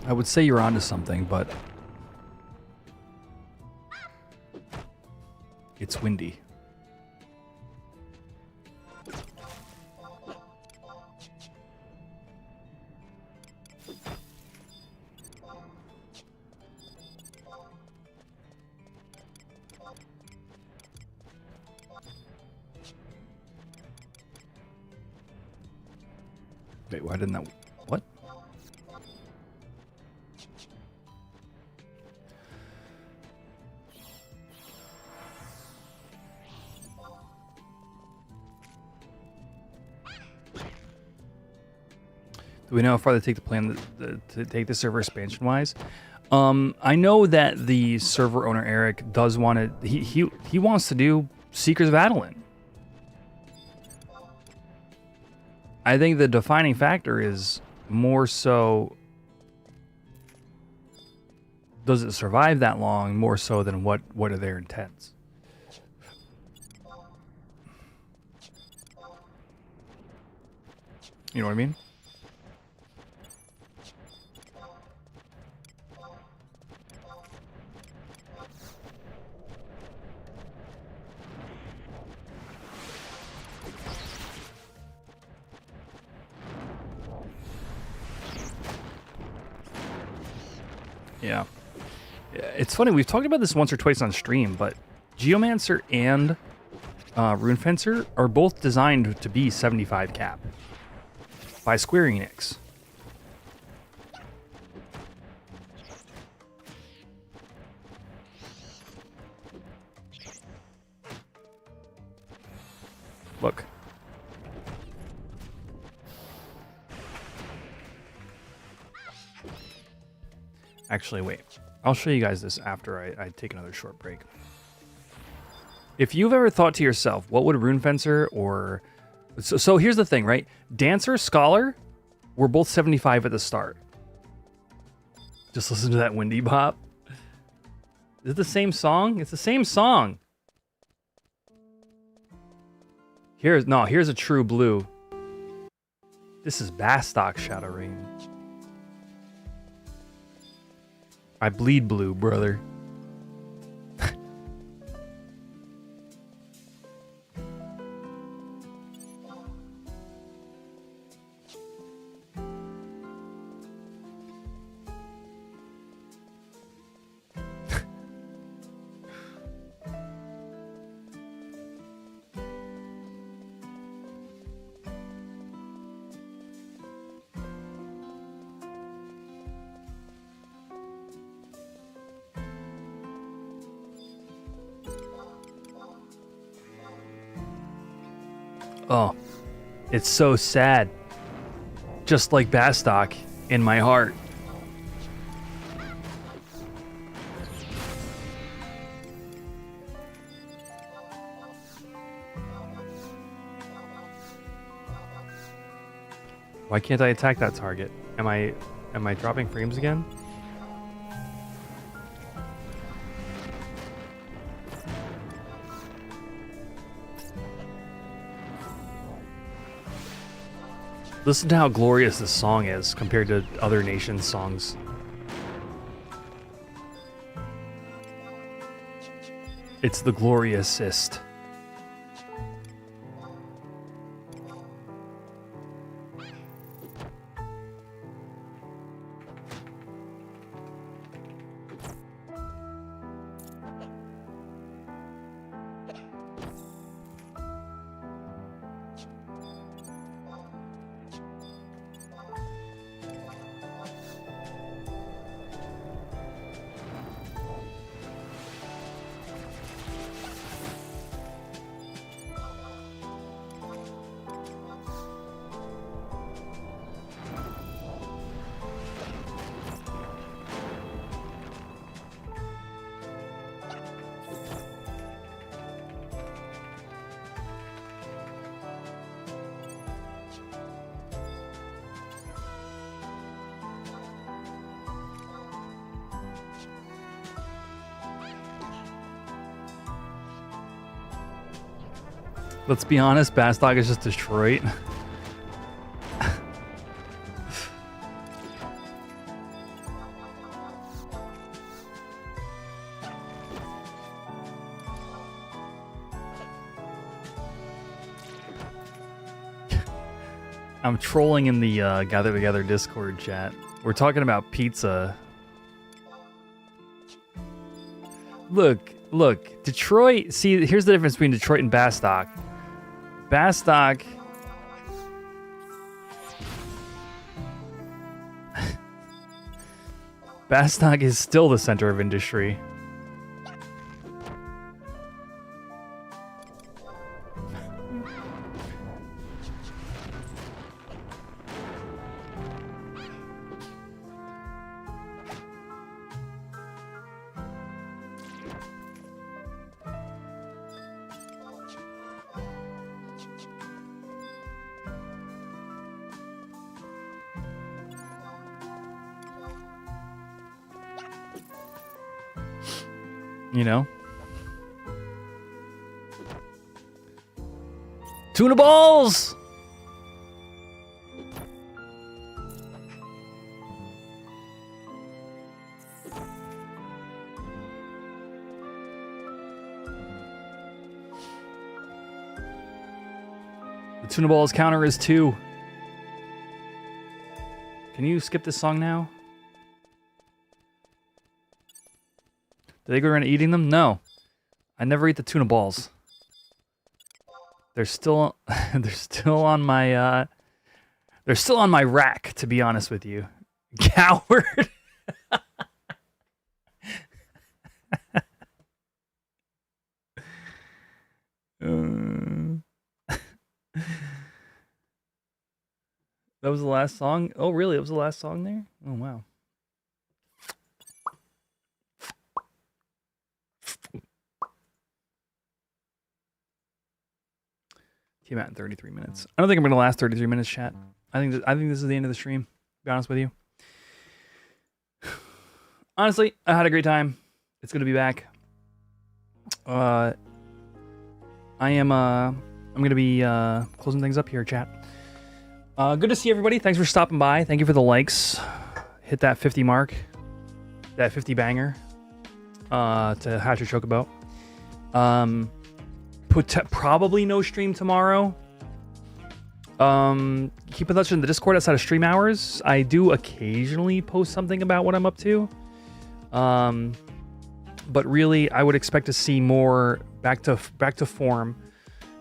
I would say you're onto something, but it's windy. Wait, why didn't that... What? Do we know how far they take the plan to take the server expansion-wise? I know that the server owner, Eric, does want to... He wants to do Seekers of Adeline. I think the defining factor is more so, does it survive that long, more so than what are their intents? You know what I mean? Yeah. It's funny, we've talked about this once or twice on stream, but Geomancer and Rune Fencer are both designed to be 75 cap by Square Enix. Look. Actually, wait. I'll show you guys this after I take another short break. If you've ever thought to yourself, what would Rune Fencer or... So here's the thing, right? Dancer, Scholar were both 75 at the start. Just listen to that windy bop. Is it the same song? It's the same song. Here's a true blue. This is Bastock Shadow Rain. I bleed blue, brother. Oh, it's so sad. Just like Bastock in my heart. Why can't I attack that target? Am I dropping frames again? Listen to how glorious this song is compared to other nations' songs. It's the gloriousest. Let's be honest, Bastock is just Detroit. I'm trolling in the Gather Together Discord chat. We're talking about pizza. Look, Detroit. See, here's the difference between Detroit and Bastock. Bastock Bastock is still the center of industry. You know? Tuna balls! The tuna balls counter is 2. Can you skip this song now? Do they go around eating them? No. I never eat the tuna balls. They're still on my rack, to be honest with you. Coward. That was the last song? Oh, really? It was the last song there? Oh, wow. Came out in 33 minutes. I don't think I'm going to last 33 minutes, chat. I think this is the end of the stream, to be honest with you. Honestly, I had a great time. It's good to be back. I'm going to be closing things up here, chat. Good to see everybody. Thanks for stopping by. Thank you for the likes. Hit that 50 mark. That 50 banger. To Hatch Your Chocobo. Probably no stream tomorrow. Keep in touch in the Discord outside of stream hours. I do occasionally post something about what I'm up to. But really, I would expect to see more back to form.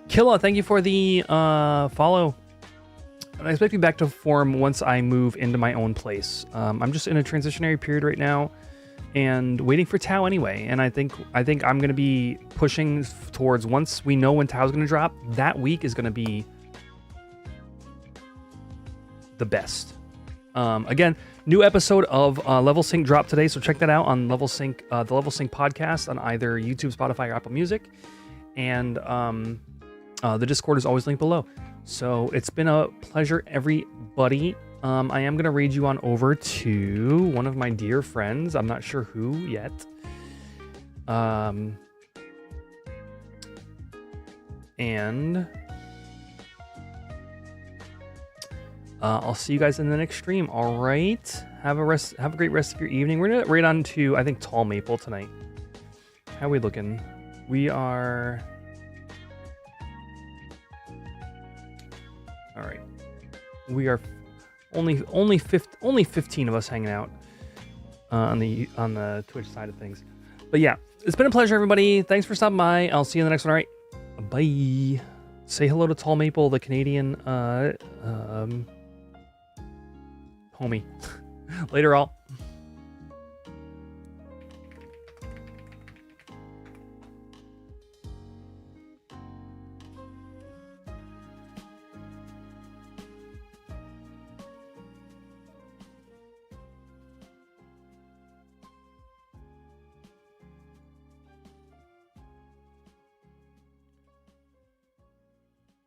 Killa, thank you for the follow. I expect to be back to form once I move into my own place. I'm just in a transitionary period right now, and waiting for Tau anyway. And I think I'm going to be pushing towards, once we know when Tau's going to drop, that week is going to be the best. Again, new episode of Level Sync dropped today, so check that out on Level Sync, the Level Sync podcast on either YouTube, Spotify, or Apple Music. And the Discord is always linked below. So it's been a pleasure, everybody. I am going to read you on over to one of my dear friends. I'm not sure who yet. And I'll see you guys in the next stream. All right. Have a great rest of your evening. We're going to raid on to, I think, Tall Maple tonight. How are we looking? We are... All right. We are only 15 of us hanging out on the Twitch side of things. But yeah, it's been a pleasure, everybody. Thanks for stopping by. I'll see you in the next one. All right. Bye. Say hello to Tall Maple, the Canadian homie. Later, all.